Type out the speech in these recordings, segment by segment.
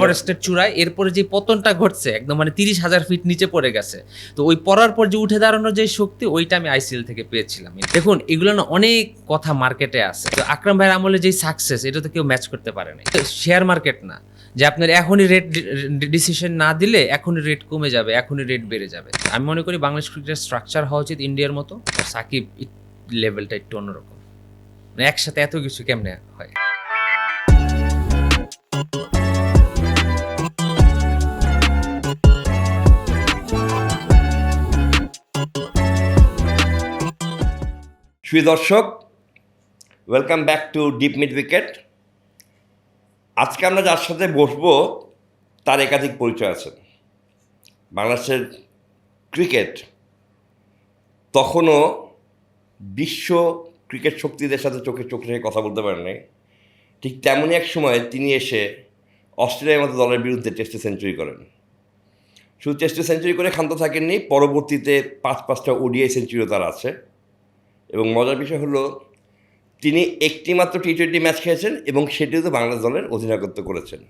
এভারেস্টের চূড়ায়, এরপরে যে পতনটা ঘটছে একদম মানে 30,000 ফিট নিচে পড়ে গেছে। তো ওই পড়ার পর যে উঠে দাঁড়ানোর যে শক্তি, ওইটা আমি আইসিএল থেকে পেয়েছিলাম। দেখুন, এগুলো না অনেক কথা মার্কেটে আছে। তো আকরাম ভাইয়ের আমলে যে সাকসেস, এটা তো কেউ ম্যাচ করতে পারে না। শেয়ার মার্কেট না যে আপনার এখনই রেট ডিসিশন না দিলে এখনই রেট কমে যাবে, এখনই রেট বেড়ে যাবে। আমি মনে করি বাংলাদেশ ক্রিকেটের স্ট্রাকচার হওয়া উচিত ইন্ডিয়ার মতো। আর সাকিব লেভেলটা একটু অন্যরকম, মানে একসাথে এত কিছু কেমনে হয়। প্রিয় দর্শক, welcome back to deep mid wicket. আজকে আমরা যার সাথে বসবো তার একাধিক পরিচয় আছে। বাংলাদেশের ক্রিকেট তখনও বিশ্ব ক্রিকেট শক্তিদের সাথে চোখে চোখ রেখে কথা বলতে পারেন নাই। ঠিক তেমনই এক সময় তিনি এসে অস্ট্রেলিয়ার মতো দলের বিরুদ্ধে টেস্টে সেঞ্চুরি করেন। শুধু টেস্টে সেঞ্চুরি করে ক্ষান্ত থাকেননি, পরবর্তীতে 5-5টা ওডিআই সেঞ্চুরিও তার আছে। এবং মজার বিষয় হলো, তিনি একটি মাত্র টি-20 ম্যাচ খেলেছেন এবং সেটিও তো বাংলাদেশ দলের অধিনায়কত্ব করেছেন।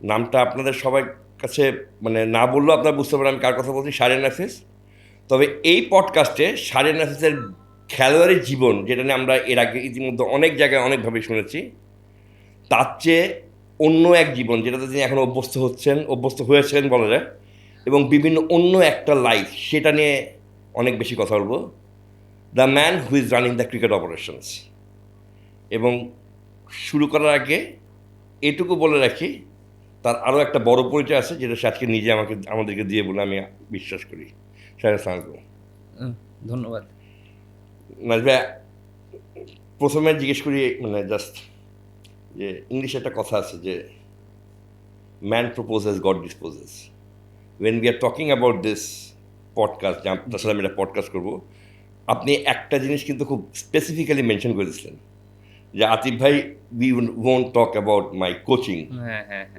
নামটা আপনাদের সবার কাছে মানে না বললেও আপনারা বুঝতে পারেন আমি কার কথা বলছি, শাহরিয়ার নাফিস। তবে এই পডকাস্টে শাহরিয়ার নাফিসের খেলোয়াড়ি জীবন, যেটা নিয়ে আমরা এর আগে ইতিমধ্যে অনেক জায়গায় অনেকভাবে শুনেছি, তার চেয়ে অন্য এক জীবন যেটাতে তিনি এখন অভ্যস্ত হয়েছেন বলা যায়, এবং বিভিন্ন অন্য একটা লাইফ, সেটা নিয়ে অনেক বেশি কথা বলবো। The man who is running the cricket operations. এবং শুরু করার আগে এটুকু বলে রাখি, তার আরও একটা বড় পরিচয় আছে, যেটা সে আজকে নিজে আমাদেরকে দিয়ে বলে আমি বিশ্বাস করি। ধন্যবাদ। নাজবে, প্রথমে জিজ্ঞেস করি মানে জাস্ট যে ইংলিশে একটা কথা আছে যে man proposes God disposes. When we are talking about this podcast, তার সাথে আমি একটা পডকাস্ট করবো, আপনি একটা জিনিস কিন্তু খুব স্পেসিফিক্যালি মেনশন করেছিলেন যে আতিফ ভাই, we won't talk about my coaching.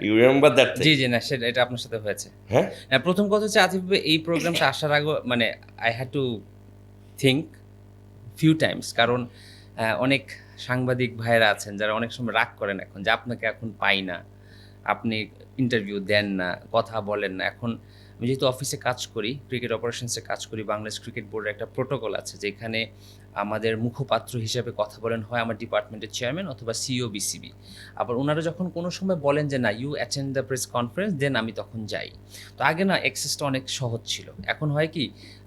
You remember that? জি জি, না সেটা এটা আপনার সাথে হয়েছে। হ্যাঁ, প্রথম কথা হচ্ছে আতিফ ভাই এই প্রোগ্রামটা আসার আগে মানে I had to think few Times, কারণ অনেক সাংবাদিক ভাইয়েরা আছেন যারা অনেক সময় রাগ করেন এখন যে আপনাকে এখন পাই না, আপনি ইন্টারভিউ দেন না, কথা বলেন না। এখন আমি যেহেতু অফিসে কাজ করি, ক্রিকেট অপারেশনসে কাজ করি, বাংলাদেশ ক্রিকেট বোর্ডের একটা প্রোটোকল আছে যেখানে আমাদের মুখপাত্র হিসেবে কথা বলেন হয় আমার ডিপার্টমেন্টের চেয়ারম্যান অথবা সিইও বিসিবি। আবার ওনারা যখন কোনো সময় বলেন যে না, you attend the press conference, then আমি তখন যাই। তো আগে না অ্যাক্সেসটা অনেক সহজ ছিল। এখন হয় কি,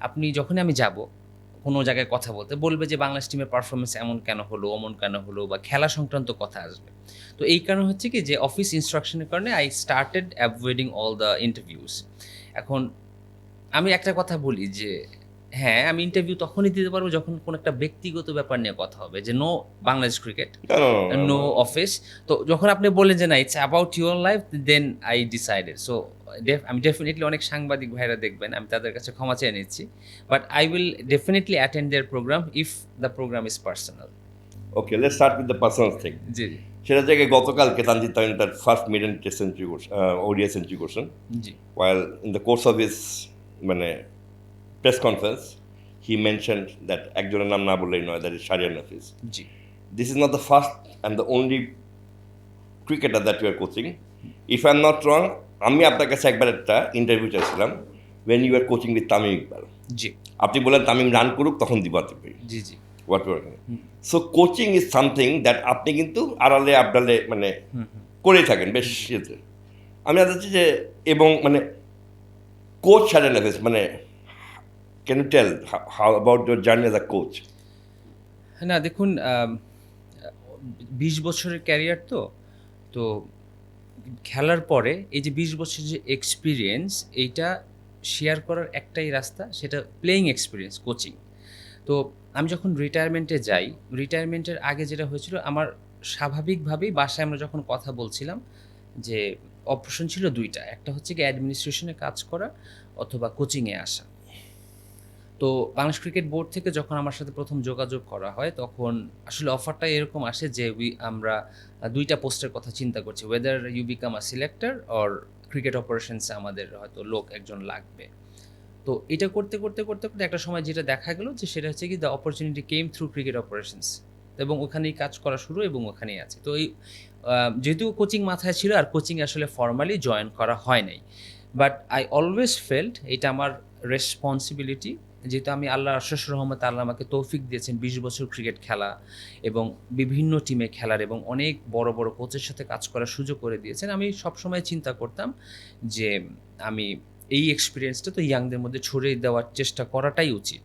আপনি যখনই আমি যাব কোনো জায়গায় কথা বলতে, বলবে যে বাংলাদেশ টিমের পারফরমেন্স এমন কেন হলো, অমন কেন হলো, বা খেলা সংক্রান্ত কথা আসবে। তো এই কারণে হচ্ছে কি যে অফিস ইনস্ট্রাকশনের কারণে I started avoiding all the interviews. এখন আমি একটা কথা বলি যে হ্যাঁ, আমি ইন্টারভিউ তখনই দিতে পারবো যখন কোনো একটা ব্যক্তিগত ব্যাপার নিয়ে কথা হবে, যে no Bangladesh cricket, no office. তো যখন আপনি বললেন যে না, it's about your life, then I decided. So আমি ডেফিনেটলি, অনেক সাংবাদিক ভাইরা দেখবেন, আমি তাদের কাছে ক্ষমা চেয়ে নিচ্ছি, but I will definitely attend their programme if the programme is personal. Okay, let's start with the personal thing. জি সেটা থেকে গতকালকে তানজিদ তামিম তার ফার্স্ট মিডেন টেস্ট সেঞ্চুরি করছেন, ওডিআই সেঞ্চুরি করছেন। জি, while in the course of his মানে press conference he mentioned that একজনের নাম না বললেই নয়, that is Shahriar Nafis. G. This is not the first and the only cricketer that you are coaching. If I am not wrong, আমি আপনার কাছে একবার একটা ইন্টারভিউ চাইছিলাম when you were coaching with Tamim Iqbal. জি আপনি বললেন তামিম রান করুক, তখন দিব আতিফ ভাই। জি জি। What you are so coaching is something that আপনি কিন্তু আড়ালে আবডালে মানে করেই থাকেন বেশ ইয়েতে। আমি চাচ্ছি যে, এবং মানে কোচ শাহরিয়ার নাফিস, মানে can you tell how about your journey as a coach? না দেখুন, 20 বছরের ক্যারিয়ার, তো খেলার পরে এই যে 20 বছরের যে এক্সপিরিয়েন্স, এইটা শেয়ার করার একটাই রাস্তা, সেটা প্লেয়িং এক্সপিরিয়েন্স, কোচিং। তো আমি যখন রিটায়ারমেন্টে যাই, রিটায়ারমেন্টের আগে যেটা হয়েছিল, আমার স্বাভাবিকভাবেই বাসায় আমরা যখন কথা বলছিলাম যে অপশন ছিল দুইটা, একটা হচ্ছে কি অ্যাডমিনিস্ট্রেশনে কাজ করা অথবা কোচিংয়ে আসা। তো বাংলাদেশ ক্রিকেট বোর্ড থেকে যখন আমার সাথে প্রথম যোগাযোগ করা হয়, তখন আসলে অফারটা এরকম আসে যে আমরা দুইটা পোস্টের কথা চিন্তা করছি, whether you become a selector or cricket অপারেশনসে আমাদের হয়তো লোক একজন লাগবে। তো এটা করতে করতে করতে করতে একটা সময় যেটা দেখা গেল যে সেটা হচ্ছে কি the opportunity came through cricket operations, এবং ওখানেই কাজ করা শুরু এবং ওখানেই আছে। তো এই যেহেতু কোচিং মাথায় ছিল আর কোচিং আসলে ফর্মালি জয়েন করা হয় নাই, বাট আই অলওয়েজ ফেল্ট এটা আমার রেসপন্সিবিলিটি, যেহেতু আমি আল্লাহর অশেষ রহমতে আল্লাহ আমাকে তৌফিক দিয়েছেন 20 বছর ক্রিকেট খেলা এবং বিভিন্ন টিমে খেলার এবং অনেক বড় বড় কোচের সাথে কাজ করার সুযোগ করে দিয়েছেন। আমি সবসময় চিন্তা করতাম যে আমি এই এক্সপিরিয়েন্সটা তো ইয়াংদের মধ্যে ছড়িয়ে দেওয়ার চেষ্টা করাটাই উচিত।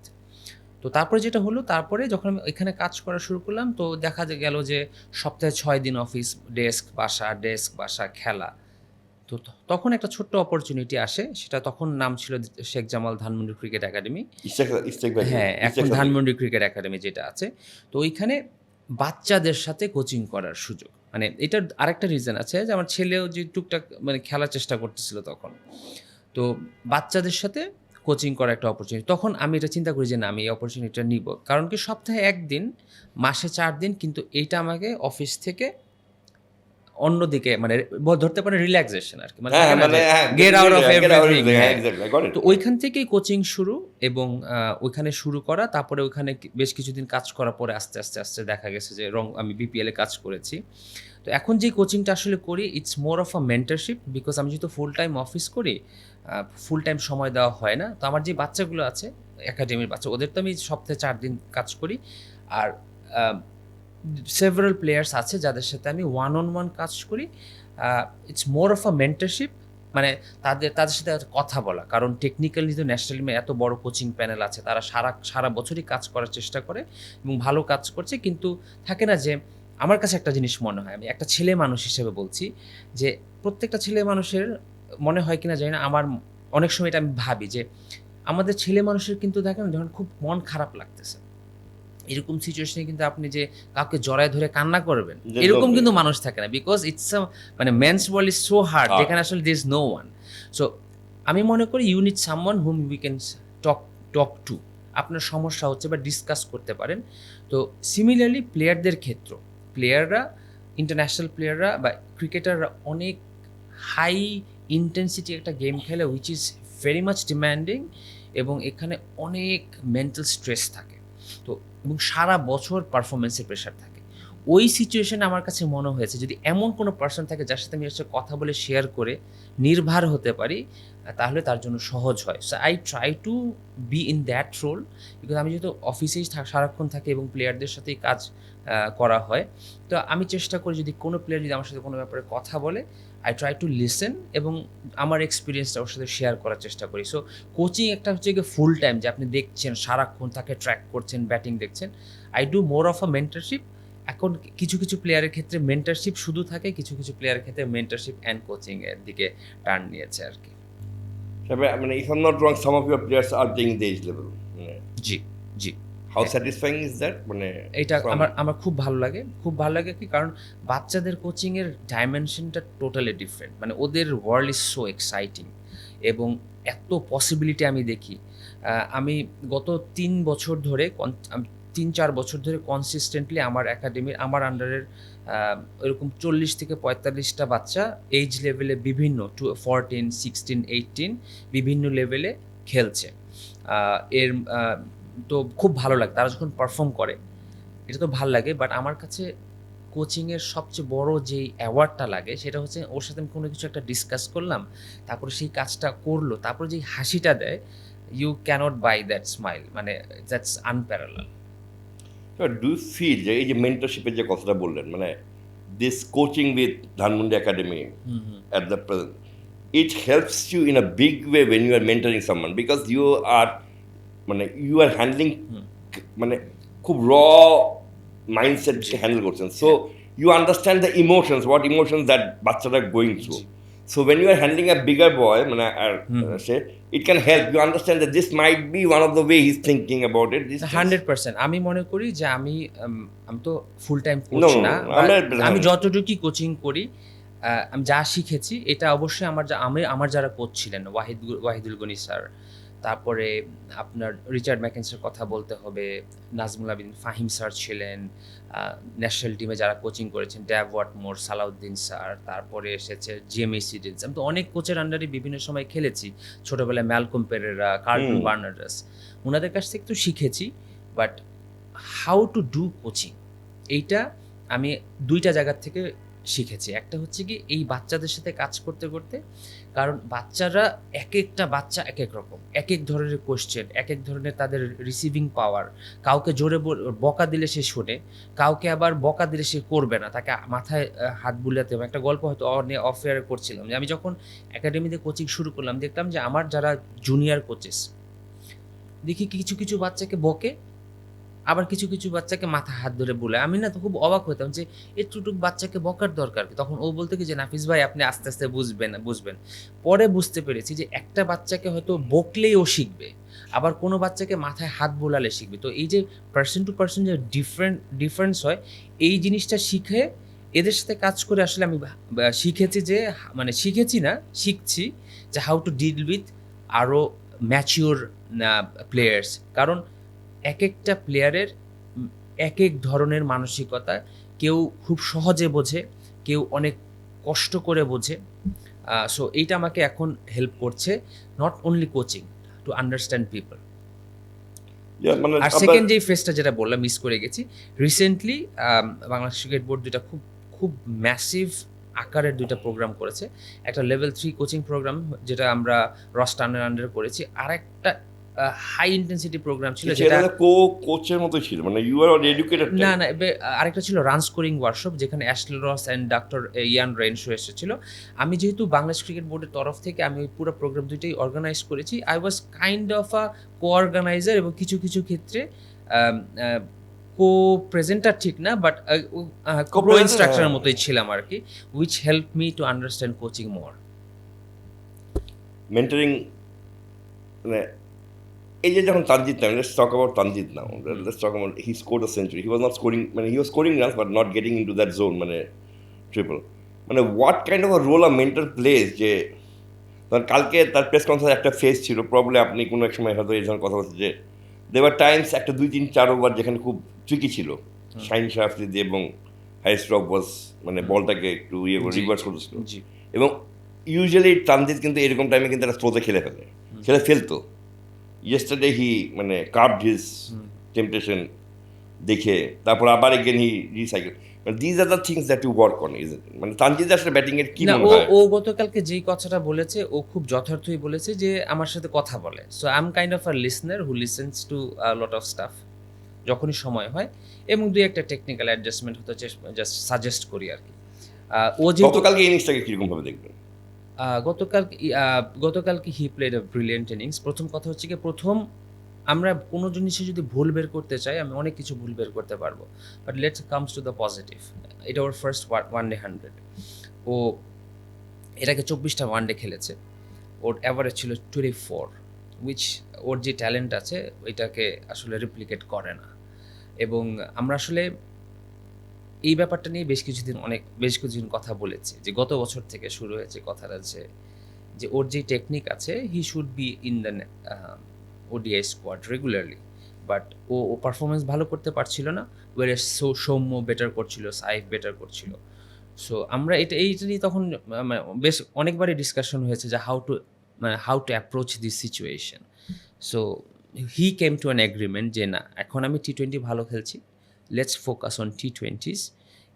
তো তারপরে যেটা হলো, তারপরে যখন আমি এখানে কাজ করা শুরু করলাম তো দেখা গেল যে সপ্তাহে 6 দিন অফিস, ডেস্ক বাসা খেলা। তো তখন একটা ছোট্ট অপরচুনিটি আসে, সেটা তখন নাম ছিল শেখ জামাল ধানমন্ডি ক্রিকেট একাডেমি। হ্যাঁ, এখন ধানমন্ডি ক্রিকেট একাডেমি যেটা আছে, তো ওইখানে বাচ্চাদের সাথে কোচিং করার সুযোগ, মানে এটার আরেকটা রিজন আছে যে আমার ছেলেও যে টুকটাক মানে খেলার চেষ্টা করতেছিল তখন, তো বাচ্চাদের সাথে কোচিং করার একটা অপরচুনিটি। তখন আমি এটা চিন্তা করি যে না, আমি এই অপরচুনিটিটা নিব, কারণ কি সপ্তাহে 1 দিন, মাসে 4 দিন, কিন্তু এইটা আমাকে অফিস থেকে অন্যদিকে মানে ধরতে পারে রিল্যাক্সেশন আর কি, মানে থাকে না যে গেট আউট অফ এভরিথিং। তো ওইখান থেকেই কোচিং শুরু এবং ওইখানে শুরু করা, তারপরে ওইখানে বেশ কিছুদিন কাজ করার পরে আস্তে আস্তে আস্তে দেখা গেছে যে আমি বিপিএল এ কাজ করেছি। তো এখন যে কোচিংটা আসলে করি, it's more of a mentorship, because আমি যেহেতু ফুল টাইম অফিস করি, ফুল টাইম সময় দেওয়া হয় না। তো আমার যে বাচ্চাগুলো আছে একাডেমির বাচ্চা, ওদের তো আমি সপ্তাহে 4 দিন কাজ করি, আর সেভারাল প্লেয়ার্স আছে যাদের সাথে আমি ওয়ান অন ওয়ান কাজ করি। It's more of a mentorship, মানে তাদের সাথে কথা বলা, কারণ টেকনিক্যালি তো ন্যাশনাল এত বড় কোচিং প্যানেল আছে, তারা সারা বছরই কাজ করার চেষ্টা করে এবং ভালো কাজ করছে, কিন্তু থাকে না যে আমার কাছে একটা জিনিস মনে হয়, আমি একটা ছেলে মানুষ হিসেবে বলছি যে প্রত্যেকটা ছেলে মানুষের মনে হয় কিনা জানি না, আমার অনেক সময় এটা আমি ভাবি যে আমাদের ছেলে মানুষের কিন্তু দেখেন যখন খুব মন খারাপ লাগতেছে, এরকম সিচুয়েশনে কিন্তু আপনি যে কাউকে জড়ায় ধরে কান্না করবেন, এরকম কিন্তু মানুষ থাকে না, বিকজ ইটস মানে men's world is so hard, যেখানে আসলে দিস নো ওয়ান। সো আমি মনে করি you need someone whom we can talk to, আপনার সমস্যা হচ্ছে বা ডিসকাস করতে পারেন। তো সিমিলারলি প্লেয়াররা ইন্টারন্যাশনাল প্লেয়াররা বা ক্রিকেটাররা অনেক হাই ইন্টেন্সিটি একটা গেম খেলে, which is very much demanding, এবং এখানে অনেক মেন্টাল স্ট্রেস থাকে, তো এবং সারা বছর পারফরমেন্সের প্রেশার থাকে। ওই সিচুয়েশনে আমার কাছে মনে হয়েছে যদি এমন কোনো পার্সন থাকে যার সাথে আমি আসলে কথা বলে শেয়ার করে নির্ভর হতে পারি, তাহলে তার জন্য সহজ হয়। So I try to be in that role, because আমি যেহেতু অফিসেই সারাক্ষণ থাকি এবং প্লেয়ারদের সাথেই কাজ করা হয়, তো আমি চেষ্টা করি যদি কোনো প্লেয়ার যদি আমার সাথে কোনো ব্যাপারে কথা বলে, আই ট্রাই টু লিসেন এবং আমার এক্সপিরিয়েন্সটা ওর সাথে শেয়ার করার চেষ্টা করি। সো কোচিং একটা হচ্ছে গিয়ে ফুল টাইম, যে আপনি দেখছেন সারাক্ষণ তাকে ট্র্যাক করছেন, ব্যাটিং দেখছেন। I do more of a mentorship. এখন কিছু প্লেয়ারের ক্ষেত্রে মেন্টরশিপ শুধু থাকে, কিছু প্লেয়ারের ক্ষেত্রে মেন্টরশিপ অ্যান্ড কোচিং এর দিকে টার্ন নিয়েছে আর কি। মানে if I'm not wrong, some of your players are playing the age level. G G. How satisfying is that? মানে এটা আমার খুব ভালো লাগে কি, কারণ বাচ্চাদের কোচিং এর ডাইমেনশনটা টোটালি ডিফারেন্ট, মানে ওদের ওয়ার্ল্ড ইজ সো এক্সাইটিং এবং এত পসিবিলিটি আমি দেখি। আমি গত 3-4 বছর ধরে কনসিস্টেন্টলি আমার একাডেমির আমার আন্ডারের এরকম 40 থেকে 45টা বাচ্চা এজ লেভেলে বিভিন্ন 14, 16, 18 বিভিন্ন লেভেলে খেলছে। এর তো খুব ভালো লাগে তারা যখন পারফর্ম করে, এটা তো ভালো লাগে। বাট আমার কাছে কোচিংয়ের সবচেয়ে বড় যেই অ্যাওয়ার্ডটা লাগে সেটা হচ্ছে ওর সাথে আমি কোনো কিছু একটা ডিসকাস করলাম, তারপরে সেই কাজটা করলো, তারপরে যেই হাসিটা দেয়, you can't buy that smile, মানে that's unparalleled. Do you feel যে এই যে মেন্টরশিপের যে কথাটা বললেন, মানে this coaching with Dhanmondi academy at the present, it helps you in a big way when you are mentoring someone, because you are মানে you are handling মানে খুব র মাইন্ডসেট হ্যান্ডেল করছেন, so you understand the emotions, what emotions that বাচ্চারা going through. So when you are handling a bigger boy, মানে say it can help you understand that this might be one of the way he's thinking about it. 100% আমি মনে করি যে আমি তো full time coach না, আমি যতটুকু কোচিং করি, আমি যা শিখেছি এটা অবশ্যই আমার যারা কোচ ছিলেন, ওয়াহিদুল গনি স্যার, তারপরে আপনার রিচার্ড ম্যাকেন্সের কথা বলতে হবে, নাজমুল আবিদিন ফাহিম স্যার ছিলেন, ন্যাশনাল টিমে যারা কোচিং করেছেন ড্যাভ ওয়াটমোর, সালাউদ্দিন স্যার, তারপরে এসেছে জিএমএ সিডিলস। আমি তো অনেক কোচের আন্ডারে বিভিন্ন সময় খেলেছি, ছোটোবেলায় ম্যালকম পেরেরা, কার্লটন বার্নার্ডাস, ওনাদের কাছ থেকে তো শিখেছি। But how to do coaching, এইটা আমি 2টা জায়গার থেকে শিখেছি। একটা হচ্ছে কি এই বাচ্চাদের সাথে কাজ করতে করতে, কারণ বাচ্চারা একটা বাচ্চা এক রকম, এক ধরনের কোয়েশ্চেন, এক ধরনের তাদের রিসিভিং পাওয়ার। কাউকে জোরে বকা দিলে সে শোনে, কাউকে আবার বকা দিলে সে করবে না, তাকে মাথায় হাত বুলাতে হবে। একটা গল্প হয়তো অফ এয়ারে করছিলাম যে আমি যখন একাডেমিতে কোচিং শুরু করলাম দেখলাম যে আমার যারা জুনিয়র কোচেস দেখি কিছু কিছু বাচ্চাকে বকে, আবার কিছু কিছু বাচ্চাকে মাথায় হাত ধরে বলে। আমি না তো খুব অবাক হতাম যে এতটুক বাচ্চাকে বকার দরকার কি? তখন ও বলতো কি যে, "নাফিস ভাই আপনি আস্তে, আস্তে বুঝবেন।" পরে বুঝতে পেরেছি যে একটা বাচ্চাকে হয়তো বকলেই ও শিখবে। আবার কোনো বাচ্চাকে মাথায় হাত বোলালে শিখবে। তো এই যে পারসন টু পারসন যে ডিফারেন্স হয়, এই জিনিসটা শিখে এদের সাথে কাজ করে আসলে আমি শিখেছি যে মানে শিখেছি না, শিখছি যে হাউ টু ডিল উইথ আরো ম্যাচিউর প্লেয়ার্স। কারণ একেকটা প্লেয়ারের একেক ধরনের মানসিকতা। কেউ খুব সহজে বোঝে, কেউ অনেক কষ্ট করে বোঝে। সো এইটা আমাকে এখন হেল্প করছে, not only coaching, to understand people. মানে আর সেকেন্ড যেই ফেজটা যেটা বললাম মিস করে গেছি, রিসেন্টলি বাংলাদেশ ক্রিকেট বোর্ড দুইটা খুব ম্যাসিভ আকারের দুইটা প্রোগ্রাম করেছে। একটা লেভেল 3 কোচিং প্রোগ্রাম যেটা আমরা রস্টানের আন্ডারে করেছি। আরেকটা হাই ইন্টেন্সিটি প্রোগ্রাম ছিল যেটা কোচের মতোই ছিল, মানে ইউ আর এডুকেটেড। না, আরেকটা ছিল রান স্কোরিং ওয়ার্কশপ যেখানে অ্যাশলে রস অ্যান্ড ডক্টর ইয়ান রেনশো এসেছিল। আমি যেহেতু বাংলাদেশ ক্রিকেট বোর্ডের তরফ থেকে আমি ওই পুরো প্রোগ্রাম দুইটাই অর্গানাইজ করেছি। I was kind of a co-organiser এবং কিছু ক্ষেত্রে কো-প্রেজেন্টার ঠিক না, বাট প্রো ইনস্ট্রাক্টরের মতোই ছিলাম আরকি, which help me to understand coaching more. Mentoring, মানে এই যে যখন তানজিদ নাম, let's talk about Tanzid now, let's talk about he scored a century, he was not scoring, মানে he was scoring runs but not getting into that zone, মানে triple. মানে what kind of a role a mentor plays, যে ধর কালকে তার press conference একটা face ছিল, problem আপনি কোনো এক সময় হয়তো এই ধরনের কথা বলছেন যে দেওয়ার টাইমস একটা 2-3-4 ওভার যেখানে খুব ট্রিকি ছিল, শাইন শাহ আফ্রিদি এবং হাইস রক ওয়াজ মানে বলটাকে একটু রিভার্স করেছিল। এবং ইউজুয়ালি তানজিদ কিন্তু এরকম টাইমে কিন্তু একটা স্রোতে খেলে ফেলতো। ইয়েস্টারডে হি মানে কার্ভড হিজ টেম্পটেশন দেখে, তারপর আবার again he recycle. These are the things that you work on, is it? মানে তানজিদ আসলে ব্যাটিং এর কি মনে হয়? ও গতকালকে যেই কথাটা বলেছে ও খুব যথার্থই বলেছে যে আমার সাথে কথা বলে। So I am kind of a listener who listens to a lot of staff যখনই সময় হয়, এবং দুই একটা টেকনিক্যাল অ্যাডজাস্টমেন্ট হতে জাস্ট সাজেস্ট করি আর কি। ও যেহেতু গতকালকে ইনিংসটাকে কিরকম ভাবে দেখবেন? গতকালকে he played a brilliant innings. প্রথম কথা হচ্ছে কি, আমরা কোনো জিনিসে যদি ভুল বের করতে চাই, আমি অনেক কিছু ভুল বের করতে পারবো। But let's comes to the positive. এটা ওর ফার্স্ট ওয়ানডে 100। ও এটাকে 24টা ওয়ানডে খেলেছে। ওর অ্যাভারেজ ছিল 24, হুইচ ওর যে ট্যালেন্ট আছে ওইটাকে আসলে রিপ্লিকেট করে না। এবং আমরা আসলে এই ব্যাপারটা নিয়ে বেশ কিছুদিন কথা বলেছি যে গত বছর থেকে শুরু হয়েছে কথাটা, যে ওর যে টেকনিক আছে he should be in the ODI squad regularly, but ও পারফরমেন্স ভালো করতে পারছিল না। সৌম্য বেটার করছিল, সাইফ বেটার করছিল। সো আমরা এইটা নিয়ে তখন বেশ অনেকবারই ডিসকাশন হয়েছে যে how to approach this situation. So he came to an agreement যে না, এখন আমি টি-20 ভালো খেলছি, লেটস ফোকাস অন টি-20s।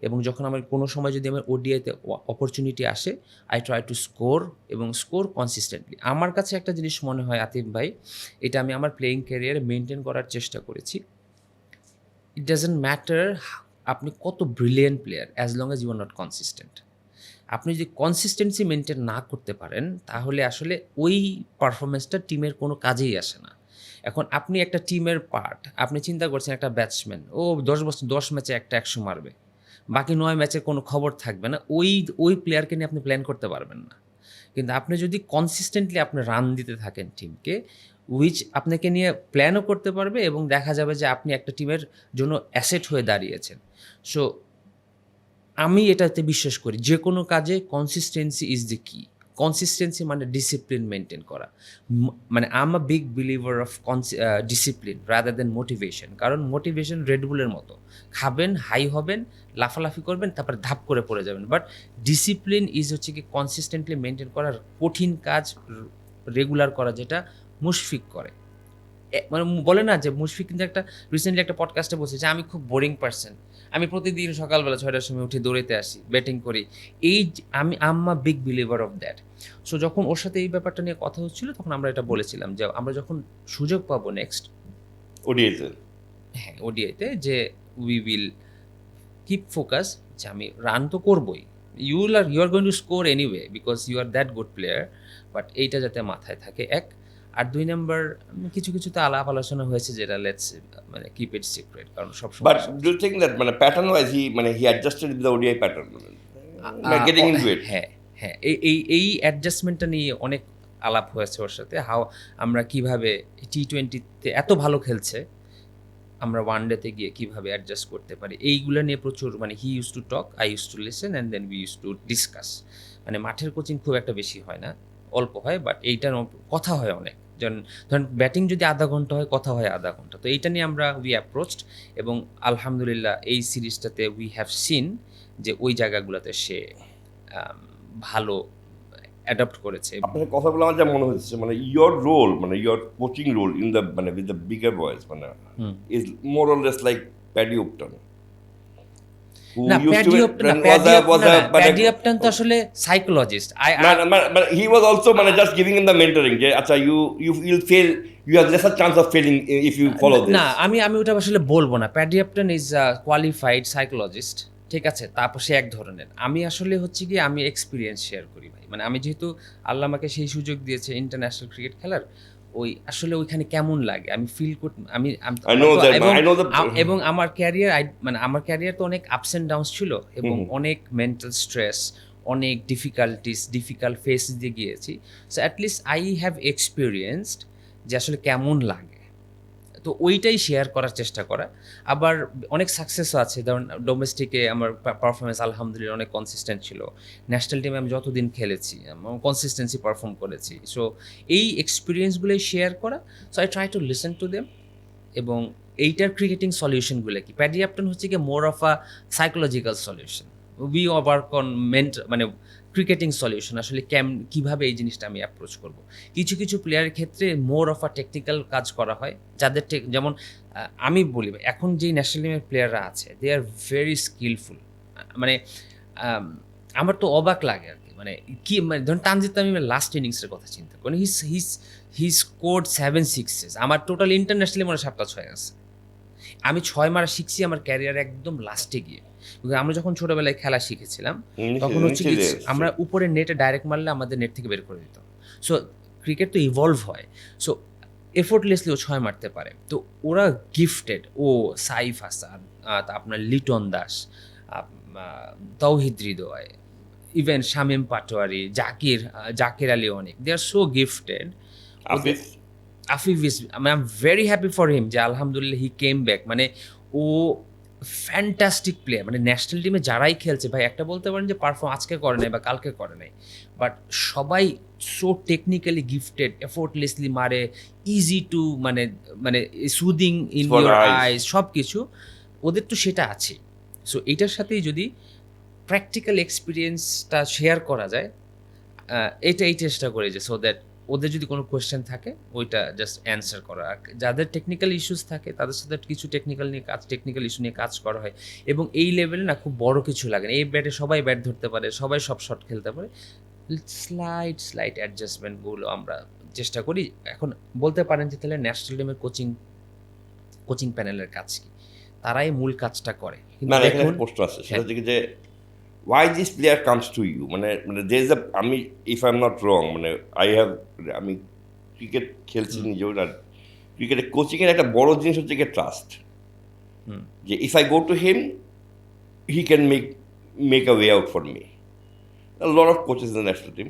এবং যখন আমার কোনো সময় যদি আমার ওডিআইতে অপরচুনিটি আসে, I try two score consistently. আমার কাছে একটা জিনিস মনে হয় আতিফ ভাই, এটা আমি আমার প্লেয়িং ক্যারিয়ারে মেনটেন করার চেষ্টা করেছি। ইট ডাজন্ট ম্যাটার আপনি কত brilliant player, as long as you are not consistent. আপনি যদি কনসিস্টেন্সি মেনটেন না করতে পারেন, তাহলে আসলে ওই পারফরমেন্সটা টিমের কোনো কাজেই আসে না। এখন আপনি একটা টিমের পার্ট, আপনি চিন্তা করছেন একটা ব্যাটসম্যান ও 10 ম্যাচে 100 মারবে, বাকি 9 ম্যাচের কোনো খবর থাকবে না, ওই প্লেয়ারকে নিয়ে আপনি প্ল্যান করতে পারবেন না। কিন্তু আপনি যদি কনসিস্টেন্টলি আপনি রান দিতে থাকেন টিমকে, হুইচ আপনাকে নিয়ে প্ল্যানও করতে পারবে, এবং দেখা যাবে যে আপনি একটা টিমের জন্য অ্যাসেট হয়ে দাঁড়িয়েছেন। সো আমি এটাতে বিশ্বাস করি যে কোনো কাজে কনসিস্টেন্সি ইজ দ্য কি। কনসিস্টেন্সি মানে ডিসিপ্লিন মেনটেন করা। মানে I am a big believer of discipline rather than motivation. কারণ মোটিভেশন রেডবুলের মতো, খাবেন, হাই হবেন, লাফালাফি করবেন, তারপরে ধাপ করে পড়ে যাবেন। বাট ডিসিপ্লিন হচ্ছে কি কনসিস্টেন্টলি মেনটেন করার কঠিন কাজ, রেগুলার করা, যেটা মুশফিক করে। মানে বলে না যে মুশফিক কিন্তু রিসেন্টলি একটা পডকাস্টে বলছে যে আমি খুব বোরিং পার্সন, আমি প্রতিদিন সকালবেলা 6টার সময় উঠে দৌড়াতে আসি, ব্যাটিং করি। আমি আম্মা big believer of that. So যখন ওর সাথে এই ব্যাপারটা নিয়ে কথা হচ্ছিল তখন আমরা এটা বলেছিলাম যে আমরা যখন সুযোগ পাবো নেক্সট, ওডিআইতে হ্যাঁ ওডিআইতে, যে উই উইল কিপ ফোকাস, যে আমি রান তো করবই, you are going to score anyway because you are that good player, but এইটা যাতে মাথায় থাকে এক। আর 2 নাম্বার, কিছু কিছুতে আলাপ আলোচনা হয়েছে যেটা লেটস মানে কিপ ইট সিক্রেট, কারণ সবসময় but do you think that মানে pattern wise he adjusted with the ODI pattern getting into it? হ্যাঁ হ্যাঁ, এই অ্যাডজাস্টমেন্টটা নিয়ে অনেক আলাপ হয়েছে ওর সাথে, আমরা কিভাবে T20-তে এত ভালো খেলছে, আমরা ওয়ান ডেতে গিয়ে কিভাবে অ্যাডজাস্ট করতে পারি, এইগুলো নিয়ে প্রচুর, মানে he use to talk, I use to listen and then we use to discuss. মানে মাঠের কোচিং খুব একটা বেশি হয় না, অল্প হয়, বাট এইটার কথা হয় অনেক। যেমন ধরেন ব্যাটিং যদি আধা ঘন্টা হয়, কথা হয় আধা ঘন্টা। তো এইটা নিয়ে আমরা উই অ্যাপ্রোচড, এবং আলহামদুলিল্লাহ এই সিরিজটাতে উই হ্যাভ সিন যে ওই জায়গাগুলোতে সে ভালো অ্যাডাপ্ট করেছে। আপনার কথাগুলো আমার যা মনে হচ্ছে মানে ইয়োর রোল, মানে your coaching role in the মানে উইথ দ্য বিগার বয়েজ মানে is more or less like Paddy Upton. না, প্যাডি আপটন তো আসলে সাইকোলজিস্ট। হি ওয়াজ অলসো মানে just giving in the mentoring যে আচ্ছা you will fail, you have lesser chance of failing if you follow this. না, আমি ওটা আসলে বলবো না। Paddy Upton is qualified psychologist, ঠিক আছে, তারপর সে এক ধরনের। আমি আসলে হচ্ছে কি, আমি এক্সপিরিয়েন্স শেয়ার করি ভাই। মানে আমি যেহেতু আল্লাহ আমাকে সেই সুযোগ দিয়েছে ইন্টারন্যাশনাল ক্রিকেট খেলার, ওই আসলে ওইখানে কেমন লাগে আমি ফিল করতে, এবং আমার ক্যারিয়ার, মানে আমার ক্যারিয়ার তো অনেক আপস অ্যান্ড ডাউনস ছিল, এবং অনেক মেন্টাল স্ট্রেস, অনেক ডিফিকাল্ট ফেস দিয়ে গিয়েছি। So at least I have experienced যে আসলে কেমন লাগে। তো ওইটাই শেয়ার করার চেষ্টা করা। আবার অনেক সাকসেসও আছে, ধরুন ডোমেস্টিকে আমার পারফরমেন্স আলহামদুলিল্লাহ অনেক কনসিস্টেন্ট ছিল। ন্যাশনাল টিমে আমি যতদিন খেলেছি কনসিস্টেন্সি পারফর্ম করেছি। সো এই এক্সপিরিয়েন্সগুলোই শেয়ার করা। So I try to listen to them, এবং এইটার ক্রিকেটিং সলিউশনগুলো কি, প্যাডি আপটন হচ্ছে কি মোর of a psychological solution, we work on মানে ক্রিকেটিং সলিউশন, আসলে কীভাবে এই জিনিসটা আমি অ্যাপ্রোচ করব। কিছু কিছু প্লেয়ারের ক্ষেত্রে মোর অফ আ টেকনিক্যাল কাজ করা হয়, যাদের যেমন আমি বলি এখন যেই ন্যাশনাল টিমের প্লেয়াররা আছে দে আর ভেরি স্কিলফুল। মানে আমার তো অবাক লাগে আর কি, মানে কি, মানে ধরুন তানজিদ তামিমের লাস্ট ইনিংসের কথা চিন্তা করেন, হি স্কোরড 7 সিক্সেস। আমার টোটাল ইন্টারন্যাশনালি মনে 7-6 আছে। আমি 6 মারা শিখছি আমার ক্যারিয়ার একদম লাস্টে গিয়ে। আমরা যখন ছোটবেলায় খেলা শিখেছিলাম তখন হচ্ছে কি, আমরা উপরে নেটে ডাইরেক্ট মারলে আমাদের নেট থেকে বের করে দিত। সো ক্রিকেট তো ইভলভ হয়, সো এফোর্টলেসলি ও 6 মারতে পারে। তো ওরা গিফটেড, ও সাইফ হাসান, আপনার লিটন দাস, তৌহিদ হৃদয়, ইভেন শামীম পাটোয়ারি, জাকির আলী, অনেক they are so gifted. Afif is, I am very happy for him যে আলহামদুলিল্লাহ হি কেম ব্যাক। মানে ও ফ্যান্টাস্টিক প্লেয়ার। মানে ন্যাশনাল টিমে যারাই খেলছে ভাই, একটা বলতে পারেন যে পারফর্ম আজকে করে নাই বা কালকে করে নাই, বাট সবাই সো টেকনিক্যালি গিফটেড, এফোর্টলেসলি মারে, ইজি টু মানে মানে সুদিং ইন ইউর আইস, সব কিছু ওদের তো সেটা আছে। সো এইটার সাথেই যদি প্র্যাকটিক্যাল এক্সপিরিয়েন্সটা শেয়ার করা যায়, এই চেষ্টা করি যে সো দ্যাট ওদের যদি কোনো কোয়েশ্চেন থাকে ওইটা জাস্ট অ্যান্সার করা। আর যাদের টেকনিক্যাল ইস্যুস থাকে তাদের সাথে কিছু টেকনিক্যাল ইস্যু নিয়ে কাজ করা হয়। এবং এই লেভেলে না খুব বড় কিছু লাগে না, এই ব্যাটে সবাই ব্যাট ধরতে পারে, সবাই সব শট খেলতে পারে। স্লাইট অ্যাডজাস্টমেন্টগুলো আমরা চেষ্টা করি। এখন বলতে পারেন যে তাহলে ন্যাশনাল টিমের কোচিং প্যানেলের কাজ কি, তারাই মূল কাজটা করে। না, এখানে প্রশ্ন আছে, সেটা হচ্ছে যে why this player comes to you, মানে there is a, আমি if I'm not wrong, মানে আমি ক্রিকেট খেলছি নিজেও, আর ক্রিকেটের কোচিংয়ের একটা বড় জিনিস হচ্ছে গিয়ে ট্রাস্ট, যে if I go to him he can make a way out for me. A lot of coaches in the national team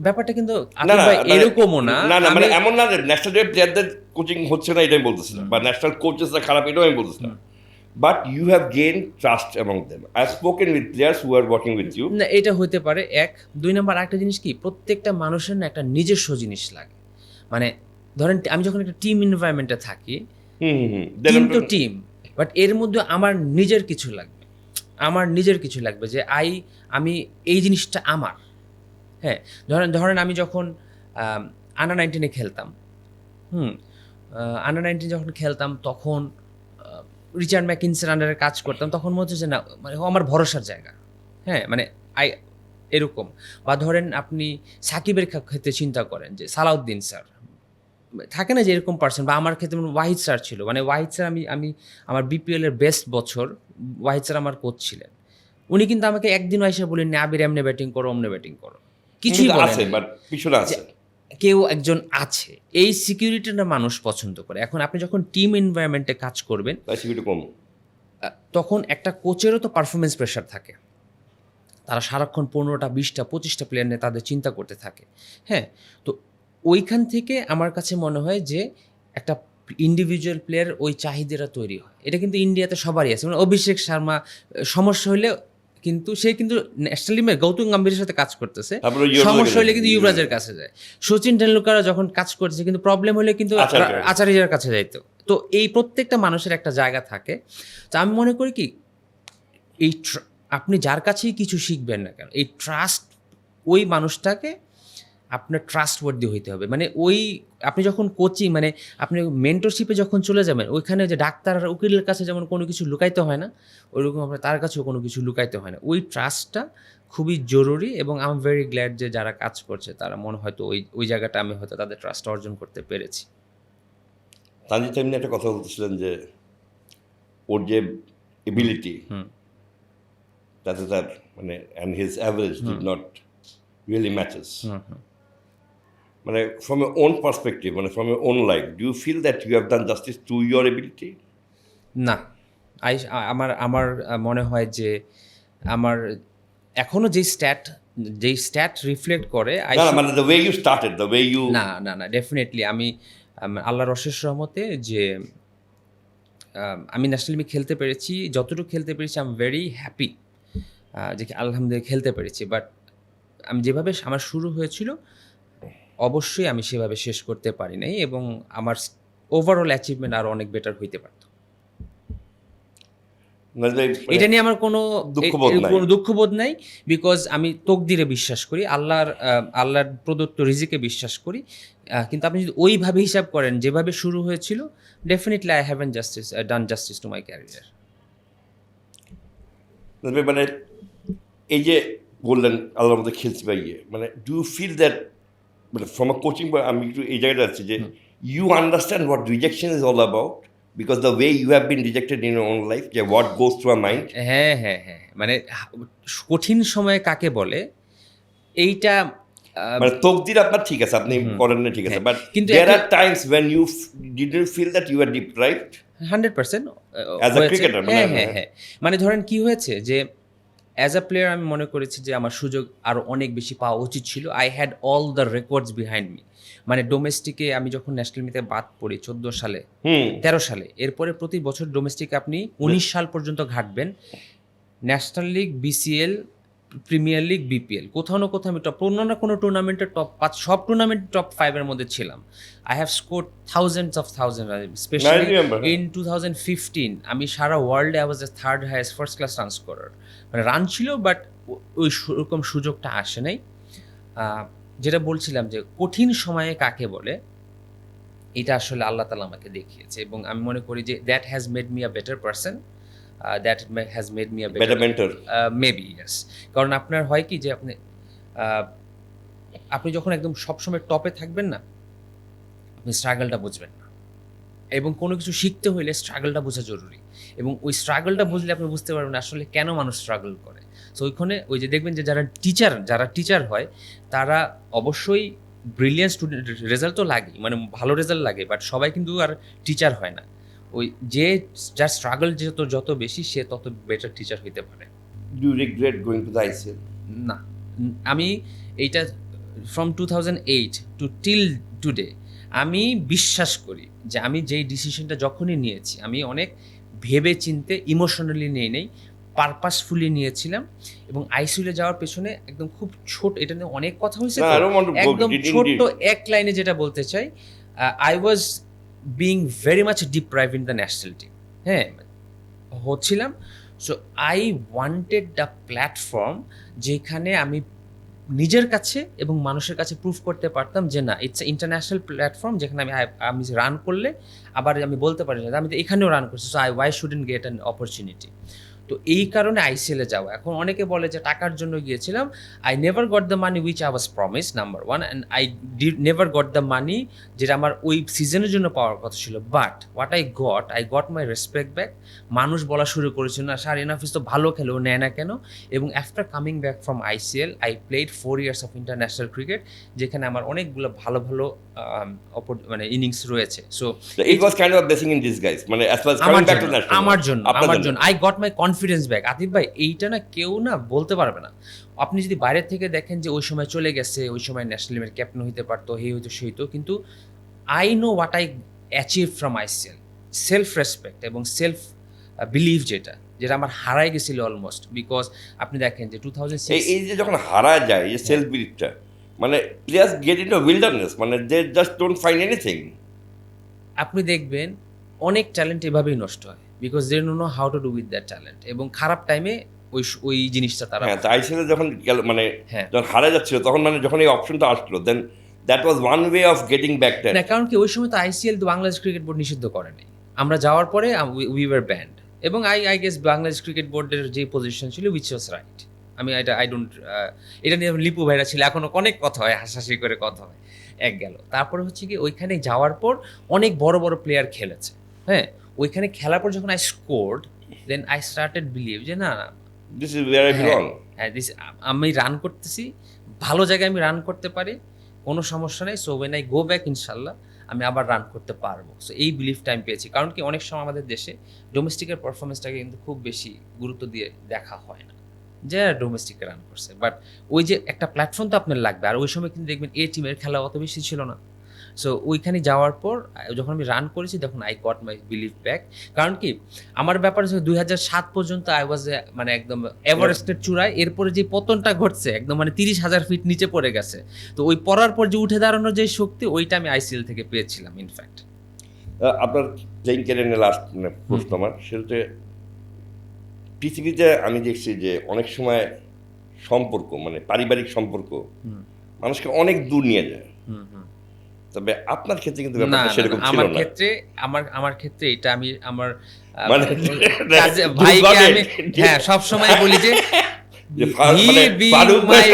ব্যাপারটা কিন্তু এরকমও না, মানে এমন না যে ন্যাশনাল টিমের প্লেয়ারদের কোচিং হচ্ছে না এটাই বলতেছি না, বা ন্যাশনাল কোচেসরা খারাপ এটাও আমি বলতেছি না, but you have gained trust among them. I have spoken with players who are working with you. না, এটা হতে পারে এক। 2 নাম্বার আরেকটা জিনিস কি, প্রত্যেকটা মানুষের না একটা নিজস্ব জিনিস লাগে। মানে ধরেন আমি যখন একটা টিম এনভায়রনমেন্টে থাকি, টিম তো টিম, বাট এর মধ্যে আমার নিজের কিছু লাগবে যে আমি এই জিনিসটা আমার। হ্যাঁ, ধরেন আমি যখন আন্ডার 19-এ খেলতাম, আন্ডার 19 যখন খেলতাম তখন রিচার্ড ম্যাকিনসের আন্ডারে কাজ করতাম, তখন মনে হচ্ছে যে না, মানে ও আমার ভরসার জায়গা। হ্যাঁ, মানে এরকম। বা ধরেন আপনি সাকিবের ক্ষেত্রে চিন্তা করেন যে সালাউদ্দিন স্যার, থাকে না যে এরকম পার্সন। বা আমার ক্ষেত্রে ওয়াহিদ স্যার ছিল, মানে ওয়াহিদ স্যার আমি আমার বিপিএল এর বেস্ট বছর ওয়াহিদ স্যার আমার কোচ ছিলেন। উনি কিন্তু আমাকে একদিনও এসে বলেননি আবির এমনি ব্যাটিং করো অমনে ব্যাটিং করো, কিছুই কিন্তু বলেন আছে, বাট পিছনে আছে। কেউ একজন আছে, এই সিকিউরিটিটা মানুষ পছন্দ করে। এখন আপনি যখন টিম এনভায়রনমেন্টে কাজ করবেন, সিকিউরিটি কম। তখন একটা কোচেরও তো পারফরমেন্স প্রেশার থাকে। তারা সারাক্ষণ 15টা 20টা 25টা প্লেয়ার নিয়ে তাদের চিন্তা করতে থাকে। হ্যাঁ, তো ওইখান থেকে আমার কাছে মনে হয় যে একটা ইন্ডিভিজুয়াল প্লেয়ার ওই চাহিদাটা তৈরি হয়। এটা কিন্তু ইন্ডিয়াতে সবারই আছে। মানে অভিষেক শর্মা সমস্যা হলে কিন্তু সে কিন্তু ন্যাশনাল টিমে গৌতম গম্ভীরের সাথে কাজ করতেছে, তারপরে যুবরাজের সমস্যা হলে কাছে কিন্তু ইউবরাজের কাছে যায়। সচিন টেন্ডুলকার যখন কাজ করছে কিন্তু প্রবলেম হলে কিন্তু আচার্যের কাছে যাইতো। তো এই প্রত্যেকটা মানুষের একটা জায়গা থাকে। তো আমি মনে করি কি, এই আপনি যার কাছেই কিছু শিখবেন না কেন, এই ট্রাস্ট, ওই মানুষটাকে আপনার ট্রাস্টওয়ার্দি হইতে হবে। মানে ওই আপনি যখন কোচিং, মানে আপনি মেন্টরশিপে যখন চলে যাবেন, ওইখানে যে ডাক্তার আর উকিলের কাছে যেমন কোনো কিছু লুকাইতে হয় না, ওইরকম আপনার তার কাছেও কোনো কিছু লুকাইতে হয় না। ওই ট্রাস্টটা খুবই জরুরি। এবং আই এম ভেরি গ্ল্যাড যে যারা কাজ করছে তারা মনে হয়তো ওই জায়গাটা আমি হয়তো তাদের ট্রাস্ট অর্জন করতে পেরেছি। তানজিদ এমনি একটা কথা বলতেছিলেন যে ওর যে এবিলিটি, তাতে তার মানে and his average did not really matches. মানে ফ্রম এ ওন পার্সপেক্টিভ, মানে from a own life, do you feel that you have done justice to your ability? না, আমার মনে হয় যে আমার এখনো যেই স্ট্যাট রিফ্লেক্ট করে মানে the way you started, the way you. না, ডেফিনেটলি আমি আল্লাহর অশেষ রহমতে যে আমি ন্যাশনাল টিমে খেলতে পেরেছি, যতটুকু খেলতে পেরেছি আই এম ভেরি হ্যাপি যে আলহামদুলিল্লাহ খেলতে পেরেছি। বাট আমি যেভাবে আমার শুরু হয়েছিল, অবশ্যই আমি সেভাবে শেষ করতে পারি নাই, এবং আমার ওভারঅল অ্যাচিভমেন্ট আরও অনেক বেটার হইতে পারত। এটা নিয়ে আমার কোনো দুঃখবোধ নাই, বিকজ আমি তকদিরে বিশ্বাস করি, আল্লাহর প্রদত্ত রিজিকে বিশ্বাস করি। কিন্তু আপনি যদি ওইভাবে হিসাব করেন যেভাবে শুরু হয়েছিল, definitely I haven't done justice to my career. মানে এই যে বললেন আল্লাহর মধ্যে খেলছি বা মানে ডু ইউ ফিল দ্যাট, মানে ফ্রম আ কোচিং, আমি একটু এই জায়গাটা আছি যে you understand what rejection is all about, because the way you have been rejected in your own life, যে what goes through a mind. হ্যাঁ, মানে কঠিন সময় কাকে বলে, এইটা মানে তকদির আপনার ঠিক আছে, আপনি করেন না, ঠিক আছে, বাট কিন্তু there are times when you didn't feel that you are deprived 100% as a cricketer. হ্যাঁ, মানে ধরেন কি হয়েছে যে অ্যাজ আ প্লেয়ার আমি মনে করেছি যে আমার সুযোগ আরও অনেক বেশি পাওয়া উচিত ছিল। I had all the records behind me. মানে ডোমেস্টিকে আমি যখন ন্যাশনাল মিতে বাদ পড়ি 14 সালে 13 সালে, এরপরে প্রতি বছর ডোমেস্টিকে আপনি 19 সাল পর্যন্ত ঘাটবেন, national league, BCL, premier league, BPL, কোথাও না কোথাও আমি কোনো না কোনো টুর্নামেন্টের টপ 5, সব টুর্নামেন্ট টপ 5-এর মধ্যে ছিলাম। I have score thousands, specially in 2015 আমি সারা ওয়ার্ল্ডে I was the third highest first class run scorer. মানে রান ছিল, বাট ওই ওরকম সুযোগটা আসে নাই। যেটা বলছিলাম যে কঠিন সময়ে কাকে বলে, এটা আসলে আল্লাহ তাআলা আমাকে দেখিয়েছে, এবং আমি মনে করি যে that has made me a better person, that has made me a better mentor, maybe, yes. কারণ আপনার হয় কি যে আপনি যখন একদম সবসময় টপে থাকবেন না, আপনি স্ট্রাগলটা বুঝবেন না, এবং কোনো কিছু শিখতে হইলে স্ট্রাগলটা বোঝা জরুরি, এবং ওই স্ট্রাগলটা বুঝলে আপনি বুঝতে পারবেন আসলে কেন মানুষ স্ট্রাগল করে। সো ওইখানে ওই যে দেখবেন যে যারা টিচার হয়, তারা অবশ্যই ব্রিলিয়ান্ট স্টুডেন্ট, রেজাল্ট তো লাগে, মানে ভালো রেজাল্ট লাগে, বাট সবাই কিন্তু আর টিচার হয় না। ওই যার স্ট্রাগল যত বেশি, সে তত বেটার টিচার হইতে পারে। Do you regret going to the ICL? না, আমি এইটা ফ্রম 2008 টু টিল টুডে আমি বিশ্বাস করি যে আমি যেই ডিসিশনটা যখনই নিয়েছি, আমি অনেক ভেবে চিনতে, ইমোশনালি নিয়ে নেই, পারপাসফুলি নিয়েছিলাম। এবং আইসিইউতে যাওয়ার পেছনে একদম খুব ছোট, এটা নিয়ে অনেক কথা হয়েছে, একদম ছোট্ট এক লাইনে যেটা বলতে চাই, I was being very much deprive in the national team. হ্যাঁ, হচ্ছিলাম। So I wanted the platform যেখানে আমি নিজের কাছে এবং মানুষের কাছে প্রুভ করতে পারতাম যে না, ইটস ইন্টারন্যাশনাল প্ল্যাটফর্ম যেখানে আমি রান করলে আবার আমি বলতে পারি না আমি তো এখানেও রান করছি, so why shouldn't get an opportunity. তো এই কারণে আইসিএলে যাওয়া। এখন অনেকে বলে যে টাকার জন্য গিয়েছিলাম। I never got the money which I was promise, number one, and I never got the money যেটা আমার ওই সিজনের জন্য পাওয়ার কথা ছিল। But what I got my respect back. মানুষ বলা শুরু করেছিল না শাহরিন হাফিজ তো ভালো খেলেও নেয় না কেন। এবং after coming back from ICL I played 4 years of international cricket, যেখানে আমার অনেকগুলো ভালো ভালো মানে ইনিংস রয়েছে। So it was kind of blessing in disguise, মানে অ্যাজ ফার আমার জন্য I got my confidence back. Atif ভাই, এইটা না কেউ না বলতে পারবে না। আপনি যদি বাইরের থেকে দেখেন যে ওই সময় চলে গেছে, ওই সময় ন্যাশনাল টিমের ক্যাপ্টেন হইতে পারতো, হে হইতো সে হইতো, কিন্তু I know what I achieve from ICL. Self respect এবং সেলফ বিলিভ যেটা আমার হারাই গেছিল অলমোস্ট। বিকজ আপনি দেখেন যে 2006 এই যে যখন হারা যায় এই সেলফ বিলিভটা, মানে প্লেয়ার্স গেট ইনটু উইল্ডারনেস, মানে they just don't find anything. আপনি দেখবেন অনেক ট্যালেন্ট এভাবেই নষ্ট হয়, because they don't know how to do with that talent. এবং খারাপ টাইমে ওই জিনিসটা তারা হ্যাঁ, আইসিএলে যখন গেল, মানে হ্যাঁ যখন হারা যাচ্ছিল তখন, মানে যখন এই অপশনটা আসলো, then that was one way of getting back that. না, কারণ কি ওই সময় তো আইসিএল তো বাংলাদেশ ক্রিকেট বোর্ড নিষিদ্ধ করেনি। আমরা যাওয়ার পরে উই ওয়ার ব্যান্ড। এবং আই গেস বাংলাদেশ ক্রিকেট বোর্ডের যে পজিশন ছিল উইচ ওয়াজ রাইট। আমি এটা নিয়ে লিপু ভাইরা ছিল, এখনো অনেক কথা হয়, হাসাহাসি করে কথা হয়। এক গেল, তারপরে হচ্ছে কি ওইখানে যাওয়ার পর অনেক বড় বড় প্লেয়ার খেলেছে। হ্যাঁ, ওইখানে খেলার পর যখন I scored, then I started believe যে না, this is where I belong. হ্যাঁ, আমি রান করতেছি, ভালো জায়গায় আমি রান করতে পারি, কোনো সমস্যা নেই। So when I go back ইনশাল্লাহ আমি আবার রান করতে পারবো। সো এই বিলিফটা আমি পেয়েছি। কারণ কি অনেক সময় আমাদের দেশে ডোমেস্টিকের পারফরমেন্সটাকে কিন্তু খুব বেশি গুরুত্ব দিয়ে দেখা হয় না, যে ডোমেস্টিকে রান করছে। বাট ওই যে একটা প্ল্যাটফর্ম তো আপনার লাগবে। আর ওই সময় কিন্তু দেখবেন এ টিমের খেলা অত বেশি ছিল না। সো ওইখানে যাওয়ার পর যখন আমি রান করেছি তখন I got my believe back. কারণ কি আমার ব্যাপার হচ্ছে 2007 পর্যন্ত আই ওয়াজ মানে একদম এভারেস্টের চূড়ায়। এরপরে যে পতনটা ঘটছে একদম মানে 30,000 ফিট নিচে পড়ে গেছে। তো ওই পড়ার পর যে উঠে দাঁড়ানোর যে শক্তি, ওইটা আমি আইসিএল থেকে পেয়েছিলাম ইনফ্যাক্ট। আপনার প্লেইং ক্যারিয়ারের লাস্ট মানে প্রশ্ন আমার, সেটা পৃথিবীতে আমি দেখছি যে অনেক সময় সম্পর্ক, মানে পারিবারিক সম্পর্ক মানুষকে অনেক দূর নিয়ে যায়। তবে আপনার ক্ষেত্রে কিন্তু ব্যাপারটা সেরকম ছিল আমার না। ক্ষেত্রে আমার ক্ষেত্রে এটা আমি আমার মানে ভাইকে আমি হ্যাঁ সব সময় বলি যে ফারুক ভাই,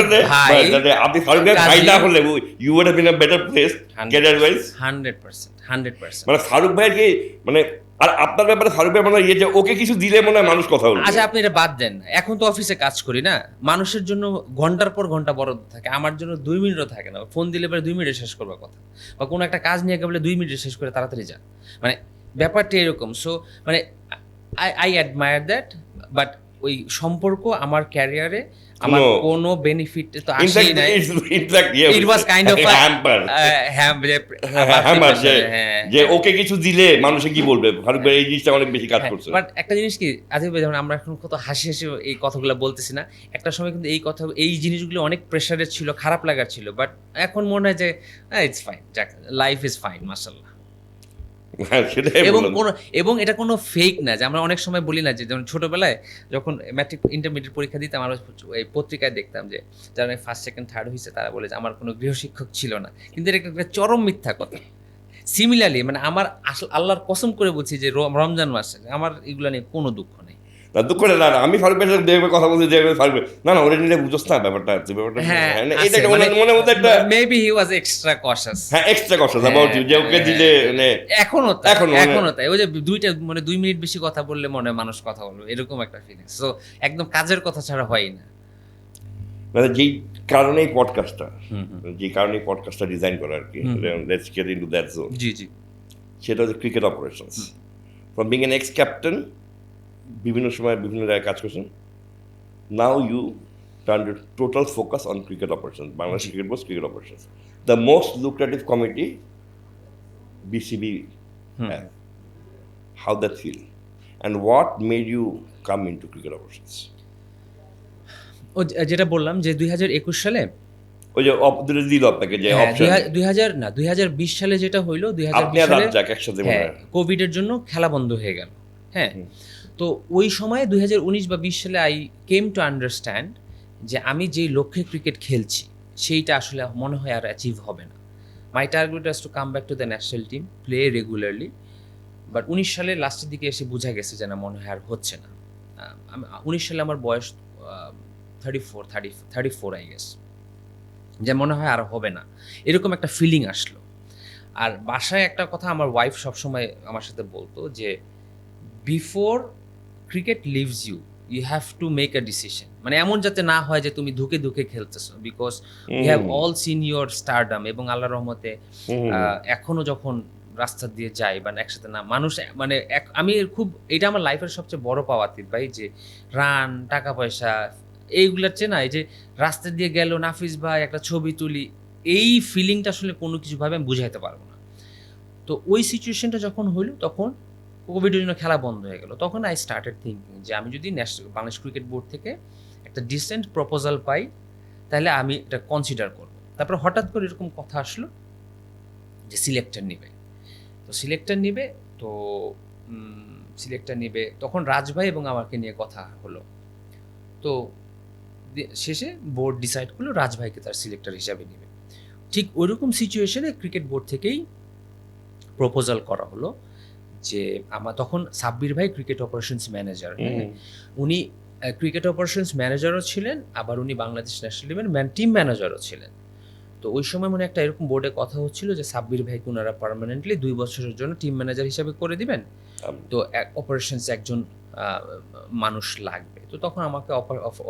আপনি ফারুক ভাই ভাই না হলে you would have been a better place career wise. 100%। মানে ফারুক ভাইয়ের কি, মানে আর আপনার ব্যাপারে ফারুক ভাই মনে হয় যে ওকে কিছু দিলে মনে হয় মানুষ কথা বলবে। আচ্ছা, আপনি এটা বাদ দেন। এখন তো অফিসে কাজ করি না, মানুষের জন্য ঘন্টার পর ঘন্টা বরাদ্দ থাকে, আমার জন্য 2 মিনিটও থাকে না। ফোন দিলে পরে 2 মিনিটে শেষ করবার কথা, বা কোনো একটা কাজ নিয়ে গেলে 2 মিনিটে শেষ করে তাড়াতাড়ি যা। মানে ব্যাপারটা এরকম। সো মানে আই অ্যাডমায়ার দ্যাট। বাট ওই সম্পর্ক আমার ক্যারিয়ারে আমার কোনো বেনিফিট তো আসেই নাই। ইট ওয়াজ কাইন্ড অফ হ্যাম্পার, যে ওকে কিছু দিলে মানুষে কি বলবে। ফারুক ভাই এই জিনিসটা অনেক বেশি কাজ করছে। বাট একটা জিনিস কি আতিফ ভাই, যেমন আমরা এখন কত হাসি হাসি এই কথাগুলো বলতেছি না, একটা সময় কিন্তু এই জিনিসগুলো অনেক প্রেশারের ছিল, খারাপ লাগার ছিল। বাট এখন মনে হয় যে it's fine, life is fine, মাশাআল্লাহ। এবং এটা কোনো ফেক না, যে আমরা অনেক সময় বলি না যে যেমন ছোটবেলায় যখন ম্যাট্রিক ইন্টারমিডিয়েট পরীক্ষা দিতাম, আমরা এই পত্রিকায় দেখতাম যে যারা ফার্স্ট সেকেন্ড থার্ড হয়েছে তারা বলে যে আমার কোনো গৃহশিক্ষক ছিল না। কিন্তু এটা একটা চরম মিথ্যা কথা। সিমিলারলি মানে আমার আল্লাহর কসম করে বলছি যে রমজান মাসে আমার এগুলো নিয়ে কোনো দুঃখ নেই। না দুঃখ না, আমি ফারুক ভাইয়ের সাথে দেখবে কথা বলতে দেখবে ফারুক না ওরে নিলে বুঝোস না ব্যাপারটা। হ্যাঁ, মনে মধ্যে একটা মেবি হি ওয়াজ এক্সট্রা কশাস। হ্যাঁ, এক্সট্রা কশাস অ্যাবাউট ইউ, যে ওকে দিলে মানে এখনো তাই ওই যে 2 মিনিট বেশি কথা বললে মনে হয় মানুষ কথা বলবে, এরকম একটা ফিলিংস। সো একদম কাজের কথা ছাড়া হয় না। মানে যেই কারণেই পডকাস্টটা ডিজাইন করা আর কি, let's get into that zone. জি সেটা হচ্ছে cricket operations. From being an ex captain, বিভিন্ন সময় বিভিন্ন জায়গায় কাজ করছেন, now you turn your total focus on cricket operations, Bangladesh cricket board cricket operations, the most lucrative committee BCB. How that feel and what made you come into cricket operations? যেটা বললাম যে 2021 সালে ওই যে দিল আপনাকে যে অপশন, 2020 সালে যেটা হইলো, 2020 সালে একসাথে কোভিডের জন্য খেলা বন্ধ হয়ে গেল। হ্যাঁ, তো ওই সময় 2019 বা 20 সালে আই কেম টু আন্ডারস্ট্যান্ড যে আমি যেই লক্ষ্যে ক্রিকেট খেলছি সেইটা আসলে মনে হয় আর অ্যাচিভ হবে না। My target was to come back to the national team, play regularly. But 19 সালের লাস্টের দিকে এসে বোঝা গেছে যে না, মনে হয় আর হচ্ছে না। 19 সালে আমার বয়স 34 আই গেস, যে মনে হয় আর হবে না, এরকম একটা ফিলিং আসলো। আর বাসায় একটা কথা আমার ওয়াইফ সবসময় আমার সাথে বলতো যে before cricket leaves you, you have to make a decision. মানে এমন যাতে না হয় যে তুমি ধুকে ধুকে খেলতেছো, because we have all seen your stardom. এবং আল্লাহর রহমতে এখনো যখন রাস্তা দিয়ে যাই বা একসাথে না মানুষ, মানে আমি খুব, এটা আমার লাইফের সবচেয়ে বড় পাওয়া আতিফ ভাই, যে রান, টাকা পয়সা, এইগুলোর চেয়ে না, এই যে রাস্তা দিয়ে গেল নাফিস ভাই একটা ছবি তুলি, এই ফিলিংটা আসলে কোনো কিছুভাবে আমি বুঝাইতে পারবো না। তো ওই সিচুয়েশনটা যখন হইলো, তখন কোভিডের জন্য খেলা বন্ধ হয়ে গেল। তখন আই স্টার্টেড থিঙ্কিং যে আমি যদি বাংলাদেশ ক্রিকেট বোর্ড থেকে একটা ডিসেন্ট প্রপোজাল পাই, তাহলে আমি এটা কনসিডার করব। তারপর হঠাৎ করে এরকম কথা আসলো যে সিলেক্টর নিবে। তো সিলেক্টর নিবে, তখন রাজভাই এবং আমাকে নিয়ে কথা হলো। তো শেষে বোর্ড ডিসাইড করলো রাজভাইকে তার সিলেক্টর হিসাবে নিবে। ঠিক ওইরকম সিচুয়েশনে ক্রিকেট বোর্ড থেকেই প্রপোজাল করা হলো যে আমার তখন সাব্বির ভাই ক্রিকেট অপারেশনস ম্যানেজার, উনি ক্রিকেট অপারেশনস ম্যানেজারও ছিলেন, আবার উনি বাংলাদেশ ন্যাশনাল টিমের টিম ম্যানেজারও ছিলেন। তো ওই সময় মনে একটা এরকম বোর্ডে কথা হচ্ছিল যে সাব্বির ভাইকে ওনারা পার্মানেন্টলি 2 বছরের জন্য টিম ম্যানেজার হিসাবে করে দিবেন, তো অপারেশনস একজন মানুষ লাগবে। তো তখন আমাকে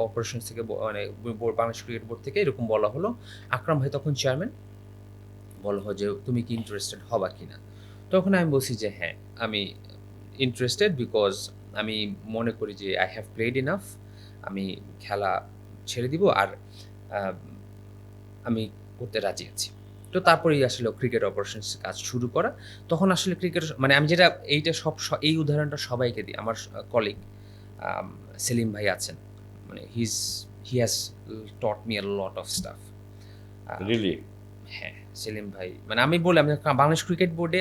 অপারেশনস থেকে মানে বাংলাদেশ ক্রিকেট বোর্ড থেকে এরকম বলা হলো, আকরাম ভাই তখন চেয়ারম্যান, বলা হয় যে তুমি কি ইন্টারেস্টেড হবা কিনা। তখন আমি বলছি যে হ্যাঁ, আমি ইন্টারেস্টেড, বিকজ আমি মনে করি যে আই হ্যাভ প্লেড ইনাফ, আমি খেলা ছেড়ে দিব, আর আমি করতে রাজি আছি। তো তারপরেই আসলে ক্রিকেট অপারেশনস কাজ শুরু করা। তখন আসলে ক্রিকেট, মানে আমি যেটা এইটা এই উদাহরণটা সবাইকে দিই, আমার কলিগ সেলিম ভাই আছেন, মানে he has taught me a lot of staff. Really? হ্যাঁ, সেলিম ভাই, মানে আমি বললাম বাংলাদেশ ক্রিকেট বোর্ডে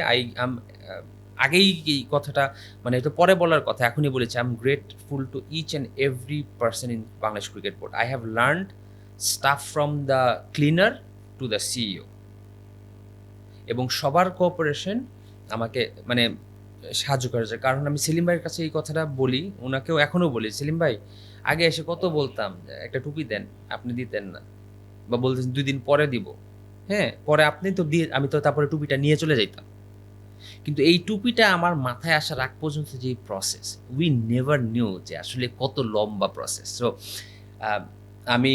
আগেই এই কথাটা, মানে এটা পরে বলার কথা, এখনই বলেছি, I am grateful to each and every person in Bangladesh cricket board. I have learned stuff from the cleaner to the CEO, এবং সবার কোঅপারেশন আমাকে মানে সাহায্য করেছে। কারণ আমি সেলিম ভাইয়ের কাছে এই কথাটা বলি, ওনাকেও এখনও বলি, সেলিম ভাই আগে এসে কত বলতাম একটা টুপি দেন, আপনি দিতেন না, বা বলতেন 2 দিন পরে দিব, হ্যাঁ পরে আপনি তো দিয়ে, আমি তো তারপরে টুপিটা নিয়ে চলে যাইতাম। কিন্তু এই টুপিটা আমার মাথায় আসার আগ পর্যন্ত যে প্রসেস, উই নেভার নিউ যে আসলে কত লম্বা প্রসেস। সো আমি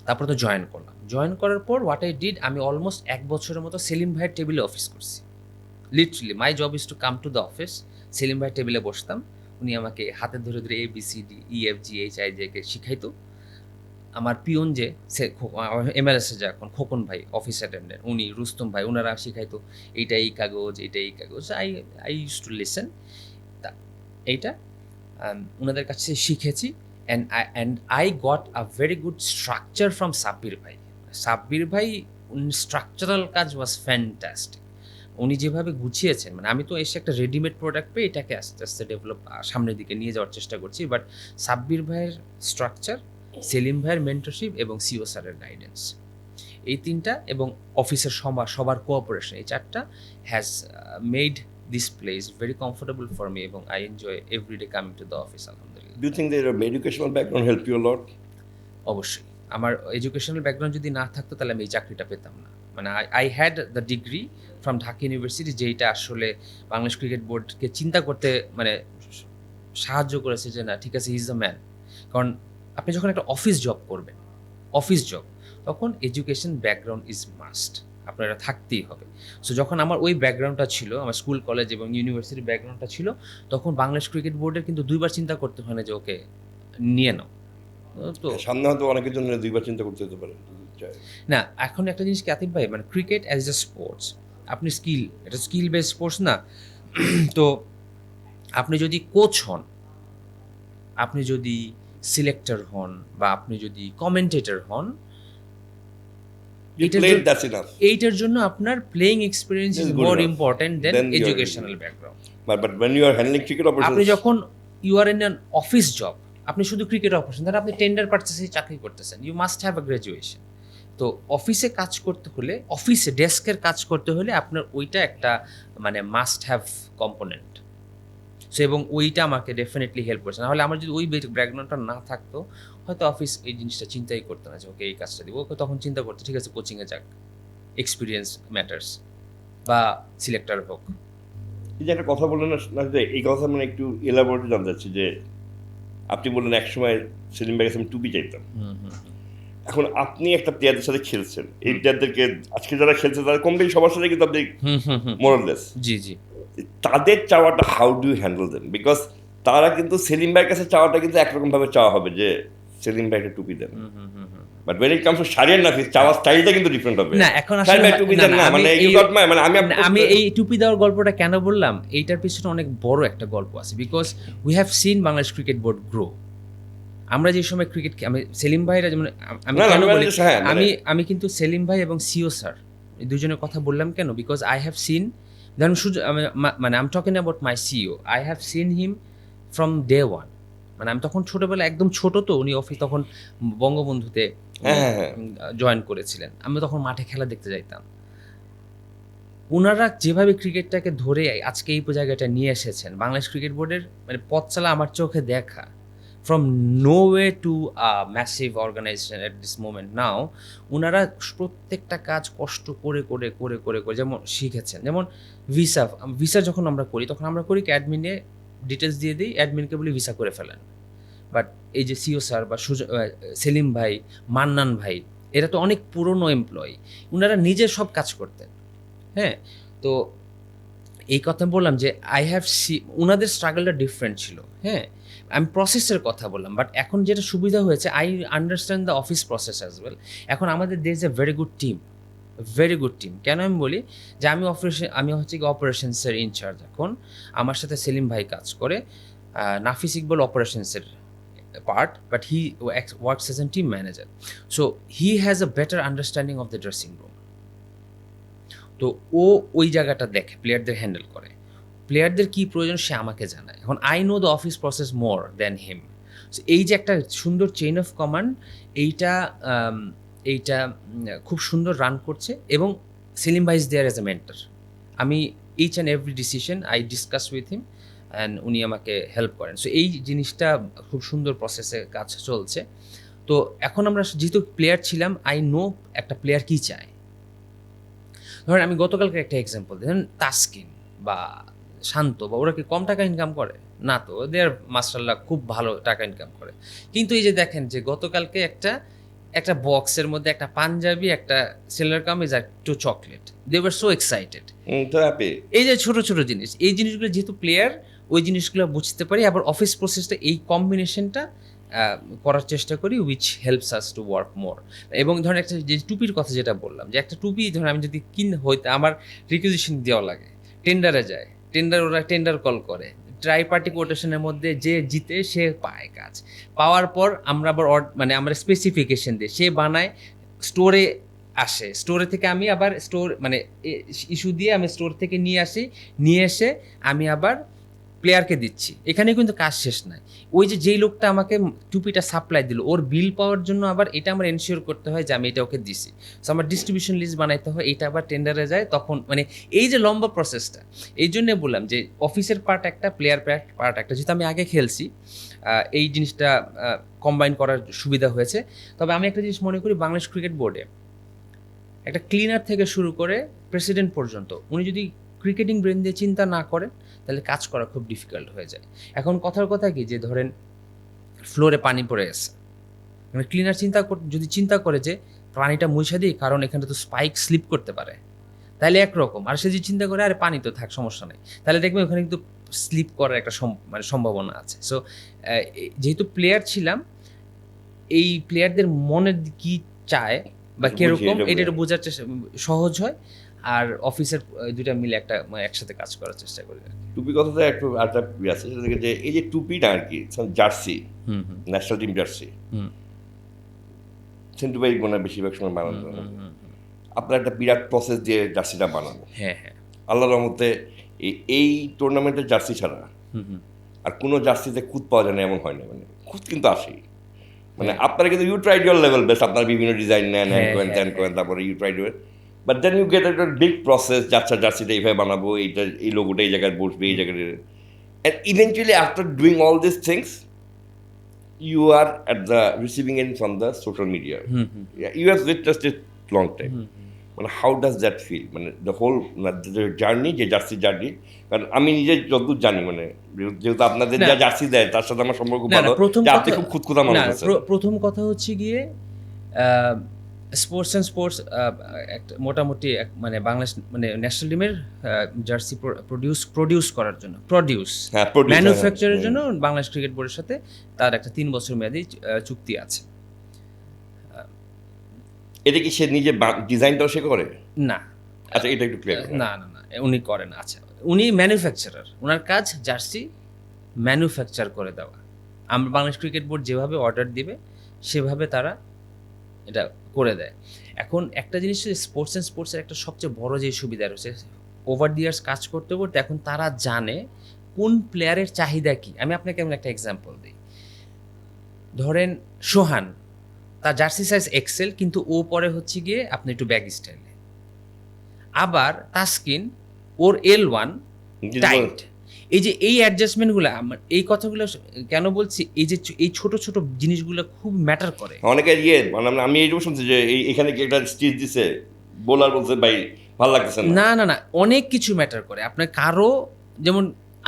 তারপরে তো জয়েন করলাম। জয়েন করার পর হোয়াট আই ডিড, আমি অলমোস্ট 1 বছরের মতো সেলিম ভাইয়ের টেবিলে অফিস করছি। Literally my job is to come to the office, Selim ভাইয়ের টেবিলে বসতাম, উনি আমাকে হাতে ধরে ধরে ABCDEFGHIJ শিখাইতো। আমার পিয়ন যে MLS যে এখন খোকন ভাই অফিস অ্যাটেন্ডেন্ট, উনি রুস্তম ভাই, ওনারা শিখাইতো এইটা এই কাগজ, এইটা এই কাগজ। I use to listen. তা এইটা ওনাদের কাছে শিখেছি, and I got a very good structure from Sabbir ভাই। সাব্বির ভাই স্ট্রাকচারাল কাজ ওয়াজ ফ্যান্টাস্টিক। উনি যেভাবে গুছিয়েছেন, মানে আমি তো এসে একটা রেডিমেড প্রোডাক্ট পেয়ে এটাকে আস্তে আস্তে ডেভেলপ সামনের দিকে নিয়ে যাওয়ার চেষ্টা করছি, বাট সাব্বির ভাইয়ের স্ট্রাকচার, সেলিম ভাইয়ের মেন্টরশিপ এবং সিও স্যারের গাইডেন্স, এই 3টা, এবং অফিসের সবার কোঅপারেশন, এই 4টা has made this place very comfortable for me, এবং I enjoy everyday coming to the office, আলহামদুলিল্লাহ। Do you think that educational background help you lot? অবশ্যই, আমার এডুকেশনাল ব্যাকগ্রাউন্ড যদি না থাকতো তাহলে আমি এই চাকরিটা পেতাম না। মানে I had the degree from Dhaka university, যেইটা আসলে বাংলাদেশ ক্রিকেট বোর্ডকে চিন্তা করতে মানে সাহায্য করেছে যে না ঠিক আছে, হি ইজ দ্য ম্যান। কারণ আপনি যখন একটা অফিস জব করবেন, অফিস জব, তখন এডুকেশন ব্যাকগ্রাউন্ড ইজ মাস্ট, আপনার এটা থাকতেই হবে। সো যখন আমার ওই ব্যাকগ্রাউন্ডটা ছিল, আমার স্কুল কলেজ এবং ইউনিভার্সিটির ব্যাকগ্রাউন্ডটা ছিল, তখন বাংলাদেশ ক্রিকেট বোর্ডের কিন্তু 2বার চিন্তা করতে হয় না যে ওকে নিয়ে নাও। তো সামনে হয়তো অনেকের জন্য 2বার চিন্তা করতে হতে পারে। না, এখন একটা জিনিস কি আতিফ ভাই, মানে ক্রিকেট অ্যাজ এ স্পোর্টস, আপনি এটা স্কিল বেসড স্পোর্টস না। তো আপনি যদি কোচ হন, আপনি যদি সিলেক্টর হন, বা আপনি যদি কমেন্টেটর হন, এইটার জন্য আপনার playing experience is more important than educational background. But when you are handling cricket operations, আপনি যখন you are in an office job, আপনি শুধু ক্রিকেট অপারেশন, ধর আপনি টেন্ডার পারচেসে চাকরি করতেছেন, you must have a graduation. তো অফিসে কাজ করতে হলে, অফিসে ডেস্কের কাজ করতে হলে আপনার ওইটা একটা মানে মাস্ট হ্যাভ কম্পোনেন্ট। সো এবং ওইটা আমাকে ডেফিনেটলি হেল্প করেছে। নাহলে আমার যদি ওই ব্যাকগ্রাউন্ডটা না থাকতো, হয়তো অফিস এই জিনিসটা চিন্তাই করতো না যে ওকে এই কাজটা দিব। ওকে তখন চিন্তা করতো ঠিক আছে কোচিংয়ে যাক, এক্সপিরিয়েন্স ম্যাটার্স, বা সিলেক্টর হোক। এই যে একটা কথা বললেন না যে এই কথা মানে একটু এলাবোরেটলি জানতে চাচ্ছি যে আপনি বললেন একসময় সেলিম ভাইয়ের কাছে আমি টুপি চাইতাম। এখন আপনি একটা প্লেয়ারদের সাথে খেলছেন, এই প্লেয়ারদেরকে আজকে যারা খেলছে তারা কম বেশি সবার সাথে কিন্তু আপনি মোরাললেস, জি জি। তাদের চাওয়াটা how do you handle then? বিকজ তারা কিন্তু সেলিম ভাইয়ের কাছে চাওয়াটা কিন্তু একরকম ভাবে চাওয়া হবে যে সেলিম ভাই একটা টুপি দেন, but when it comes to Shahriar Nafees চাওয়ার স্টাইলটা কিন্তু ডিফারেন্ট হবে। না এখন শারিয়ার আসলে ভাই টুপি দেন না, মানে you got my মানে আমি এই টুপি দেওয়ার গল্পটা কেন বললাম, এইটার পিছনে অনেক বড় একটা গল্প আছে। Because we have seen Bangladesh cricket board grow. আমরা যে সময় ক্রিকেট, আমি সেলিম ভাইরা যেমন, আমি কেন বলি, আমি কিন্তু সেলিম ভাই এবং সিও স্যার এই দুজনের কথা বললাম কেন, বিকজ আই হ্যাভ সিন, ধরুন মানে I am talking about my CEO, I have seen him from day one. মানে আমি তখন ছোটবেলা একদম ছোট, তো উনি অফিস তখন বঙ্গবন্ধুতে জয়েন করেছিলেন, আমি তখন মাঠে খেলা দেখতে যাইতাম। ওনারা যেভাবে ক্রিকেটটাকে ধরে আজকে এই জায়গাটা নিয়ে এসেছেন, বাংলাদেশ ক্রিকেট বোর্ডের মানে পথ চালা আমার চোখে দেখা, from no way to a massive organisation at this moment now. ওনারা প্রত্যেকটা কাজ কষ্ট করে করে করে করে করে যেমন শিখেছেন। যেমন ভিসা যখন আমরা করি, তখন আমরা করি কি অ্যাডমিনে ডিটেলস দিয়ে দিই, অ্যাডমিনকে বলি ভিসা করে ফেলেন। বাট এই যে সিও স্যার বা সেলিম ভাই, মান্নান ভাই, এরা তো অনেক পুরনো এমপ্লয়ি, ওনারা নিজে সব কাজ করতেন। হ্যাঁ, তো এই কথা বললাম যে আই হ্যাভ ওনাদের স্ট্রাগলটা ডিফারেন্ট ছিল। হ্যাঁ, আমি প্রসেসের কথা বললাম, বাট এখন যেটা সুবিধা হয়েছে, I understand the office process as well. এখন আমাদের there is a very good team, very good team. কেন আমি বলি যে আমি হচ্ছে কি অপারেশনসের ইনচার্জ এখন, আমার সাথে সেলিম ভাই কাজ করে, নাফিস Iqbal অপারেশনসের part, but he works as a team manager. So he has a better understanding of the dressing room. তো ও ওই জায়গাটা দেখে, প্লেয়ারদের হ্যান্ডেল করে, প্লেয়ারদের কী প্রয়োজন সে আমাকে জানায়। এখন I know the office process more than him. So এই যে একটা সুন্দর চেইন অফ কমান্ড, এইটা খুব সুন্দর রান করছে। এবং সেলিম ভাই is there as a mentor. আমি each and every decision I discuss with him and উনি আমাকে হেল্প করেন। সো এই জিনিসটা খুব সুন্দর প্রসেসে কাজ চলছে। তো এখন আমরা যেহেতু প্লেয়ার ছিলাম, আই নো একটা প্লেয়ার কী চায়। ধরেন আমি গতকালকে একটা এক্সাম্পল দিই, ধরেন তাসকিন বা শান্ত বা ওরা কি কম টাকা ইনকাম করে? না তো, ওদের মাশাআল্লাহ খুব ভালো টাকা ইনকাম করে। কিন্তু এই যে দেখেন যে গতকালকে একটা বক্সের মধ্যে একটা পাঞ্জাবি, একটা সেলার কামিজ আর একটু chocolate, they were so excited. এই যে ছোট ছোট জিনিস, এই জিনিসগুলো যেহেতু প্লেয়ার, ওই জিনিসগুলো বুঝতে পারি। আবার অফিস প্রসেসটা এই কম্বিনেশনটা করার চেষ্টা করি, which helps us to work মোর। এবং ধরেন একটা যে টুপির কথা যেটা বললাম, যে একটা টুপি ধরেন আমি যদি হইতে আমার রিকুইজিশন দেওয়া লাগে, টেন্ডারে যায়, ওরা টেন্ডার কল করে, ট্রাই পার্টি কোটেশনের মধ্যে যে জিতে সে পায় কাজ। পাওয়ার পর আমরা আবার মানে আমরা স্পেসিফিকেশন দিই, সে বানায়, স্টোরে আসে, স্টোরে থেকে আমি আবার মানে ইস্যু দিয়ে আমি স্টোর থেকে নিয়ে এসে আমি আবার প্লেয়ারকে দিচ্ছি। এখানে কিন্তু কাজ শেষ নাই। ওই যেই লোকটা আমাকে টুপিটা সাপ্লাই দিল, ওর বিল পাওয়ার জন্য আবার এটা আমার এনশিওর করতে হয় যে আমি এটা ওকে দিছি। সো আমার ডিস্ট্রিবিউশন লিস্ট বানাইতে হয়, এটা আবার টেন্ডারে যায়। তখন মানে এই যে লম্বা প্রসেসটা, এই জন্যে বললাম যে অফিসের পার্ট একটা, প্লেয়ার পার্ট একটা। যেহেতু আমি আগে খেলছি, এই জিনিসটা কম্বাইন করার সুবিধা হয়েছে। তবে আমি একটা জিনিস মনে করি, বাংলাদেশ ক্রিকেট বোর্ডে একটা ক্লিনার থেকে শুরু করে প্রেসিডেন্ট পর্যন্ত উনি যদি ক্রিকেটিং ব্রেন দিয়ে চিন্তা না করেন, তাহলে কাজ করা খুব ডিফিকাল্ট হয়ে যায়। এখন কথার কথা কি, যে ধরেন ফ্লোরে পানি পড়ে আছে, মানে ক্লিনার যদি চিন্তা করে যে পানিটা মুছা দিই, কারণ এখানে তো স্পাইক স্লিপ করতে পারে, তাহলে একরকম। আর সে যদি চিন্তা করে আরে পানি তো থাক, সমস্যা নেই, তাহলে দেখবেন ওখানে কিন্তু স্লিপ করার একটা মানে সম্ভাবনা আছে। সো যেহেতু প্লেয়ার ছিলাম, এই প্লেয়ারদের মনে কি চায় বা কিরকম, এটা বোঝার চেষ্টা সহজ হয়। আর অফিসের দুইটা মিলে একসাথে কাজ করার চেষ্টা করি। টুপি কথাটা একটু আরেকটা আছে, যে এই যে টুপিটা আর কি jersey, national team jersey, Sentu ভাই মনে বেশিরভাগ সময় বানানো, আপনার একটা বিরাট প্রসেস দিয়ে জার্সিটা বানানো। হ্যাঁ হ্যাঁ, আল্লাহর রহমতে এই টুর্নামেন্টের জার্সি ছাড়া আর কোনো জার্সিতে খুঁত পাওয়া যায় না এমন হয় না। মানে খুঁত কিন্তু আসেই। মানে হ্যাঁ। আপনারা কিন্তু you tried your level best, আপনারা বিভিন্ন ডিজাইন নেন, হ্যান হ্যাঁ, করেন, হ্যাঁ, ত্যান হ্যাঁ। করেন, তারপরে you tried your, but then you get একটা বিগ প্রসেস, জার্সিটা এইভাবে বানাবো, এইটা এই লোগোটা এই জায়গায় বসবে, এই জায়গায়, and eventually after doing all this things you are at the receiving end from the social media. You have witnessed it long time. মানে how does that feel? মানে the whole জার্নি, যে জার্সি জার্নি, কারণ আমি নিজে যতদূর জানি, মানে যেহেতু আপনাদের না। যা জার্সি দেয় তার সাথে আমার সম্পর্ক না, ভালো, প্রথম যে আপনি কথা খুব খুঁতখুঁতা মানুষ না, আছেন। প্রথম কথা হচ্ছে গিয়ে স্পোর্টস একটা মোটামুটি মানে বাংলাদেশ মানে ন্যাশনাল টিমের জার্সি প্রডিউস করার জন্য হ্যাঁ, produce, ম্যানুফ্যাকচারের হ্যাঁ, জন্য বাংলাদেশ ক্রিকেট বোর্ডের সাথে তার একটা 3 বছর মেয়াদী চুক্তি আছে। এটা কি সে নিজে ডিজাইনটাও সে করে? না, আচ্ছা, এটা একটু ক্লিয়ার করুন। না, না, না, উনি করেন। আচ্ছা, উনি ম্যানুফ্যাকচারার, ওনার কাজ জার্সি ম্যানুফ্যাকচার করে দেওয়া। আমরা বাংলাদেশ ক্রিকেট বোর্ড যেভাবে অর্ডার দিবে সেভাবে তারা এটা করে দেয়। এখন একটা জিনিস স্পোর্টসের একটা সবচেয়ে বড় যে সুবিধা রয়েছে, ওভার দি ইয়ার্স কাজ করতে করতে এখন তারা জানে কোন প্লেয়ারের চাহিদা কী। আমি আপনাকে এমন একটা এক্সাম্পল দিই। ধরেন সোহান, তার জার্সি সাইজ এক্সেল, কিন্তু ও পরে হচ্ছে গিয়ে আপনি একটু ব্যাগ স্টাইলে। আবার তাসকিন, ওর L1 টাইট। এই যে এই অ্যাডজাস্টমেন্টগুলো, এই কথাগুলো কেন বলছি, এই যে এই ছোট ছোট জিনিসগুলো খুব ম্যাটার করে। অনেকে মানে আমি এইটুকু শুনছি যে এখানে কি একটা স্টিচ দিছে, বোলার বলছে ভাই ভালো লাগতেছে না। না, না, না, অনেক কিছু ম্যাটার করে। আপনার কারো, যেমন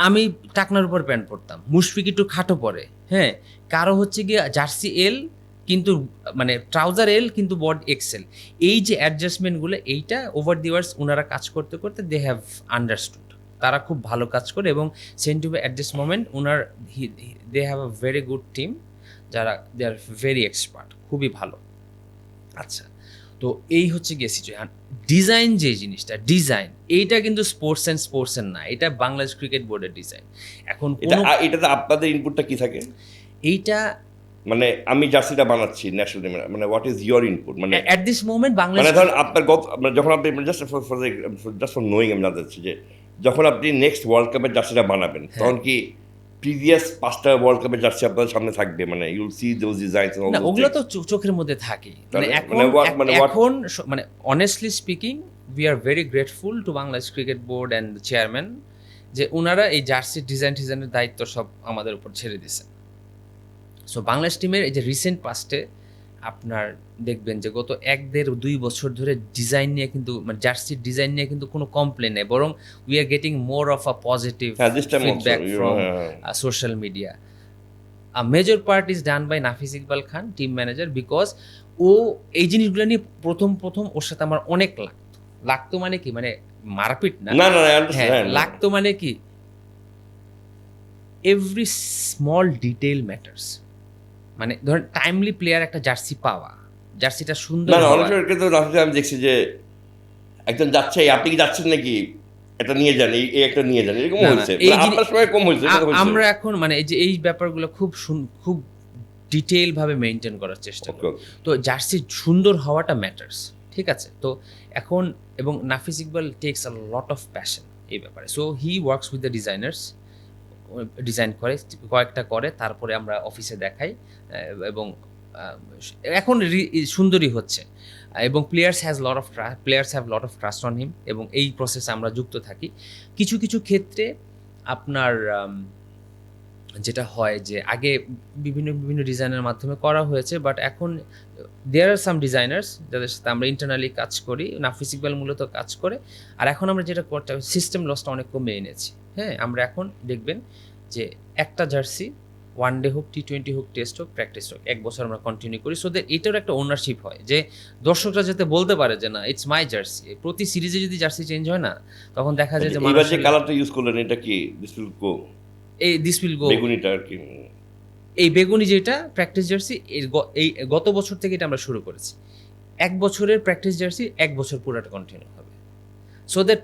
আমি টাকনার উপর প্যান্ট পরতাম, মুশফিক একটু খাটো পরে, হ্যাঁ, কারো হচ্ছে গিয়ে জার্সি এল কিন্তু মানে ট্রাউজার এল কিন্তু বডি এক্সেল। এই যে অ্যাডজাস্টমেন্টগুলো, এইটা ওভার দি ইয়ার্স ওনারা কাজ করতে করতে দে হ্যাভ আন্ডারস্টুড। তারা খুব ভালো কাজ করে, এবং সেন্টিভে অ্যাট দিস মোমেন্ট ওনার they have a very good team, যারা দে আর ভেরি এক্সপার্ট, খুবই ভালো। আচ্ছা, তো এই হচ্ছে গিয়ে সিচুয়েশন। ডিজাইন যে জিনিসটা, ডিজাইন এইটা কিন্তু স্পোর্টস না, এটা বাংলাদেশ ক্রিকেট বোর্ডের ডিজাইন। এখন এটাতে আপনাদের ইনপুটটা কি থাকে? এইটা মানে আমি জার্সিটা বানাচ্ছি ন্যাশনাল টিমের, মানে হোয়াট ইজ ইয়োর ইনপুট? মানে অ্যাট দিস মোমেন্ট বাংলাদেশ, মানে ধরুন আপনার যখন আপনি জাস্ট ফর নোয়িং, আমি জানতে চাচ্ছি যে যখন আপনি নেক্সট ওয়ার্ল্ড কাপের জার্সিটা বানাবেন, তখন কি প্রিভিয়াস 5টা ওয়ার্ল্ড কাপের জার্সি আপনাদের সামনে থাকবে? মানে ইউল সি দোজ ডিজাইনস। না, ওগুলো তো চোখের মধ্যে থাকে। মানে এখন মানে honestly speaking, we are very grateful to Bangladesh cricket board and the chairman, যে ওনারা এই জার্সির ডিজাইনের দায়িত্ব সব আমাদের উপর ছেড়ে দিয়েছে। সো বাংলাদেশ টিমের এই যে রিসেন্ট পাস্টে আপনার দেখবেন যে গত 1-1.5-2 বছর ধরে ডিজাইন নিয়ে কিন্তু, মানে জার্সির ডিজাইন নিয়ে কিন্তু কোনো কমপ্লেন নেই, বরং we are getting more of a positive feedback from social media. A major part is done by Nafees Iqbal Khan, team manager, because ও এই জিনিসগুলো নিয়ে প্রথম ওর সাথে আমার অনেক লাগতো মানে কি, মানে মারপিট না, হ্যাঁ, লাগতো মানে কি, এভরি স্মল ডিটেইল ম্যাটার্স। মানে ধরেন টাইমলি প্লেয়ার একটা জার্সি পাওয়া, জার্সিটা সুন্দর না, হওয়া। অনেক সময় কিন্তু আমি দেখছি যে একজন যাচ্ছে, আপনি কি যাচ্ছেন নাকি, এটা নিয়ে যান, এই একটা নিয়ে যান, এরকম হয়েছে। আপনার সময় কম হয়েছে। আমরা এখন মানে এই যে এই ব্যাপারগুলো খুব ডিটেইল ভাবে মেনটেন করার চেষ্টা করি। তো জার্সি সুন্দর হওয়াটা ম্যাটার্স, ঠিক আছে? তো এখন, এবং Nafees Iqbal takes a lot of passion এই ব্যাপারে। So he works with the designers, design করে, কয়েকটা করে, তারপরে আমরা অফিসে দেখাই, এবং এখন সুন্দরই হচ্ছে, এবং players have lot of trust on him, এবং এই প্রসেসে আমরা যুক্ত থাকি। কিছু কিছু ক্ষেত্রে আপনার যেটা হয় যে আগে বিভিন্ন ডিজাইনের মাধ্যমে করা হয়েছে, বাট এখন দেয়ার আর সাম ডিজাইনার্স যাদের সাথে আমরা ইন্টারনালি কাজ করি, নাফিস ইকবাল মূলত কাজ করে। আর এখন আমরা যেটা করতে হবে, সিস্টেম লসটা অনেক কমে এনেছি। হ্যাঁ, আমরা এখন দেখবেন যে একটা জার্সি ওয়ানডে হোক, T20 হোক, টেস্ট হোক, প্র্যাকটিস হোক, 1 বছর আমরা কন্টিনিউ করি, সো দ্যাট এটার একটা ওনারশিপ হয়, যে দর্শকরা যাতে বলতে পারে যে না, ইটস মাই জার্সি। প্রতি সিরিজে যদি জার্সি চেঞ্জ হয় না, তখন দেখা যায় যে এবার যে কালারটা ইউজ করলেন, এটা কি দিস উইল গো বেগুনিটা আর কি, এই বেগুনি যেটা প্র্যাকটিস জার্সি, এই গত বছর থেকে এটা আমরা শুরু করেছি। 1 বছরের প্র্যাকটিস জার্সি 1 বছর পুরোটা কন্টিনিউ হবে, so that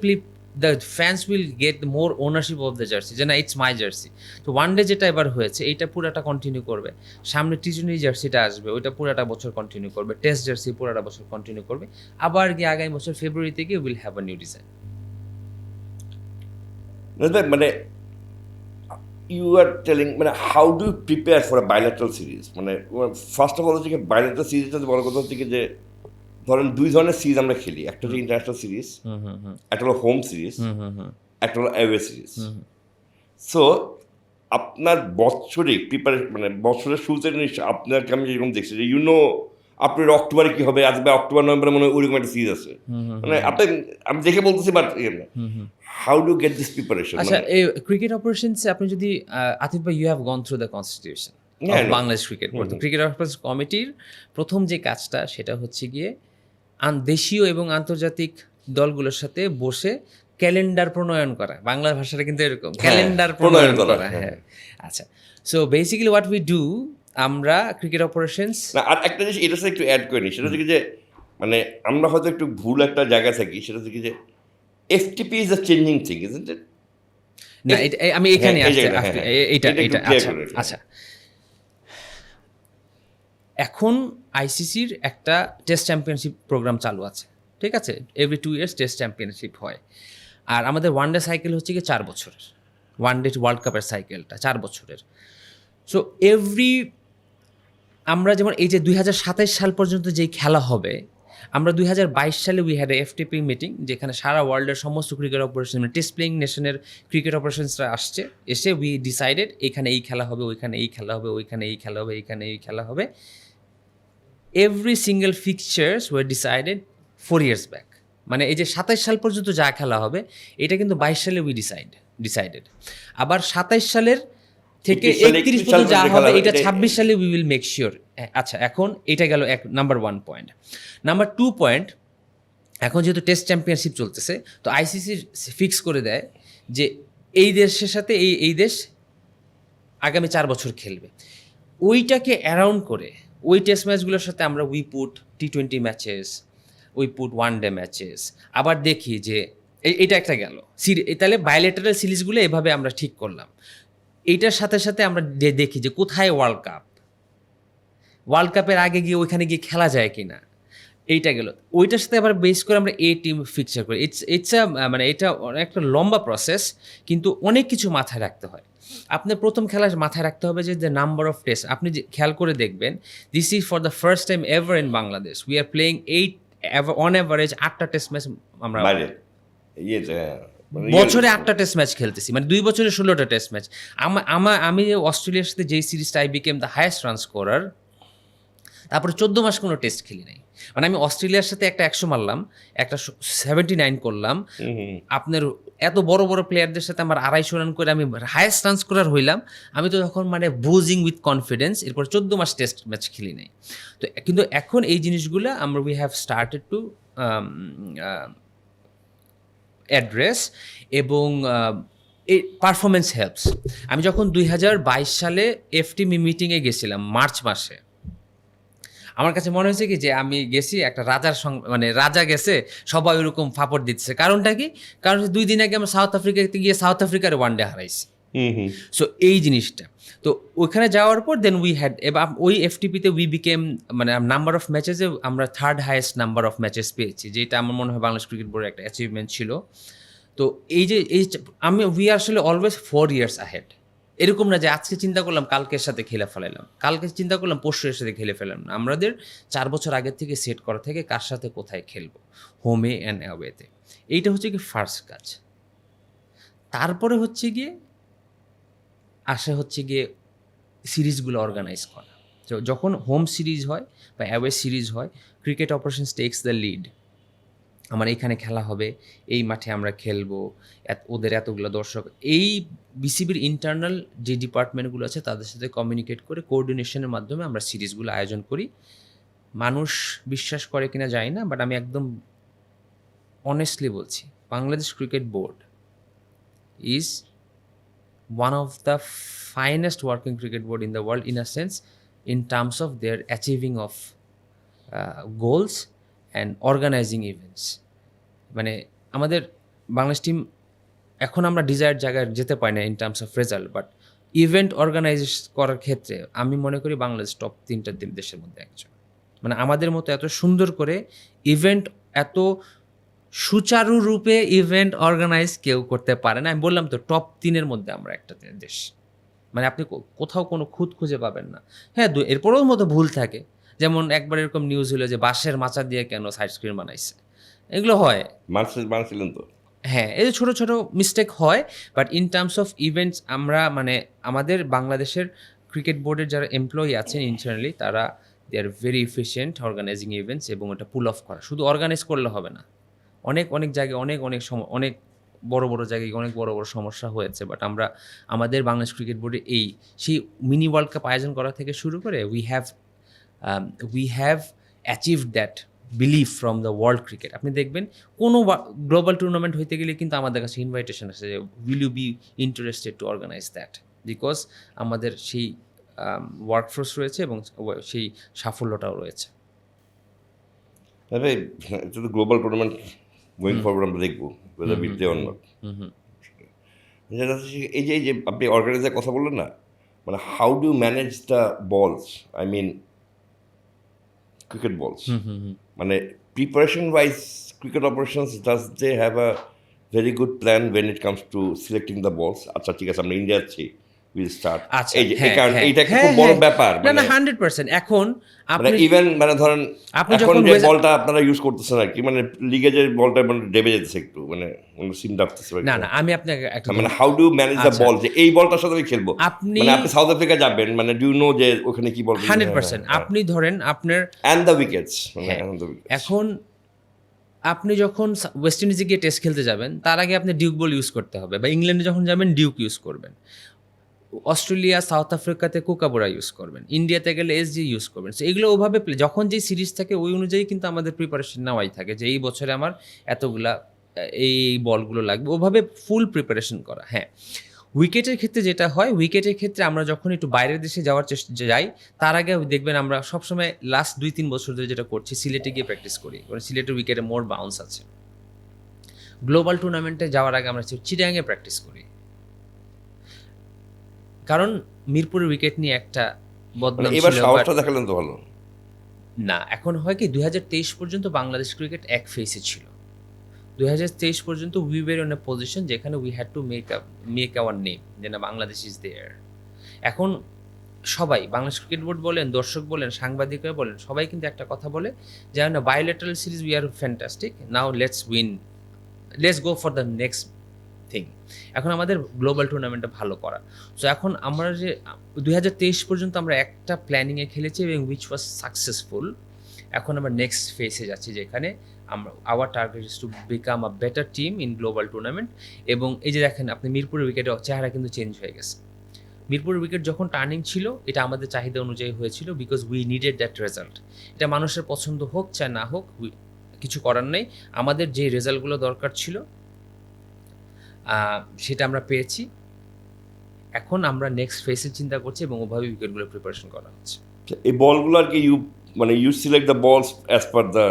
the fans will get more ownership of the jersey, যে না, ইটস মাই জার্সি। তো ওয়ান ডে যেটা এবার হয়েছে, এইটা পুরাটা কন্টিনিউ করবে। সামনে T20 জার্সিটা আসবে, ওইটা পুরাটা বছর কন্টিনিউ করবে। টেস্ট জার্সি পুরাটা বছর কন্টিনিউ করবে। আবার গিয়ে আগামী বছর ফেব্রুয়ারি থেকে will have a new design. মানে ইউ আর টেলিং মানে how do prepare for a bilateral series মানে ফার্স্ট অফ অল হচ্ছে কি বাইলেটারাল সিরিজটা বড় কথা হচ্ছে কি যে ধরেন দুই ধরনের সিরিজ আমরা খেলি, একটা হচ্ছে ইন্টারন্যাশনাল সিরিজ, একটা হলো হোম সিরিজ, একটা হলো অ্যাওয়ে সিরিজ। সো আপনার বছরে প্রিপারেশন মানে বছরের শুরুতে আপনাকে আমি যেরকম দেখছি যে আপনার অক্টোবরে কি হবে, আসবে অক্টোবর নভেম্বরে মনে হয় ওইরকম একটা সিরিজ আছে, মানে আপনি আমি দেখে বলতেছি but how do get this preparation. আচ্ছা, এই ক্রিকেট অপারেশনসে আপনি যদি আতিফ ভাই, you have gone through the constitution of Bangladesh cricket board. Cricket operation কমিটির প্রথম যে কাজটা সেটা হচ্ছে গিয়ে দেশীয় এবং আন্তর্জাতিক দলগুলোর সাথে বসে ক্যালেন্ডার প্রণয়ন করা। বাংলা ভাষাটা কিন্তু এরকম, ক্যালেন্ডার প্রণয়ন করা। হ্যাঁ, আচ্ছা। So basically what we do, আমরা ক্রিকেট অপারেশনস আর একটা জিনিস এটার সাথে একটু অ্যাড করে নিই, সেটা হচ্ছে কি যে মানে আমরা হয়তো একটু ভুল একটা জায়গায় থাকি, সেটা হচ্ছে কি যে FTP is a changing thing, isn't it? না, আমি এখানে এইটা আচ্ছা করে নিই। আচ্ছা, এখন আইসিসির একটা টেস্ট চ্যাম্পিয়নশিপ প্রোগ্রাম চালু আছে, ঠিক আছে? এভরি 2 ইয়ার্স টেস্ট চ্যাম্পিয়নশিপ হয়। আর আমাদের ওয়ান ডে সাইকেল হচ্ছে কি 4 বছরের, ওয়ান ডে ওয়ার্ল্ড কাপের সাইকেলটা 4 বছরের। সো আমরা যেমন এই যে 2027 সাল পর্যন্ত যেই খেলা হবে, আমরা 2022 সালে উই হ্যাড এফটিপি মিটিং, যেখানে সারা ওয়ার্ল্ডের সমস্ত ক্রিকেট অপারেশন মানে টেস্ট প্লেইং নেশনের ক্রিকেট অপারেশনসরা আসছে, এসে উই ডিসাইডেড এখানে এই খেলা হবে, ওইখানে এই খেলা হবে, ওইখানে এই খেলা হবে, এইখানে এই খেলা হবে। Every single fixtures were decided 4 years back. মানে এই যে 27 সাল পর্যন্ত যা খেলা হবে, এটা কিন্তু 22 সালে উই ডিসাইডেড। আবার 27 সালের থেকে 31 পর্যন্ত যা হবে, এটা 26 সালে উই উইল মেক শিওর। আচ্ছা, এখন এটা গেল নাম্বার 1 পয়েন্ট। নাম্বার 2 পয়েন্ট, এখন যেহেতু টেস্ট চ্যাম্পিয়নশিপ চলতেছে, তো আইসিসি ফিক্স করে দেয় যে এই দেশের সাথে এই দেশ আগামী 4 বছর খেলবে। ওইটাকে অ্যারাউন্ড করে ওই টেস্ট ম্যাচগুলোর সাথে আমরা we put T20 matches, we put one day matches. আবার দেখি যে এটা একটা গেল তাহলে বায়োলেটারাল সিরিজগুলো এভাবে আমরা ঠিক করলাম। এইটার সাথে সাথে আমরা দেখি যে কোথায় ওয়ার্ল্ড কাপের আগে গিয়ে ওইখানে গিয়ে খেলা যায় কি না, এইটা গেল। ওইটার সাথে আবার বেস করে আমরা টিম ফিক্সচার করি। ইটস মানে এটা একটা লম্বা প্রসেস, কিন্তু অনেক কিছু মাথায় রাখতে হয়। আপনার প্রথম খেলা মাথায় রাখতে হবে যে দ্য নাম্বার অফ টেস্ট। আপনি যে খেয়াল করে দেখবেন, this is for the first time ever in Bangladesh we are playing 8 on average 8টা টেস্ট ম্যাচ আমরা বছরে 8টা টেস্ট ম্যাচ খেলতেছি, মানে 2 বছরে 16টা টেস্ট ম্যাচ। আমি অস্ট্রেলিয়ার সাথে যেই সিরিজটা I became the highest run scorer, তারপরে 14 মাস কোনো টেস্ট খেলি নাই। মানে আমি অস্ট্রেলিয়ার সাথে একটা 100 মারলাম, একটা 79 করলাম, আপনার এত বড় বড় প্লেয়ারদের সাথে আমার 250 রান করে আমি হাইয়েস্ট রান স্কোরার হইলাম। আমি তো তখন মানে বুজিং উইথ কনফিডেন্স। এরপর 14 মাস টেস্ট ম্যাচ খেলি নাই। তো কিন্তু এখন এই জিনিসগুলো আমরা we have started to address, এবং এই পারফরমেন্স হেল্পস। আমি যখন 2022 সালে এফটিমি মিটিংয়ে গেছিলাম মার্চ মাসে, আমার কাছে মনে হয়েছে কি যে আমি গেছি একটা মানে রাজা গেছে, সবাই ওরকম ফাপড় দিচ্ছে। কারণটা কি? কারণ 2 দিন আগে আমরা সাউথ আফ্রিকাতে গিয়ে সাউথ আফ্রিকার ওয়ান ডে হারাইছি। সো এই জিনিসটা তো ওইখানে যাওয়ার পর দেন উই হ্যাড, এবার ওই এফটিপিতে উই বিকেম মানে নাম্বার অফ ম্যাচেসে আমরা 3rd highest number of matches পেয়েছি, যেটা আমার মনে হয় বাংলাদেশ ক্রিকেট বোর্ডের একটা অ্যাচিভমেন্ট ছিল। তো এই উই আর আসলে অলওয়েজ 4 years ahead। এরকম না যে আজকে চিন্তা করলাম কালকের সাথে খেলে ফেলাইলাম, কালকে চিন্তা করলাম পরশুর সাথে খেলে ফেলাম না। আমাদের 4 বছর আগের থেকে সেট করা থেকে কার সাথে কোথায় খেলবো, হোমে অ্যান্ড অ্যাওয়েতে। এইটা হচ্ছে কি ফার্স্ট কাজ। তারপরে হচ্ছে গিয়ে সিরিজগুলো অর্গানাইজ করা। তো যখন হোম সিরিজ হয় বা অ্যাওয়ে সিরিজ হয়, cricket operations text the lead. আমার এইখানে খেলা হবে, এই মাঠে আমরা খেলবো, ওদের এতগুলো দর্শক। এই বিসিবির ইন্টারনাল যে ডিপার্টমেন্টগুলো আছে তাদের সাথে কমিউনিকেট করে কোঅর্ডিনেশনের মাধ্যমে আমরা সিরিজগুলো আয়োজন করি। মানুষ বিশ্বাস করে কিনা জানি না, বাট আমি একদম অনেস্টলি বলছি, Bangladesh cricket board is one of the finest working cricket board in the world in a sense, in terms of their achieving of goals and organising events. মানে আমাদের বাংলাদেশ টিম এখন আমরা ডিজায়ার্ড জায়গায় যেতে পারি না in terms of result, but event organise করার ক্ষেত্রে আমি মনে করি বাংলাদেশ টপ 3টা দেশের মধ্যে একজন। মানে আমাদের মতো এত সুন্দর করে ইভেন্ট, এত সুচারুরূপে ইভেন্ট অর্গানাইজ কেউ করতে পারে না। আমি বললাম তো টপ 3-এর মধ্যে আমরা একটা দেশ। মানে আপনি কোথাও কোনো খুঁত খুঁজে পাবেন না। হ্যাঁ, এরপরেও মতো ভুল থাকে। যেমন একবার এরকম নিউজ হলো যে বাঁশের মাচা দিয়ে কেন সাইড স্ক্রিন বানাইছে। এগুলো হয়। মানছিলেন তো। হ্যাঁ, এই যে ছোট, ছোট মিস্টেক হয়। But in terms of events আমরা মানে আমাদের বাংলাদেশের ক্রিকেট বোর্ডের যারা এমপ্লয়ি আছেন ইন্টারনালি তারা they are very efficient organising events এবং এটা পুল অফ করা। শুধু অর্গানাইজ করলে হবে না। অনেক, অনেক জায়গায় অনেক বড়, বড় জায়গায় অনেক বড়, বড় সমস্যা হয়েছে। বাট আমরা আমাদের বাংলাদেশ ক্রিকেট বোর্ডে সেই মিনি ওয়ার্ল্ড কাপ আয়োজন করা থেকে শুরু করে we have achieved that belief from the world cricket. আপনি দেখবেন কোনো গ্লোবাল টুর্নামেন্ট হইতে গেলে কিন্তু আমাদের কাছে ইনভাইটেশন আসে যে will you be interested to organise that, because আমাদের সেই ওয়ার্কফোর্স রয়েছে এবং সেই সাফল্যটাও রয়েছে। তবে এটা তো গ্লোবাল টুর্নামেন্ট গোয়িং ফরওয়ার্ড আমরা দেখবো whether we play or not. এই যে আপনি অর্গানাইজার কথা বললেন না, মানে how do manage the balls, I mean cricket balls, মানে preparation wise cricket operations does they have a very good plan when it comes to selecting the balls? আচ্ছা ঠিক আছে, আমরা ইন্ডিয়া যাচ্ছি, উইল স্টার্ট। আচ্ছা, এই যে এইটা খুব বড় ব্যাপার, না 100%। এখন মানে আপনি ইভেন মানে ধরেন আপনি এখন যখন যে বলটা আপনারা ইউজ করতেছেন আর কি, মানে লিগে যে বলটা মানে ডেবে যেতেছে একটু, মানে সিম ডাকতেছে না আমি আপনাকে একটা মানে হাউ ডু ম্যানেজ দ্য আচ্ছা। বল, যে এই বলটার সাথে আমি খেলবো, আপনি মানে আপনি সাউথ আফ্রিকা যাবেন, মানে ডু নো যে ওখানে কি বল 100%। আপনি ধরেন আপনার অ্যান্ড দ্য উইকেটস, হ্যাঁ, এখন আপনি যখন ওয়েস্ট ইন্ডিজে গিয়ে টেস্ট খেলতে যাবেন তার আগে আপনি ডিউক বল ইউজ করতে হবে, বা ইংল্যান্ডে যখন যাবেন ডিউক ইউজ করবেন, অস্ট্রেলিয়া সাউথ আফ্রিকাতে কোকাবোরা ইউজ করবেন, ইন্ডিয়াতে গেলে এসজি ইউজ করবেন। সো এগুলো ওভাবে যখন যেই সিরিজ থাকে ওই অনুযায়ী কিন্তু আমাদের প্রিপারেশন নেওয়াই থাকে যে এই বছরে আমার এতগুলা এই বলগুলো লাগবে, ওভাবে ফুল প্রিপারেশন করা। হ্যাঁ, উইকেটের ক্ষেত্রে যেটা হয়, উইকেটের ক্ষেত্রে আমরা যখন একটু বাইরের দেশে যাওয়ার চেষ্টা যাই তার আগে দেখবেন আমরা সবসময় লাস্ট 2-3 বছর ধরে যেটা করছি সিলেটে গিয়ে প্র্যাকটিস করি, কারণ সিলেটের উইকেটে মোর বাউন্স আছে। গ্লোবাল টুর্নামেন্টে যাওয়ার আগে আমরা চিটাগাংয়ে প্র্যাকটিস করি, কারণ মিরপুরের উইকেট নিয়ে একটা বদনাম এবার ছিল। সাহসটা দেখালেন তো ভালো। না, এখন হয় কি 2023 পর্যন্ত বাংলাদেশ ক্রিকেট এক ফেসে ছিল। 2023 পর্যন্ত we were in a position যেখানে we had to make our name, যে না বাংলাদেশ ইজ দেয়ার। এখন সবাই বাংলাদেশ ক্রিকেট বোর্ড বলেন, দর্শক বলেন, সাংবাদিকরা বলেন, সবাই কিন্তু একটা কথা বলে যে না bilateral series we are fantastic, now let's go for the next thing. এখন আমাদের গ্লোবাল টুর্নামেন্টটা ভালো করা। সো এখন আমরা যে 2023 পর্যন্ত আমরা একটা প্ল্যানিংয়ে খেলেছি এবং উইচ ওয়াজ সাকসেসফুল। এখন আমরা নেক্সট ফেসে যাচ্ছি যেখানে আমরা our target is to become a better team in global tournament. এবং এই যে দেখেন আপনি মিরপুরের উইকেটের চেহারা কিন্তু চেঞ্জ হয়ে গেছে। মিরপুরের উইকেট যখন টার্নিং ছিল এটা আমাদের চাহিদা অনুযায়ী হয়েছিল, because we needed that result. এটা মানুষের পছন্দ হোক চাই না হোক, কিছু করার নেই। আমাদের যে রেজাল্টগুলো দরকার ছিল সেটা আমরা পেয়েছি। এখন আমরা নেক্সট ফেসে চিন্তা করছি এবং ওভাবে উইকেটগুলো প্রিপারেশন করা হচ্ছে। এই বলগুলো আর কি ইউ সিলেক্ট দ্য বলস অ্যাজ পার দ্য,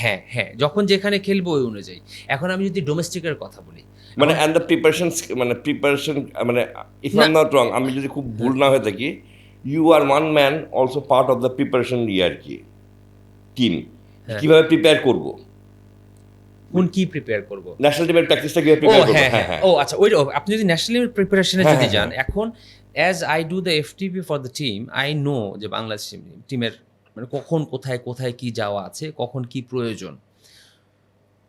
হ্যাঁ, যখন যেখানে খেলবো ওই অনুযায়ী। এখন আমি যদি ডোমেস্টিকের কথা বলি, মানে অ্যান্ড দ্য প্রিপারেশন মানে if I am not wrong, আমি যদি খুব ভুল না হয়ে থাকি, you are one man also part of the preparation আর কি টিম, কিভাবে প্রিপেয়ার করবো, কোন কি প্রিপেয়ার করবো, ন্যাশনাল টিমের প্র্যাকটিসটা কিভাবে প্রিপেয়ার করবো। হ্যাঁ, ও আচ্ছা, ওই আপনি যদি ন্যাশনাল প্রিপারেশনে যদি যান, এখন as I do the FTP for the team, I know যে বাংলাদেশ টিমের মানে কখন কোথায় কি যাওয়া আছে, কখন কি প্রয়োজন।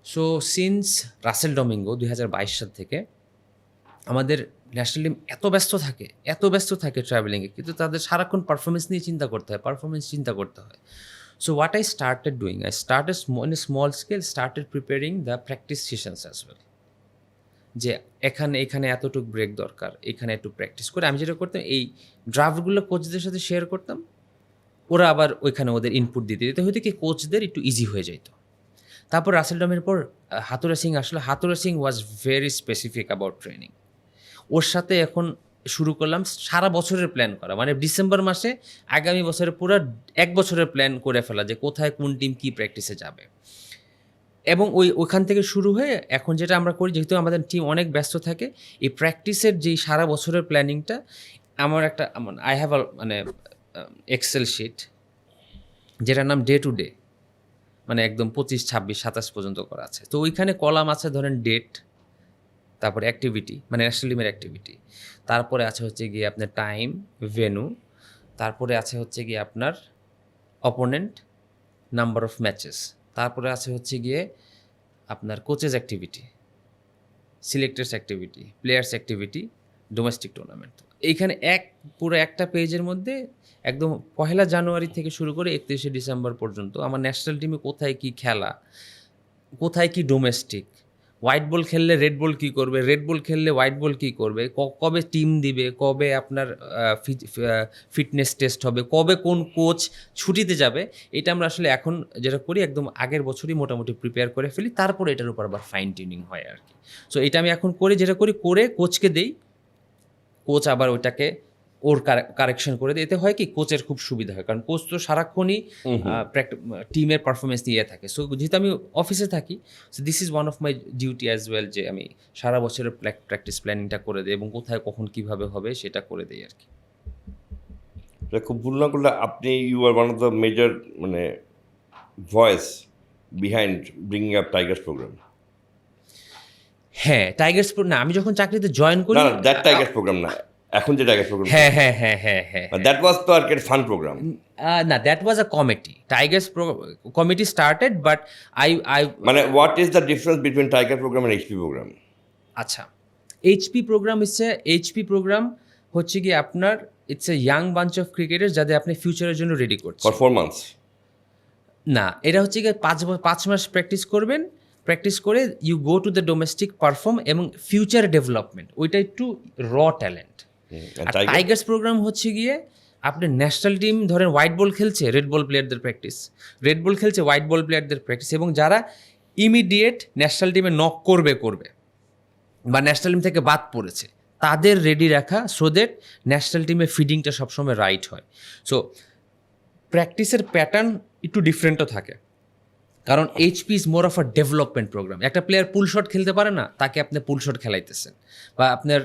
সো সিন্স রাসেল ডমিঙ্গো 2022 সাল থেকে আমাদের ন্যাশনাল টিম এত ব্যস্ত থাকে ট্রাভেলিংয়ে, কিন্তু তাদের সারাক্ষণ পারফরমেন্স নিয়ে চিন্তা করতে হয়। So what I started doing, I started in a small scale, started preparing the practice sessions as well. যে এখানে এতটুকু ব্রেক দরকার, এখানে একটু প্র্যাকটিস করে আমি যেটা করতাম এই ড্রাফটগুলো কোচদের সাথে শেয়ার করতাম, ওরা আবার ওইখানে ওদের ইনপুট দিতে হয়তো কি কোচদের একটু ইজি হয়ে যেত। তারপর রাসেল ডমের পর হাতুরা সিং আসলে, Hathurusingha was very specific about training. ওর সাথে এখন শুরু করলাম সারা বছরের প্ল্যান করা, মানে ডিসেম্বর মাসে আগামী বছরের পুরো 1 বছরের প্ল্যান করে ফেলা যে কোথায় কোন টিম কী প্র্যাকটিসে যাবে। এবং ওইখান থেকে শুরু হয়ে এখন যেটা আমরা করি, যেহেতু আমাদের টিম অনেক ব্যস্ত থাকে, এই প্র্যাকটিসের যেই সারা বছরের প্ল্যানিংটা আমার আই হ্যাভ মানে এক্সেল শিট যেটার নাম ডে টু ডে, মানে একদম 25, 26, 27 পর্যন্ত করা আছে। তো ওইখানে কলাম আছে ধরেন ডেট, তারপরে অ্যাক্টিভিটি মানে ন্যাশনাল টিমের অ্যাক্টিভিটি, তারপরে আছে হচ্ছে গিয়ে আপনার টাইম, ভেন্যু, তারপরে আছে হচ্ছে গিয়ে আপনার অপোনেন্ট, নাম্বার অফ ম্যাচেস, তারপরে আছে হচ্ছে গিয়ে আপনার coaches activity, selectors activity, players activity, domestic tournament. এইখানে পুরো একটা পেজের মধ্যে একদম 1 জানুয়ারি থেকে শুরু করে 31 ডিসেম্বর পর্যন্ত আমার ন্যাশনাল টিমে কোথায় কী খেলা, কোথায় কী ডোমেস্টিক, হোয়াইট বল খেললে রেড বল কী করবে, রেড বল খেললে হোয়াইট বল কী করবে, কবে টিম দিবে, কবে আপনার ফিটনেস টেস্ট হবে, কবে কোন কোচ ছুটিতে যাবে, এটা আমরা আসলে এখন যেটা করি একদম আগের বছরই মোটামুটি প্রিপেয়ার করে ফেলি, তারপরে এটার উপর আবার ফাইন টিউনিং হয় আর কি। সো এটা আমি এখন করি, যেটা করি করে কোচকে দেই, কোচ আবার ওইটাকে ওর কারেকশন করে দেয়। এতে হয় কি কোচের খুব সুবিধা হয়, কারণ কোচ তো সারাক্ষণই টিমের পারফরমেন্স নিয়ে থাকে। সো যেহেতু আমি অফিসে থাকি, so this is one of my duty as well, যে আমি সারা বছরের প্র্যাকটিস প্ল্যানিংটা করে দিই এবং কোথায় কখন কীভাবে হবে সেটা করে দিই আর কি। এটা খুব ভুল না করলে আপনি you are one of the major মানে voice behind bringing up Tigers programme. হ্যাঁ, টাইগার্স না, আমি যখন চাকরিতে জয়েন করি, না দ্যাট টাইগার্স প্রোগ্রাম না, এখন যে টাইগার্স প্রোগ্রাম, হ্যাঁ হ্যাঁ হ্যাঁ হ্যাঁ হ্যাঁ, দ্যাট ওয়াজ তো আর কি ফান প্রোগ্রাম। না, that was a committee, tigers committee started, but I মানে what is the difference between tiger programme and HP programme? আচ্ছা, এইচপি প্রোগ্রাম হচ্ছে কি আপনার it's a young bunch of cricketer যাদের আপনি ফিউচারের জন্য রেডি করছেন। For 4 months? না, এটা হচ্ছে কি 5 মাস প্র্যাকটিস করবেন, প্র্যাকটিস করে you go to the domestic perform এবং ফিউচার ডেভেলপমেন্ট, ওইটা একটু র ট্যালেন্ট। আর টাইগার্স প্রোগ্রাম হচ্ছে গিয়ে আপনি ন্যাশনাল টিম ধরেন হোয়াইট বল খেলছে, রেড বল প্লেয়ারদের প্র্যাকটিস, রেড বল খেলছে হোয়াইট বল প্লেয়ারদের প্র্যাকটিস, এবং যারা ইমিডিয়েট ন্যাশনাল টিমে নক করবে বা ন্যাশনাল টিম থেকে বাদ পড়েছে তাদের রেডি রাখা, সো দ্যাট ন্যাশনাল টিমে ফিডিংটা সবসময় রাইট হয়। সো প্র্যাকটিসের প্যাটার্ন একটু ডিফারেন্টও থাকে, কারণ HP is more of a development programme. একটা প্লেয়ার পুল শট খেলতে পারে না, তাকে আপনি পুল শট খেলাইতেছেন, বা আপনার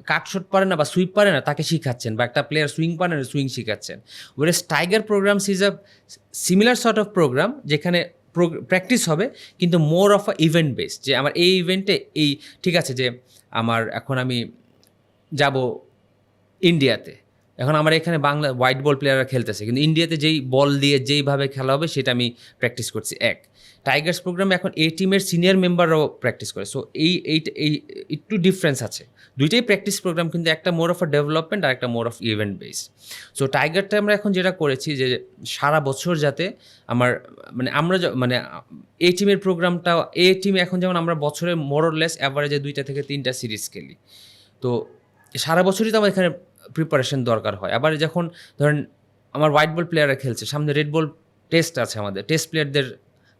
কাট শট পারে না বা সুইপ পারে না, তাকে শিখাচ্ছেন, বা একটা প্লেয়ার সুইং পারে না, সুইং শিখাচ্ছেন। Whereas tiger programmes is a similar sort of programme, যেখানে প্র্যাকটিস হবে কিন্তু more of a event base, যে আমার এই ইভেন্টে এই ঠিক আছে, যে এখন আমি যাব ইন্ডিয়াতে, এখন আমার এখানে বাংলা হোয়াইট বল প্লেয়াররা খেলতেছে, কিন্তু ইন্ডিয়াতে যেই বল দিয়ে যেইভাবে খেলা হবে সেটা আমি প্র্যাকটিস করছি। টাইগার্স প্রোগ্রামে এখন এই টিমের সিনিয়র মেম্বাররাও প্র্যাকটিস করে। সো এই একটু ডিফারেন্স আছে, দুইটাই প্র্যাকটিস প্রোগ্রাম, কিন্তু একটা মোর অফ আ ডেভেলপমেন্ট আর একটা more of event base. So টাইগারটা আমরা এখন যেটা করেছি, যে সারা বছর যাতে আমার মানে এই টিমের প্রোগ্রামটা, এই টিমে এখন যেমন আমরা বছরে মোরলেস অ্যাভারেজে 2 থেকে 3টা সিরিজ খেলি, তো সারা বছরই তো আমার এখানে প্রিপারেশন দরকার হয়। আবার যখন ধরেন আমার হোয়াইট বল প্লেয়াররা খেলছে, সামনে রেড বল টেস্ট আছে, আমাদের টেস্ট প্লেয়ারদের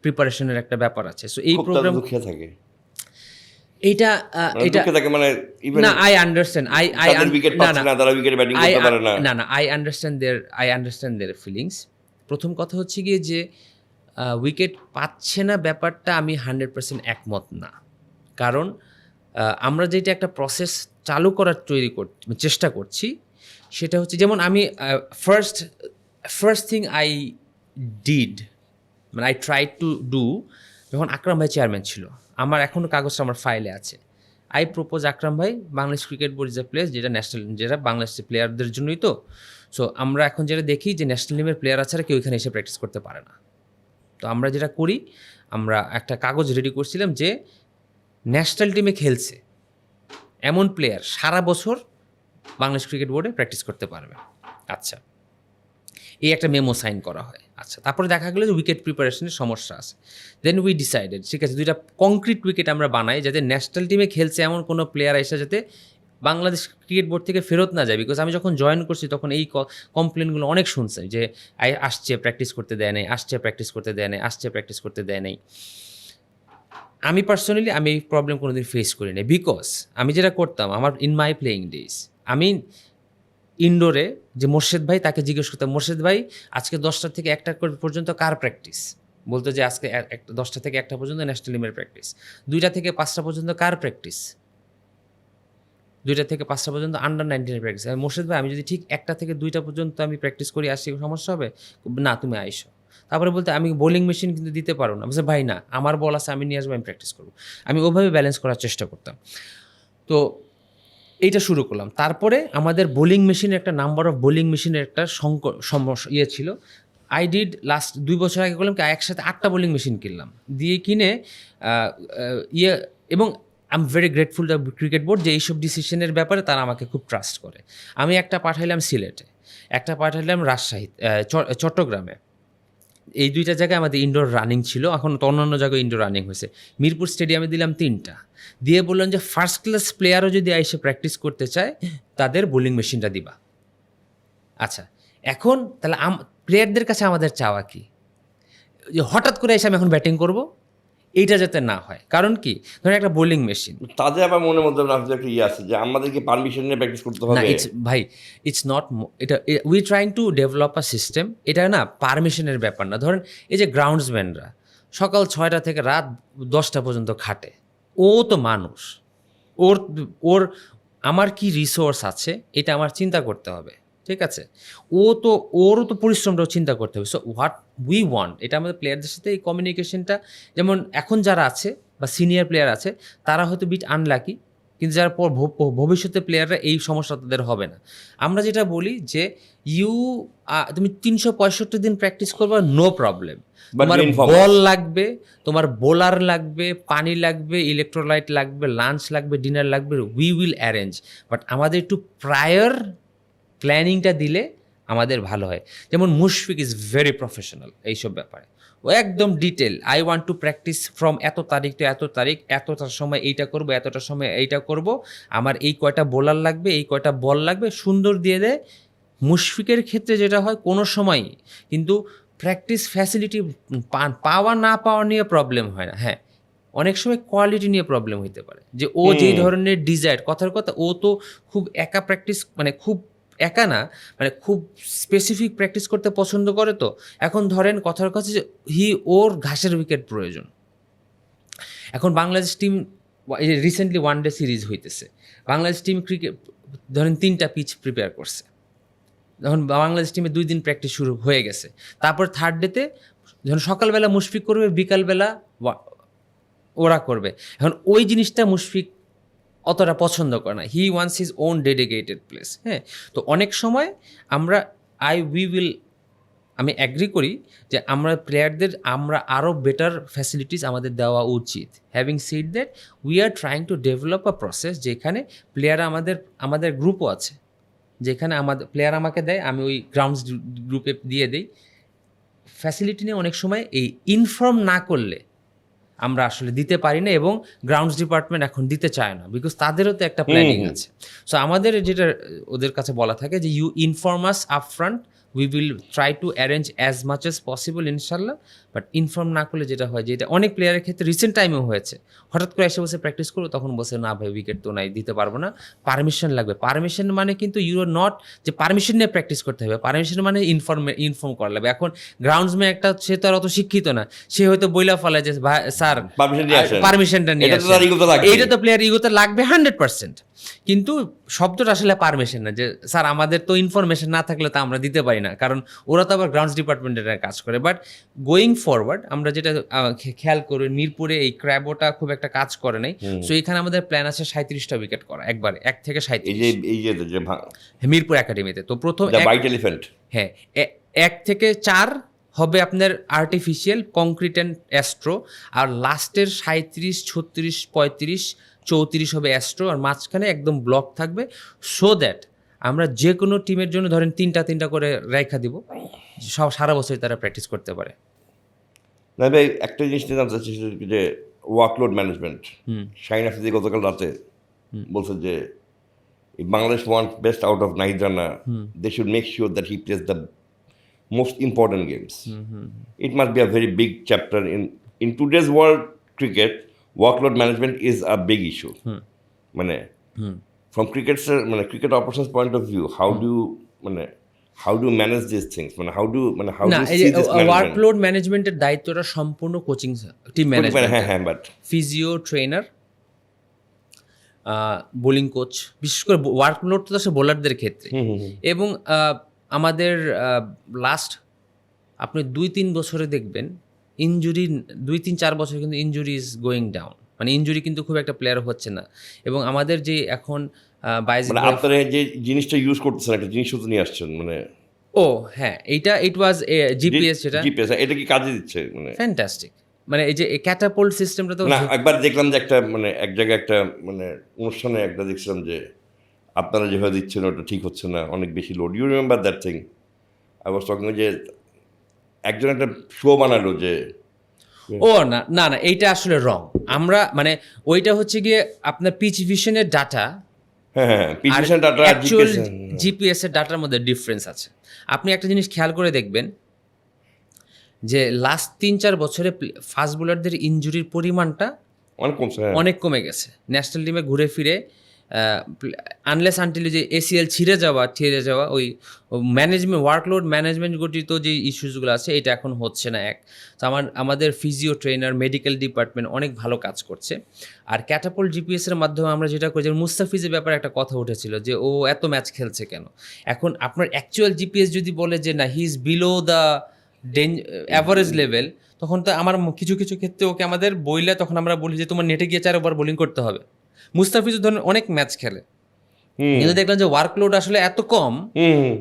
প্রিপারেশনের একটা ব্যাপার আছে। সো এই প্রোগ্রাম থাকে এইটা মানে না, I understand, I understand there feelings. প্রথম কথা হচ্ছে গিয়ে যে উইকেট পাচ্ছে না ব্যাপারটা আমি 100% একমত না, কারণ আমরা যেটা একটা প্রসেস চালু করার চেষ্টা করছি, সেটা হচ্ছে যেমন আমি ফার্স্ট থিং আই ডিড, মানে আই ট্রাই টু ডু, যখন আকরাম ভাই চেয়ারম্যান ছিল, আমার এখনও কাগজটা আমার ফাইলে আছে, আই প্রপোজ আকরাম ভাই Bangladesh cricket board is a place যেটা বাংলাদেশের প্লেয়ারদের জন্যই তো। সো আমরা এখন যেটা দেখি যে ন্যাশনাল টিমের প্লেয়ার ছাড়া কেউ এখানে এসে প্র্যাকটিস করতে পারে না। তো আমরা যেটা করি, আমরা একটা কাগজ রেডি করছিলাম যে ন্যাশনাল টিমে খেলছে এমন প্লেয়ার সারা বছর বাংলাদেশ ক্রিকেট বোর্ডে প্র্যাকটিস করতে পারবে। আচ্ছা, এই একটা মেমো সাইন করা হয়। আচ্ছা, তারপরে দেখা গেলো যে উইকেট প্রিপারেশনের সমস্যা আছে। দেন উই ডিসাইডেড, ঠিক আছে, 2টা কংক্রিট উইকেট আমরা বানাই, যাতে ন্যাশনাল টিমে খেলছে এমন কোনো প্লেয়ার এসে যাতে বাংলাদেশ ক্রিকেট বোর্ড থেকে ফেরত না যায়। বিকজ আমি যখন জয়েন করছি তখন এই কমপ্লেনগুলো অনেক শুনছি, যে আসছে প্র্যাকটিস করতে দেয় নাই, আসছে প্র্যাকটিস করতে দেয় নাই, আসছে প্র্যাকটিস করতে দেয় নাই। আমি পার্সোনালি এই প্রবলেম কোনোদিন ফেস করি না, বিকজ আমি যেটা করতাম আমার ইন মাই প্লেয়িং ডেজ, আমি ইনডোরে যে মোর্শেদ ভাই, তাকে জিজ্ঞেস করতাম, মোর্শেদ ভাই আজকে 10টা থেকে 1টা পর্যন্ত কার প্র্যাকটিস? বলতো যে আজকে 10টা থেকে 1টা পর্যন্ত ন্যাশনাল টিমের প্র্যাকটিস। 2টা থেকে 5টা পর্যন্ত কার প্র্যাকটিস? 2টা থেকে 5টা পর্যন্ত আন্ডার-19 প্র্যাকটিস। মোর্শেদ ভাই আমি যদি ঠিক 1টা থেকে 2টা পর্যন্ত আমি প্র্যাকটিস করি, আসি সমস্যা হবে? না, তুমি আইসো। তারপরে বলতে আমি বোলিং মেশিন কিন্তু দিতে পারবো না, বলছে ভাই না আমার বল আছে আমি নিয়ে আসবো, আমি প্র্যাকটিস করবো। আমি ওভাবে ব্যালেন্স করার চেষ্টা করতাম। তো এইটা শুরু করলাম। তারপরে আমাদের বোলিং মেশিনের একটা নাম্বার অফ বোলিং মেশিনের একটা সমস্যা ছিল। আই ডিড লাস্ট 2 বছর আগে করলাম কি একসাথে 8টা বোলিং মেশিন কিনলাম, দিয়ে কিনে এবং I am very grateful the cricket board যে এইসব ডিসিশনের ব্যাপারে তারা আমাকে খুব ট্রাস্ট করে। আমি একটা পাঠাইলাম সিলেটে, একটা পাঠাইলাম রাজশাহী, চট্টগ্রামে। এই 2টা জায়গায় আমাদের ইনডোর রানিং ছিল, এখন তো অন্যান্য জায়গায় ইনডোর রানিং হয়েছে। মিরপুর স্টেডিয়ামে দিলাম 3টা, দিয়ে বললাম যে ফার্স্ট ক্লাস প্লেয়ারও যদি এসে প্র্যাকটিস করতে চায় তাদের বোলিং মেশিনটা দিবা। আচ্ছা, এখন তাহলে প্লেয়ারদের কাছে আমাদের চাওয়া কি, যে হঠাৎ করে এসে আমি এখন ব্যাটিং করব, এইটা যাতে না হয়। কারণ কি, ধরেন একটা বোলিং মেশিন, তাদের আবার মনের মধ্যে একটা ইয়ে আছে যে আমাদেরকে পারমিশন নিয়ে প্র্যাকটিস করতে না হবে। ভাই ইটস নট, এটা we trying to develop a system, এটা না পারমিশনের ব্যাপার না। ধরেন এই যে গ্রাউন্ডসম্যানরা সকাল 6টা থেকে রাত 10টা পর্যন্ত খাটে, ও তো মানুষ, ওর ওর আমার কি রিসোর্স আছে এটা আমার চিন্তা করতে হবে, ঠিক আছে? ওরও তো পরিশ্রমটাও চিন্তা করতে হবে। সো হোয়াট উই ওয়ান্ট, এটা আমাদের প্লেয়ারদের সাথে এই কমিউনিকেশনটা, যেমন এখন যারা আছে বা সিনিয়র প্লেয়ার আছে তারা হয়তো বিট আনলাকি, কিন্তু যারা ভবিষ্যতে প্লেয়াররা এই সমস্যা তাদের হবে না। আমরা যেটা বলি যে তুমি 365 দিন প্র্যাকটিস করবে, নো প্রবলেম। তোমার বল লাগবে, তোমার বোলার লাগবে, পানি লাগবে, ইলেকট্রোলাইট লাগবে, লাঞ্চ লাগবে, ডিনার লাগবে, উই উইল অ্যারেঞ্জ। বাট আমাদের একটু প্রায়র প্ল্যানিংটা দিলে আমাদের ভালো হয়। যেমন মুশফিক ইজ ভেরি প্রফেশনাল এইসব ব্যাপারে, ও একদম detail, I want to practice from এত তারিখ টু এত তারিখ, এতটার সময় এইটা করব, এতটার সময় এইটা করব, আমার এই কয়টা বোলার লাগবে, এই কয়টা বল লাগবে, সুন্দর দিয়ে দেয়। মুশফিকের ক্ষেত্রে যেটা হয় কোনো সময়ই কিন্তু প্র্যাকটিস ফ্যাসিলিটি পাওয়া না পাওয়া নিয়ে প্রবলেম হয় না। হ্যাঁ, অনেক সময় কোয়ালিটি নিয়ে প্রবলেম হইতে পারে, যে ও যেই ধরনের ডিজায়ার, কথার কথা ও তো খুব একা প্র্যাকটিস, মানে খুব একা না, মানে খুব স্পেসিফিক প্র্যাকটিস করতে পছন্দ করে। তো এখন ধরেন কথার কথা যে ওর ঘাসের উইকেট প্রয়োজন। এখন Bangladesh team recently one day series হইতেছে, বাংলাদেশ টিম ক্রিকেট ধরেন 3টা পিচ প্রিপেয়ার করছে। যখন বাংলাদেশ টিমে 2 দিন প্র্যাকটিস শুরু হয়ে গেছে, তারপর থার্ড ডেতে যখন সকালবেলা মুশফিক করবে, বিকালবেলা ওরা করবে। এখন ওই জিনিসটা মুশফিক অতটা পছন্দ করে না, he wants his own dedicated place. হ্যাঁ, তো অনেক সময় আমি অ্যাগ্রি করি যে আমরা প্লেয়ারদের আরও বেটার ফ্যাসিলিটিস আমাদের দেওয়া উচিত। Having seed that, we are trying to develop a process যেখানে প্লেয়াররা আমাদের গ্রুপও আছে, যেখানে আমাদের প্লেয়ার আমাকে দেয়, আমি ওই গ্রাউন্ডস গ্রুপে দিয়ে দিই। ফ্যাসিলিটি নিয়ে অনেক সময় এই ইনফর্ম না করলে আমরা আসলে দিতে পারি না, এবং গ্রাউন্ডস ডিপার্টমেন্ট এখন দিতে চায় না, বিকজ তাদেরও তো একটা প্ল্যানিং আছে। সো আমাদের যেটা ওদের কাছে বলা থাকে যে you inform us upfront, we will try to arrange as much as possible ইনশাল্লাহ। বাট ইনফর্ম না করলে যেটা হয়, যেটা অনেক প্লেয়ারের ক্ষেত্রে রিসেন্ট টাইমেও হয়েছে, হঠাৎ করে এসে বসে প্র্যাকটিস করবো, তখন বসে না ভাই উইকেট তো নাই, দিতে পারবো না, পারমিশন লাগবে। পারমিশন মানে কিন্তু ইউ আর নট যে পারমিশন নিয়ে প্র্যাকটিস করতে হবে, পারমিশন মানে ইনফর্ম করা লাগবে। এখন গ্রাউন্ডসম্যান একটা, সে তো আর অত শিক্ষিত না, সে হয়তো বইলা ফেলে যে স্যার পারমিশনটা নিয়ে আসেন, এইটা তো প্লেয়ার ইগোতে লাগবে 100%। কিন্তু শব্দটা আসলে পারমিশন না, যে স্যার আমাদের তো ইনফরমেশন না থাকলে তো আমরা দিতে পারি না, কারণ ওরা তো আবার গ্রাউন্ডস ডিপার্টমেন্টের কাজ করে। বাট গোয়িং ফরওয়ার্ড আমরা যেটা খেয়াল করি, মিরপুরে এই ক্র্যাবোটা খুব একটা কাজ করে নাই। সো এখানে আমাদের প্ল্যান আছে 37টা উইকেট করা একবারে, 1 থেকে 37 মিরপুর একাডেমিতে। তো প্রথম হ্যাঁ 1 থেকে 4 হবে আপনার আর্টিফিশিয়াল কংক্রিট অ্যান্ড অ্যাস্ট্রো, আর লাস্টের 37, 36, 35, 34 হবে অ্যাস্ট্রো, আর মাঝখানে একদম ব্লক থাকবে, সো দ্যাট আমরা যে কোনো টিমের জন্য ধরেন 3টা করে রেখা দিব, সব সারা বছর তারা প্র্যাকটিস করতে পারে। না ভাই, একটা জিনিস নিয়ে জানতে চাচ্ছি যে ওয়ার্কলোড ম্যানেজমেন্ট। শাহিন আফ্রিদি গতকাল রাতে বলছে যে Bangladesh want best out of নাইজানা, they should make sure that he plays the most important games. It must be a very big chapter in today's world cricket. Workload management is a big issue. From cricket operations point of view, how do you manage these things? How do you see this management? Workload ম্যানেজমেন্টের দায়িত্বটা সম্পূর্ণ coaching team management, physio trainer, bowling coach, বিশেষ করে workload তো আছে বোলারদের ক্ষেত্রে। এবং আমাদের লাস্ট আপনি 2-3 বছরে দেখবেন ইনজুরি 2-3-4 বছর কিন্তু ইনজুরি ইজ গোয়িং ডাউন, মানে ইনজুরি কিন্তু খুব একটা প্লেয়ার হচ্ছে না। এবং আমাদের যে এখন বাইজিদ মানে ভাই, আপনারা যে জিনিসটা ইউজ করতেছেন একটা জিনিসও তো নিয়ে আসছেন মানে ও হ্যাঁ, এইটা ইট ওয়াজ জিপিএস, যেটা জিপিএস এটা কি কাজে দিচ্ছে মানে ফ্যান্টাস্টিক। মানে এই যে ক্যাটাপোল্ট সিস্টেমটা তো না একবার দেখলাম যে একটা মানে এক জায়গায় একটা মানে অনুষ্ঠানে একটা দেখছিলাম যে আপনারা যেভাবে দিচ্ছেন ওটা ঠিক হচ্ছে না, অনেক বেশি load. You remember that thing? I was talking যে একজন একটা শো বানালো যে ও না না না, এইটা আসলে রং। আমরা মানে ওইটা হচ্ছে গিয়ে আপনার পিচ ভিশনের ডাটা হ্যাঁ হ্যাঁ আর petition data actual GPS GPS এর ডাটার মধ্যে ডিফারেন্স আছে। আপনি একটা জিনিস খেয়াল করে দেখবেন যে লাস্ট 3-4 বছরে ফাস্ট বোলারদের ইনজুরির পরিমাণটা অনেক কমছে। হ্যাঁ অনেক কমে গেছে। ন্যাশনাল টিমে ঘুরে ফিরে আনলেস আনটিল যে এসিএল ছিঁড়ে যাওয়া ওই ম্যানেজমেন্ট ওয়ার্কলোড ম্যানেজমেন্ট গঠিত যে ইস্যুসগুলো আছে, এটা এখন হচ্ছে না। তো আমাদের ফিজিও ট্রেনার, মেডিকেল ডিপার্টমেন্ট অনেক ভালো কাজ করছে। আর ক্যাটাপোল্ট জিপিএস এর মাধ্যমে আমরা যেটা করি, যেমন মুস্তাফিজের ব্যাপারে একটা কথা উঠেছিল যে ও এত ম্যাচ খেলছে কেন। এখন আপনার অ্যাকচুয়াল জিপিএস যদি বলে যে না, he is below the average level, তখন তো আমার কিছু কিছু ক্ষেত্রে ওকে আমাদের বইলে তখন আমরা বলি যে তোমার নেটে গিয়ে 4 ওভার বোলিং করতে হবে। মুস্তাফিজুর ধরেন অনেক ম্যাচ খেলে, কিন্তু দেখলাম যে ওয়ার্কলোড আসলে এত কম। হুম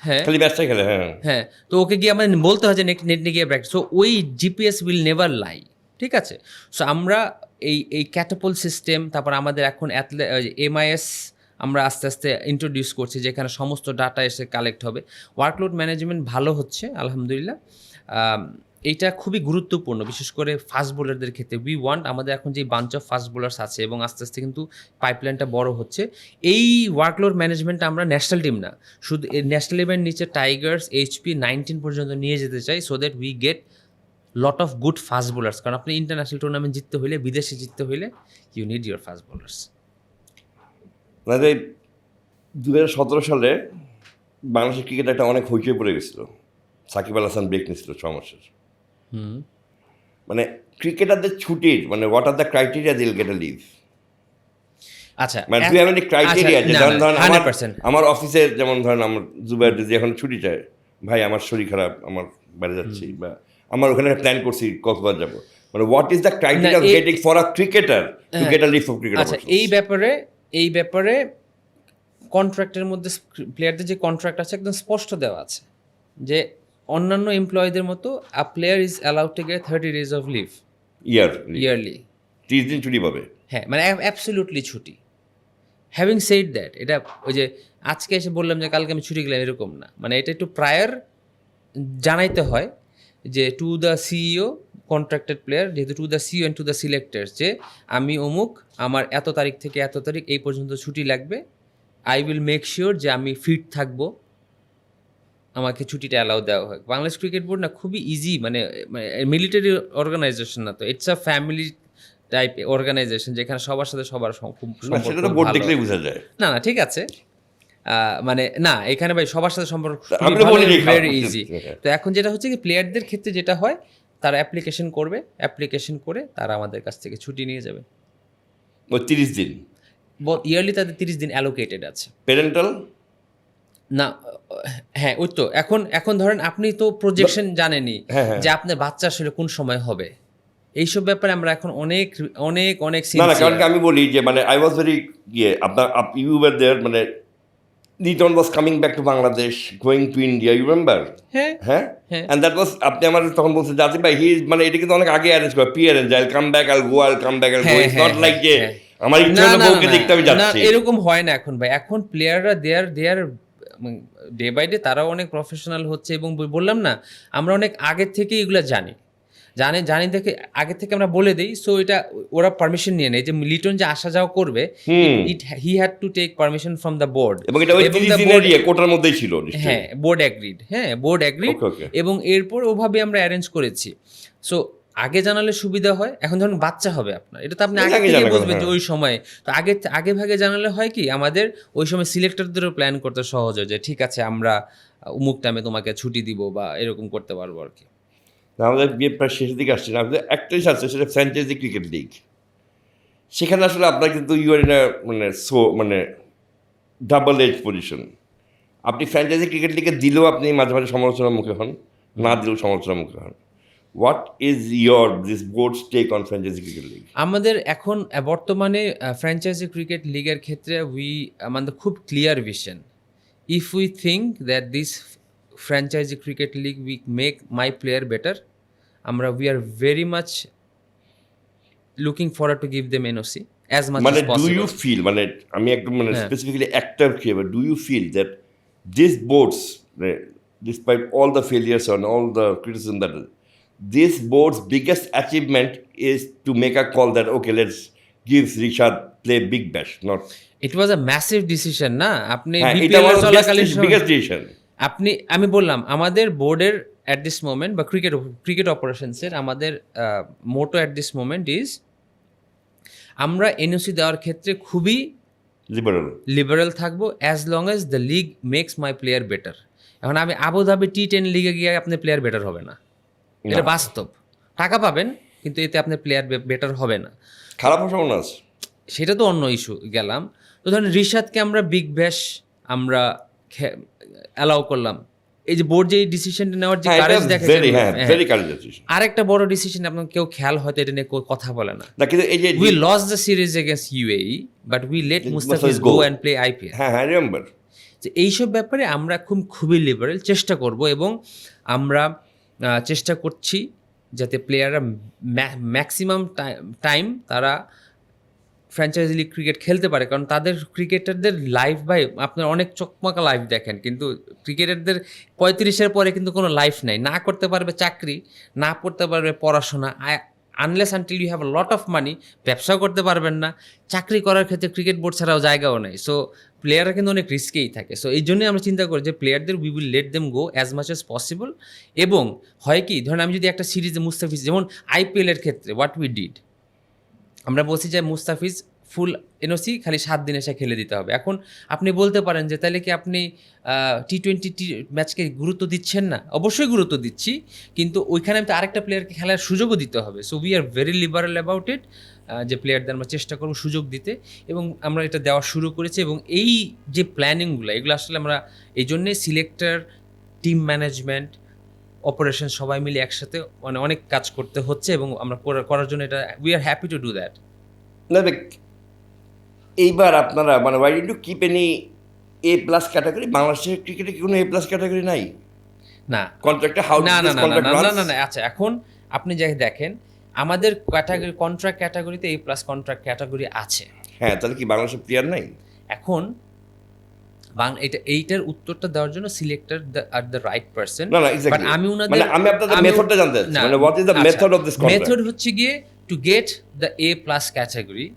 হ্যাঁ খালি ব্যাটসটাই খেলে। হ্যাঁ হ্যাঁ, তো ওকে গিয়ে আমাদের বলতে হয় যে নেট গিয়ে প্র্যাকটিস। সো ওই জিপিএস উইল নেভার লাই, ঠিক আছে। সো আমরা এই ক্যাটাপোল সিস্টেম, তারপর আমাদের এখন এমআইএস আমরা আস্তে আস্তে ইন্ট্রোডিউস করছি, যেখানে সমস্ত ডাটা এসে কালেক্ট হবে। ওয়ার্কলোড ম্যানেজমেন্ট ভালো হচ্ছে আলহামদুলিল্লাহ। এইটা খুবই গুরুত্বপূর্ণ, বিশেষ করে ফাস্ট বোলারদের ক্ষেত্রে। উই ওয়ান্ট, আমাদের এখন যে বাঞ্চ অফ ফাস্ট বোলার্স আছে এবং আস্তে আস্তে কিন্তু পাইপলাইনটা বড় হচ্ছে, এই ওয়ার্কলোড ম্যানেজমেন্টটা আমরা ন্যাশনাল টিম না, শুধু ন্যাশনাল টিমের নিচে টাইগার্স, এইচপি 19 পর্যন্ত নিয়ে যেতে চাই, so that we get lot of good fast bowlers. কারণ আপনি ইন্টারন্যাশনাল টুর্নামেন্ট জিততে হলে, বিদেশে জিততে হলে, you need your fast bowlers. মানে 2017 সালে বাংলাদেশের ক্রিকেট একটা অনেক হইচই পড়ে গেছিলো। সাকিব আল হাসান ব্রেক নিয়েছিল 6 মাসের। মানে ক্রিকেটারদের ছুটির মানে হোয়াট আর দ্য ক্রাইটেরিয়া দিল গেট আ লিভ? আচ্ছা, মানে তুই এমন ক্রাইটেরিয়া যে ধরেন 100%। আমার অফিসে যেমন ধরেন আমার জুবাইর যদি এখন ছুটি চায়, ভাই আমার শরীর খারাপ, আমার বাইরে যাচ্ছি, বা আমার ওখানে প্ল্যান করছি কক্সবাজার যাবো, মানে what is the criteria getting for a cricketer to get a leave for cricket? আচ্ছা, এই ব্যাপারে কন্ট্রাক্টের মধ্যে প্লেয়ারদের যে কন্ট্রাক্ট আছে একদম স্পষ্ট দেওয়া আছে যে অন্যান্য এমপ্লয়ীদের মতো a player is allowed to get 30 days of leave yearly. 30 দিন ছুটি পাবে। হ্যাঁ, মানে অ্যাবসলিউটলি ছুটি। হ্যাভিং সেইড দ্যাট, এটা ওই যে আজকে এসে বললাম যে কালকে আমি ছুটি গেলাম, এরকম না। মানে এটা একটু প্রায়র জানাইতে হয় যে to the CEO, contracted player যেহেতু, to the CEO and to the selectors, যে আমি অমুক, আমার এত তারিখ থেকে এত তারিখ এই পর্যন্ত ছুটি লাগবে, আই উইল মেক শিওর যে আমি ফিট থাকবো, আমাকে ছুটিটা অ্যালাউ দেওয়া হয়। বাংলাদেশ ক্রিকেট বোর্ড না খুবই ইজি, মানে মিলিটারি অর্গানাইজেশন না তো, it's a family type organisation, যেখানে সবার সাথে সবার খুব সেটা তো বোর্ড দেখলেই বোঝা যায়। না না, ঠিক আছে, মানে না, এখানে ভাই সবার সাথে সম্পর্ক ভেরি ইজি। তো এখন যেটা হচ্ছে কি, প্লেয়ারদের ক্ষেত্রে যেটা হয়, তারা অ্যাপ্লিকেশন করবে, অ্যাপ্লিকেশন করে তারা আমাদের কাছ থেকে ছুটি নিয়ে যাবে। ওই 30 দিন ইয়ারলি তাদের 30 দিন অ্যালোকেটেড আছে। প্যারেন্টাল না, হ্যাঁ ওই তো, এখন ধরেন আপনি তো প্রজেকশন জানেনই যে আপনার বাচ্চা আসলে কোন সময় হবে, এইসব ব্যাপারে আমরা এখন অনেক অনেক অনেক না না, কারণ আমি বলি যে মানে আই ওয়াজ ভেরি আপনার ইউ ওয়ার দেয়ার, মানে Liton was coming back to Bangladesh, going to India, you remember? হ্যাঁ হ্যাঁ অ্যান্ড দ্যাট ওয়াজ, আপনি আমার তখন বলছেন যে ভাই হি মানে এটা কিন্তু অনেক আগে অ্যারেঞ্জ করে, প্রি অ্যারেঞ্জ, আইল কাম ব্যাক, আইল গো, আইল কাম ব্যাক, আইল গো, ইটস নট লাইক যে আমার ইচ্ছা হলো বউকে দেখতে আমি যাচ্ছি। এরকম হয় না এখন ভাই। এখন প্লেয়াররা দেয়ার ডে বাই ডে তারাও অনেক প্রফেশনাল হচ্ছে, এবং বললাম না, আমরা অনেক আগের থেকে এগুলো জানি দেখে আগে থেকে আমরা বলে দিই। সো এটা ওরা পারমিশন নিয়ে নেয় যে লিটন যে আসা যাওয়া করবে, he had to take permission from the board, এবং এটা ওই 30 দিনের কোটার মধ্যেই ছিল। হ্যাঁ, বোর্ড অ্যাগ্রিড, এবং এরপর ওভাবে আমরা অ্যারেঞ্জ করেছি। সো আগে জানালে সুবিধা হয়। এখন ধরুন বাচ্চা হবে আপনার, এটা তো আপনি আগে থেকে বুঝবেন যে ওই সময়, তো আগে ভাগে জানালে হয় কি, আমাদের ওই সময় সিলেক্টরদেরও প্ল্যান করতে সহজ হয় যে ঠিক আছে আমরা অমুক টাইমে তোমাকে ছুটি দিব বা এরকম করতে পারবো আর কি। আমাদের বিয়ে প্রায় শেষের দিকে আসছে না, আমাদের একটাই আছে, সেটা ফ্র্যাঞ্চাইজি ক্রিকেট লিগ। সেখানে আসলে আপনার কিন্তু ইউআর ইন মানে ডাবল এজ পজিশন। আপনি ফ্র্যাঞ্চাইজি ক্রিকেট লিগে দিলেও আপনি মাঝে মাঝে সমালোচনার মুখে হন, না দিলেও সমালোচনার মুখে হন। What is your this board's take on franchise cricket league? আমাদের এখন বর্তমানে ফ্র্যাঞ্চাইজি ক্রিকেট লিগের ক্ষেত্রে আমাদের খুব clear vision. If we think that this franchise cricket league we make my player better, we are very much looking forward to give them NOC as much মানে as do you possible. Feel, মানে আমি একদম মানে হ্যাঁ। Specifically একটা খেয়ে, do you feel that this boards, despite all the failures and all the criticism that this board's biggest achievement is to make a call that okay, let's give Rishad play Big Bash, not it was a massive decision না? আপনি হ্যাঁ, এটা BPL আমার চলাকালীন সময় biggest decision. আমি বললাম আমাদের বোর্ডের অ্যাট দিস মোমেন্ট বা ক্রিকেট অপারেশনসের আমাদের motto at this moment is আমরা এনওসি দেওয়ার ক্ষেত্রে খুবই লিবারেল থাকবো as long as the league makes my player better. এখন আমি আবুধাবি T10 লিগে গিয়ে আপনার প্লেয়ার বেটার হবে না, এটা বাস্তব। টাকা পাবেন কিন্তু এতে আপনার প্লেয়ার বেটার হবে না। খারাপ সম্ভাবনা আছে, সেটা তো অন্য ইস্যু গেলাম। তো ধরেন রিশাদকে আমরা বিগ ব্যাশ আমরা অ্যালাউ করলাম, এই যে বোর্ড যে ডিসিশনটা নেওয়ার যে কারেজ দেখাচ্ছে। আরেকটা বড় ডিসিশন আপনার কেউ খেয়াল হয়তো এটা নিয়ে কথা বলে না, কিন্তু এই যে we lost the series against UAE but we let Mustafiz go and play IPL। হ্যাঁ হ্যাঁ, রিমেম্বার। যে এইসব ব্যাপারে আমরা খুবই লিবারেল চেষ্টা করব এবং আমরা চেষ্টা করছি যাতে প্লেয়াররা ম্যাক্সিমাম টাইম তারা ফ্র্যাঞ্চাইজি লিগ ক্রিকেট খেলতে পারে। কারণ তাদের ক্রিকেটারদের লাইফ ভাই আপনার অনেক চকমাকা লাইফ দেখেন, কিন্তু ক্রিকেটারদের 35-এর পরে কিন্তু কোনো লাইফ নাই। না করতে পারবে চাকরি, না করতে পারবে পড়াশোনা, unless until you have a lot of money ব্যবসাও করতে পারবেন না। চাকরি করার ক্ষেত্রে ক্রিকেট বোর্ড ছাড়াও জায়গাও নেই। সো প্লেয়াররা কিন্তু অনেক রিস্কেই থাকে। সো এই জন্যই আমরা চিন্তা করি যে প্লেয়ারদের we will let them go as much as possible. এবং হয় কি, ধরেন আমি যদি একটা সিরিজে মুস্তাফিজ, যেমন IPL-এর ক্ষেত্রে হোয়াট উই ডিড, আমরা বলছি যে মুস্তাফিজ ফুল এনওসি খালি 7 দিন এসে খেলে দিতে হবে। এখন আপনি বলতে পারেন যে তাহলে কি আপনি T20 ম্যাচকে গুরুত্ব দিচ্ছেন না? অবশ্যই গুরুত্ব দিচ্ছি, কিন্তু ওইখানে আমি তো আরেকটা প্লেয়ারকে খেলার সুযোগও দিতে হবে। So we are very liberal about it, যে প্লেয়ারদের আমরা চেষ্টা করব সুযোগ দিতে, এবং আমরা এটা দেওয়া শুরু করেছি। এবং এই যে প্ল্যানিংগুলো, এগুলো আসলে আমরা এই জন্যে সিলেক্টর, টিম ম্যানেজমেন্ট, অপারেশন সবাই মিলে একসাথে মানে অনেক কাজ করতে হচ্ছে, এবং আমরা করার জন্য এটা we are happy to do that. না এইবার আপনারা মানে why do keep any A+ category? বাংলাদেশের ক্রিকেটে কি কোনো A+ ক্যাটাগরি নাই? না, কন্ট্রাক্টে হাউ না, দিস কন্ট্রাক্ট রানস? না। আচ্ছা, এখন আপনি যাই দেখেন আমাদের ক্যাটাগরি, কন্ট্রাক্ট ক্যাটাগরিতে A+ কন্ট্রাক্ট ক্যাটাগরি আছে। হ্যাঁ, তাহলে কি বাংলাদেশের প্লেয়ার নাই? এখন এইটার উত্তরটা দেওয়ার জন্য selector are the right person. না বাট আমি উনাদের মানে আমি আপনাদের মেথডটা জানতে চাচ্ছি, মানে what is the method of this contract? Method হচ্ছে গিয়ে to get the A+ category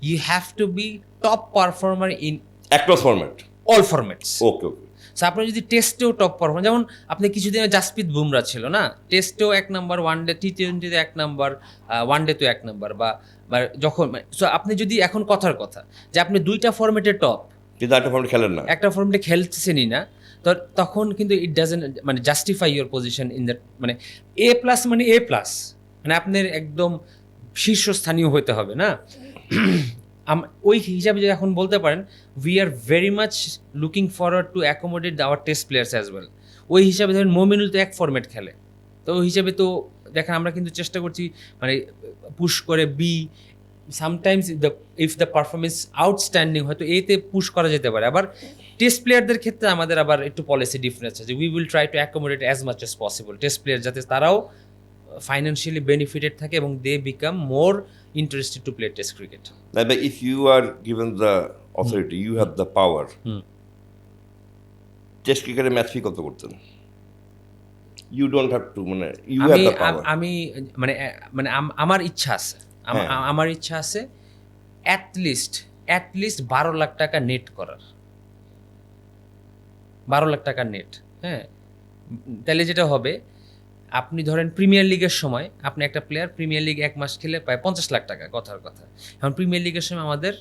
you have to be top performer in across format, all formats. Okay. So আপনি যদি টেস্টেও টপ পারফর্মার, যেমন আপনি কিছুদিন জাসপ্রীত বুমরা ছিল না, টেস্টেও 1 নাম্বার, ওয়ানডে T20-তে 1 নাম্বার, ওয়ানডেতেও 1 নাম্বার, বা যখন সো আপনি যদি এখন কথার কথা যে আপনি 2টা ফরম্যাটে টপ, কিন্তু একটা ফরম্যাট খেলেন না, একটা ফরম্যাটে খেলতেছেনই না, তো তখন কিন্তু ইট ডাজন্ট মানে justify your position in that. মানে A+ মানে A+, মানে আপনার একদম শীর্ষস্থানীয় হতে হবে না। ওই হিসাবে যদি এখন বলতে পারেন we are very much looking forward to accommodate our test players as well. ওই হিসাবে ধরেন মমিনুল তো 1 ফরম্যাট খেলে, তো ওই হিসাবে তো দেখেন আমরা কিন্তু চেষ্টা করছি মানে পুশ করে sometimes if the performance outstanding হয়তো এতে পুশ করা যেতে পারে। আবার টেস্ট প্লেয়ারদের ক্ষেত্রে আমাদের আবার একটু পলিসি ডিফারেন্স আছে, we will try to accommodate as much as possible test player, যাতে তারাও ফাইন্যান্সিয়ালি বেনিফিটেড থাকে এবং they become more interested to play test cricket. Like if you are given the authority, you have the power. Test ক্রিকেটে match ফি কত করতেন? You don't have to, মানে you have the power. আমি মানে আমার ইচ্ছা আছে, আমার ইচ্ছা আছে at least 12 লাখ টাকা নেট করার, 12 লাখ টাকা নেট। হ্যাঁ, তাহলে যেটা হবে, আপনি ধরেন প্রিমিয়ার লিগের সময় আপনি একটা প্লেয়ার প্রিমিয়ার লিগ 1 মাস খেলে প্রায় 50 লাখ টাকা, কথার কথা। এখন প্রিমিয়ার লিগের সময় আমাদের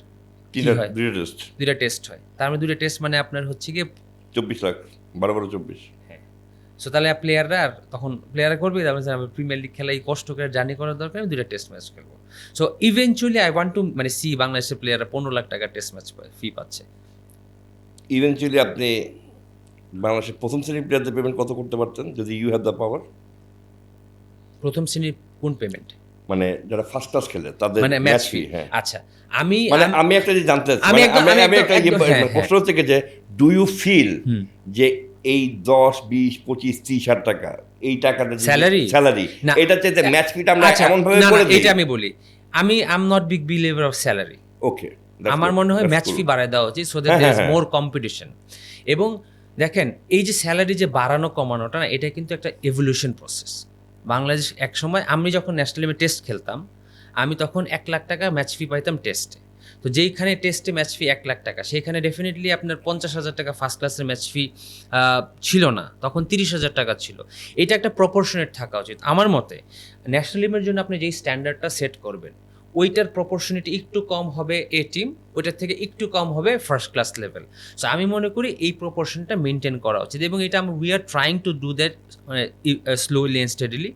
2টা টেস্ট হয়, তার মানে 2টা টেস্ট মানে আপনার হচ্ছে গিয়ে 24 লাখ, 12-24। হ্যাঁ, সো তাহলে প্লেয়াররা আর তখন প্লেয়াররা করবে আমি প্রিমিয়ার লিগ খেলাই কষ্ট করে জার্নি করার দরকার, আমি 2টা টেস্ট ম্যাচ খেলবো। So eventually I want to মানে সি বাংলাদেশের প্লেয়াররা 15 লাখ টাকা টেস্ট ম্যাচ ফি পাচ্ছে। ইভেনচুয়ালি আপনি বাংলাদেশের প্রথম শ্রেণীর প্লেয়ারদের পেমেন্ট কত করতে পারতেন যদি ইউ হ্যাভ দ্য পাওয়ার? প্রথম শ্রেণীর কোন পেমেন্ট? মানে যারা ফার্স্ট ক্লাস খেলে তাদের মানে ম্যাচ ম্যাচ ফি। ফি। হ্যাঁ, আচ্ছা, আমি মানে আমি একটা জিনিস জানতে চাচ্ছি, আমি মানে একদম- আমি আমি আমি একদম- একটা একদম- হ্যাঁ, হ্যাঁ। প্রশ্ন হচ্ছে কি যে ডু ইউ ফিল যে এই 10, 20, 25, 30 হাজার টাকা এই টাকাটা Salary? স্যালারি না। এটা চাইতে ম্যাচ ফিটা আমরা আচ্ছা, এমন ভাবে না, করে না, দিই। এটা আমি বলি, আমি I am not big believer of salary. Okay, আমার মনে হয় ম্যাচ ফি বাড়ায় দেওয়া উচিত, সো দ্যাট হ্যাঁ, দেয়ার ইজ হ্যাঁ, মোর কম্পিটিশন। এবং দেখেন, এই যে স্যালারি যে বাড়ানো কমানোটা না, এটা কিন্তু একটা এভলিউশন প্রসেস। বাংলাদেশ এক সময়, আমি যখন ন্যাশনাল টিমে টেস্ট খেলতাম, আমি তখন 1,00,000 টাকা ম্যাচ ফি পাইতাম টেস্টে। তো যেইখানে টেস্টে ম্যাচ ফি 1,00,000 টাকা, সেখানে ডেফিনেটলি আপনার 50,000 টাকা ফার্স্ট ক্লাসের ম্যাচ ফি ছিল না, তখন 30,000 টাকা ছিল। এটা একটা প্রপোর্শনেট থাকা উচিত আমার মতে। ন্যাশনাল টিমের জন্য আপনি যেই স্ট্যান্ডার্ডটা সেট করবেন, ওইটার প্রপোর্শনিটি একটু কম হবে এ টিম, ওইটার থেকে একটু কম হবে ফার্স্ট ক্লাস লেভেল। সো আমি মনে করি এই প্রপোর্শনটা মেনটেন করা উচিত, এবং এটা we are trying to do that, মানে স্লোলি অ্যান্ড স্টেডিলি।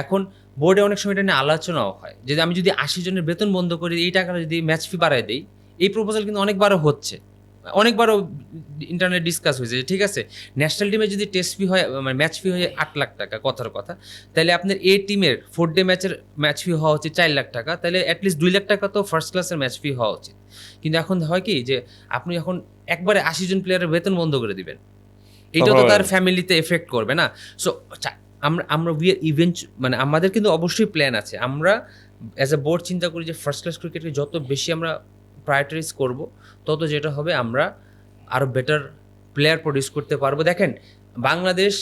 এখন বোর্ডে অনেক সময় এটা নিয়ে আলোচনাও হয়, যে আমি যদি 80 জনের বেতন বন্ধ করি, এই টাকাটা যদি ম্যাচ ফি বাড়ায় দিই, এই প্রপোজাল কিন্তু অনেকবারও হচ্ছে, অনেকবারও ইন্টারনেট ডিসকাস হয়েছে যে ঠিক আছে, ন্যাশনাল টিমে যদি টেস্ট ফি হয়, মানে ম্যাচ ফি হয় 8,00,000 টাকা, কথার কথা, তাহলে আপনার এ টিমের 4 ডে ম্যাচের ম্যাচ ফি হওয়া উচিত 4,00,000 টাকা, তাহলে অ্যাটলিস্ট 2,00,000 টাকা তো ফার্স্ট ক্লাসের ম্যাচ ফি হওয়া উচিত। কিন্তু এখন হয় কি, যে আপনি এখন একবারে 80 জন প্লেয়ারের বেতন বন্ধ করে দিবেন, এইটা তো তার ফ্যামিলিতে এফেক্ট করবে না। সো আমরা আমরা উই আর ইভেন্ট, মানে আমাদের কিন্তু অবশ্যই প্ল্যান আছে, আমরা অ্যাজ এ বোর্ড চিন্তা করি যে ফার্স্ট ক্লাস ক্রিকেটকে যত বেশি আমরা প্রায়োরিটাইজ করব, তত যেটা হবে আমরা আরও বেটার প্লেয়ার প্রডিউস করতে পারবো। দেখেন, বাংলাদেশ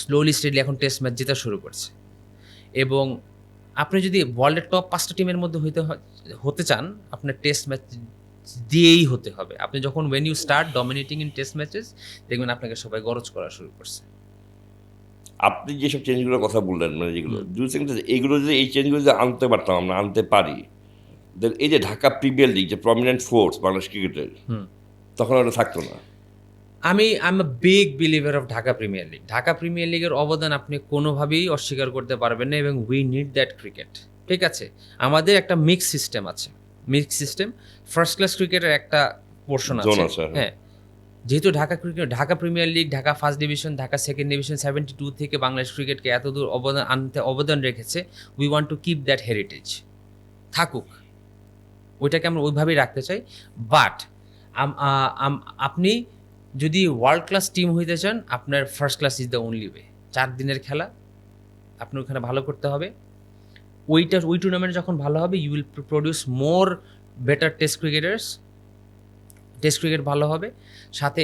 স্লোলি স্টেডলি এখন টেস্ট ম্যাচ জেতা শুরু করছে, এবং আপনি যদি ওয়ার্ল্ডের টপ 5টা টিমের মধ্যে হতে চান, আপনার টেস্ট ম্যাচ দিয়েই হতে হবে। আপনি যখন when you start dominating in test matches, দেখবেন আপনাকে সবাই গরজ করা শুরু করছে। আপনি যেসব চেঞ্জগুলোর কথা বললেন, মানে যেগুলো এইগুলো যদি এই চেঞ্জগুলো যদি আনতে পারতাম, আমরা আনতে পারি, দেন এই যে ঢাকা প্রিমিয়ার লিগ যে প্রমিনেন্ট ফোর্স বাংলাদেশ ক্রিকেটের, তখন ওটা থাকতো না। আমি I am a big believer of Dhaka premier league. Dhaka premier লিগের অবদান আপনি কোনোভাবেই অস্বীকার করতে পারবেন না, এবং উই নিড দ্যাট ক্রিকেট। ঠিক আছে, আমাদের একটা মিক্স সিস্টেম আছে, মিক্স সিস্টেম। ফার্স্ট ক্লাস ক্রিকেটের একটা পোর্শন আছে, হ্যাঁ। যেহেতু Dhaka premier league, Dhaka first division, Dhaka second division 72 থেকে বাংলাদেশ ক্রিকেটকে এতদূর অবদান রেখেছে, we want to keep that heritage, থাকুক, ওইটাকে আমরা ওইভাবেই রাখতে চাই। বাট আপনি যদি ওয়ার্ল্ড ক্লাস টিম হইতে চান, আপনার first class is the only way. 4 দিনের খেলা, আপনি ওখানে ভালো করতে হবে। ওই টুর্নামেন্ট যখন ভালো হবে, you will produce more better test cricketers, test cricket ভালো হবে। সাথে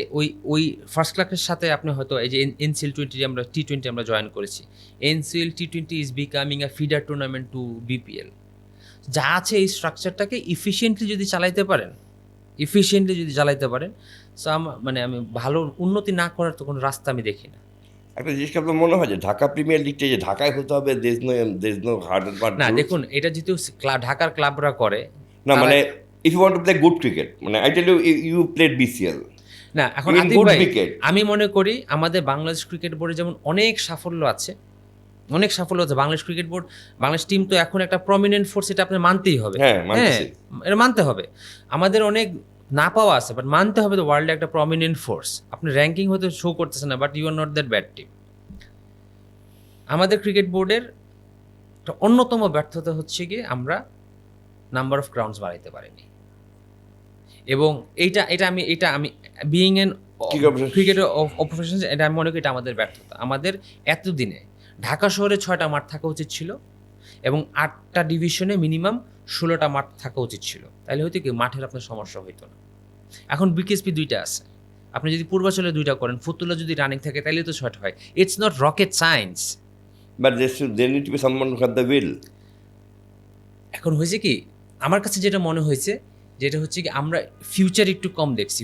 ওই ফার্স্ট ক্লাসের সাথে আপনি হয়তো এই যে এনসিএল টি20 আমরা জয়েন করেছি, এনসিএল টি20 is becoming a feeder tournament to BPL. যা আছে এই স্ট্রাকচারটাকে ইফিসিয়েন্টলি যদি চালাইতে পারেন, সো মানে আমি ভালো উন্নতি না করার তো কোনো রাস্তা আমি দেখি না। একটা জিনিস আপনার মনে হয় যে ঢাকা প্রিমিয়ার লিগটা যে ঢাকায় হতে হবে, দেশ নো হার্ড অ্যান্ড না, দেখুন, এটা যেহেতু ঢাকার ক্লাবরা করে না, মানে if you want to play good cricket, মানে I tell you, you played BCL না। এখন in আতিক good ভাই, cricket. আমি মনে করি আমাদের বাংলাদেশ ক্রিকেট বোর্ডে যেমন অনেক সাফল্য আছে, Bangladesh cricket board, Bangladesh team তো এখন একটা প্রমিনেন্ট ফোর্স, এটা আপনার মানতেই হবে। হ্যাঁ, মানতেছি। এটা মানতে হবে। আমাদের অনেক না পাওয়া আছে, বাট মানতে হবে, তো ওয়ার্ল্ডে একটা প্রমিনেন্ট ফোর্স। আপনি র্যাঙ্কিং হয়তো শো করতেছে না, but you are not that bad team. আমাদের ক্রিকেট বোর্ডের একটা অন্যতম ব্যর্থতা হচ্ছে গিয়ে আমরা নাম্বার অফ গ্রাউন্ডস বাড়াইতে পারিনি, এবং এটা আমি বিইং এন ক্রিকেট প্রফেশনাল, এটা আমি মনে করি এটা আমাদের ব্যর্থতা। আমাদের এতদিনে ঢাকা শহরে 6টা মাঠ থাকা উচিত ছিল, এবং 8টা ডিভিশনে মিনিমাম 16টা মাঠ থাকা উচিত ছিল, তাহলে হয়তো কি মাঠের আপনার সমস্যা হইতো না। এখন বিকেএসপি 2টা আছে, আপনি যদি পূর্বাচলে 2টা করেন, ফতুল্লা যদি রানিং থাকে, তাহলে তো 6টা হয়। It's not rocket science. But there need to be someone who have the will. এখন হয়েছে কি, আমার কাছে যেটা মনে হয়েছে, যেটা হচ্ছে কি, আমরা ফিউচার একটু কম দেখছি,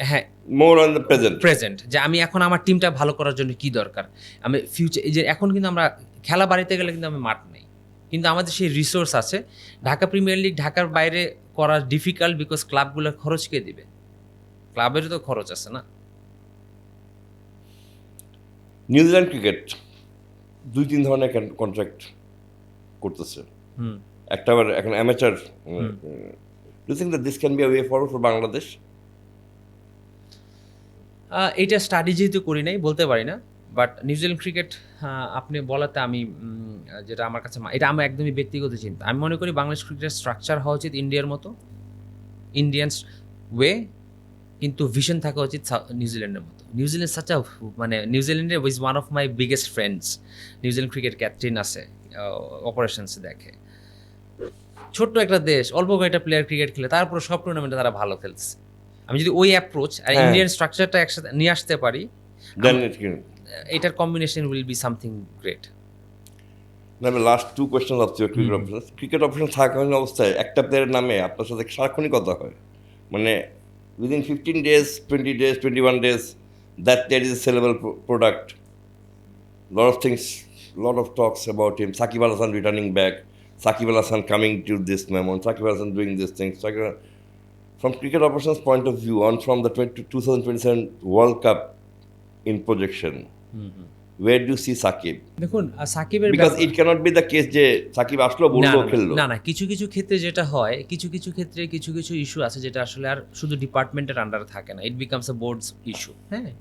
হ্যাঁ, More on the present. যে আমি এখন আমার টিমটা ভালো করার জন্য কি দরকার, আমি ফিউচার, এই যে এখন কিন্তু আমরা খেলা বাড়িতে গেলে কিন্তু আমি মাঠ নেই, কিন্তু আমাদের সেই রিসোর্স আছে। ঢাকা প্রিমিয়ার লিগ ঢাকার বাইরে করা ডিফিকাল্ট, বিকজ ক্লাবগুলোর খরচ কে দিবে? ক্লাবেরও তো খরচ আছে না। নিউজিল্যান্ড ক্রিকেট 2-3 ধরনের কন্ট্রাক্ট করতেছে, একটা আবার এখন amateur. Do you think that this can be a way forward for Bangladesh? এটা স্টাডি যেহেতু করি নাই বলতে পারি না, বাট নিউজিল্যান্ড ক্রিকেট আপনি বলাতে আমি যেটা আমার কাছে এটা আমার একদমই ব্যক্তিগত চিন্তা। আমি মনে করি বাংলাদেশ ক্রিকেটের স্ট্রাকচার হওয়া উচিত ইন্ডিয়ার মতো, ইন্ডিয়ান ওয়ে, কিন্তু ভিশন থাকা উচিত নিউজিল্যান্ডের মতো। নিউজিল্যান্ড সাচা মানে নিউজিল্যান্ডের is one of my biggest friends. New Zealand cricket captain আছে, অপারেশনসে দেখে। ছোট্ট একটা দেশ, অল্প কয়েকটা প্লেয়ার ক্রিকেট খেলে, তারপর সব টুর্নামেন্টে তারা ভালো খেলছে। আমি যদি ওই অ্যাপ্রোচ আর হ্যাঁ। ইন্ডিয়ান স্ট্রাকচারটা একসাথে নিয়ে আসতে পারি, Then it can. এটার combination will be something great. না, আমি last 2 question of your cricket option. Cricket option থাকাকালীন অবস্থায় একটা প্লেয়ারের নামে আপনার সাথে সারাক্ষণই কথা হয়, মানে within 15 days, 20 days, 21 days, that there is a sellable product. Lot of things, lot of talks about him. Sakib Al Hasan returning back, Sakib Al Hasan coming to this moment, Sakib Al Hasan doing this thing. From cricket operations point of view, on from the 2027 World Cup in projection, where do you see Sakib? দেখুন সাকিবের Because it cannot be the case যে সাকিব আসলো বললো খেললো। না না, কিছু কিছু ক্ষেত্রে যেটা হয়, কিছু কিছু ক্ষেত্রে কিছু কিছু ইস্যু আছে যেটা আসলে আর শুধু ডিপার্টমেন্টের আন্ডারে থাকে না, it becomes a boards issue. হ্যাঁ,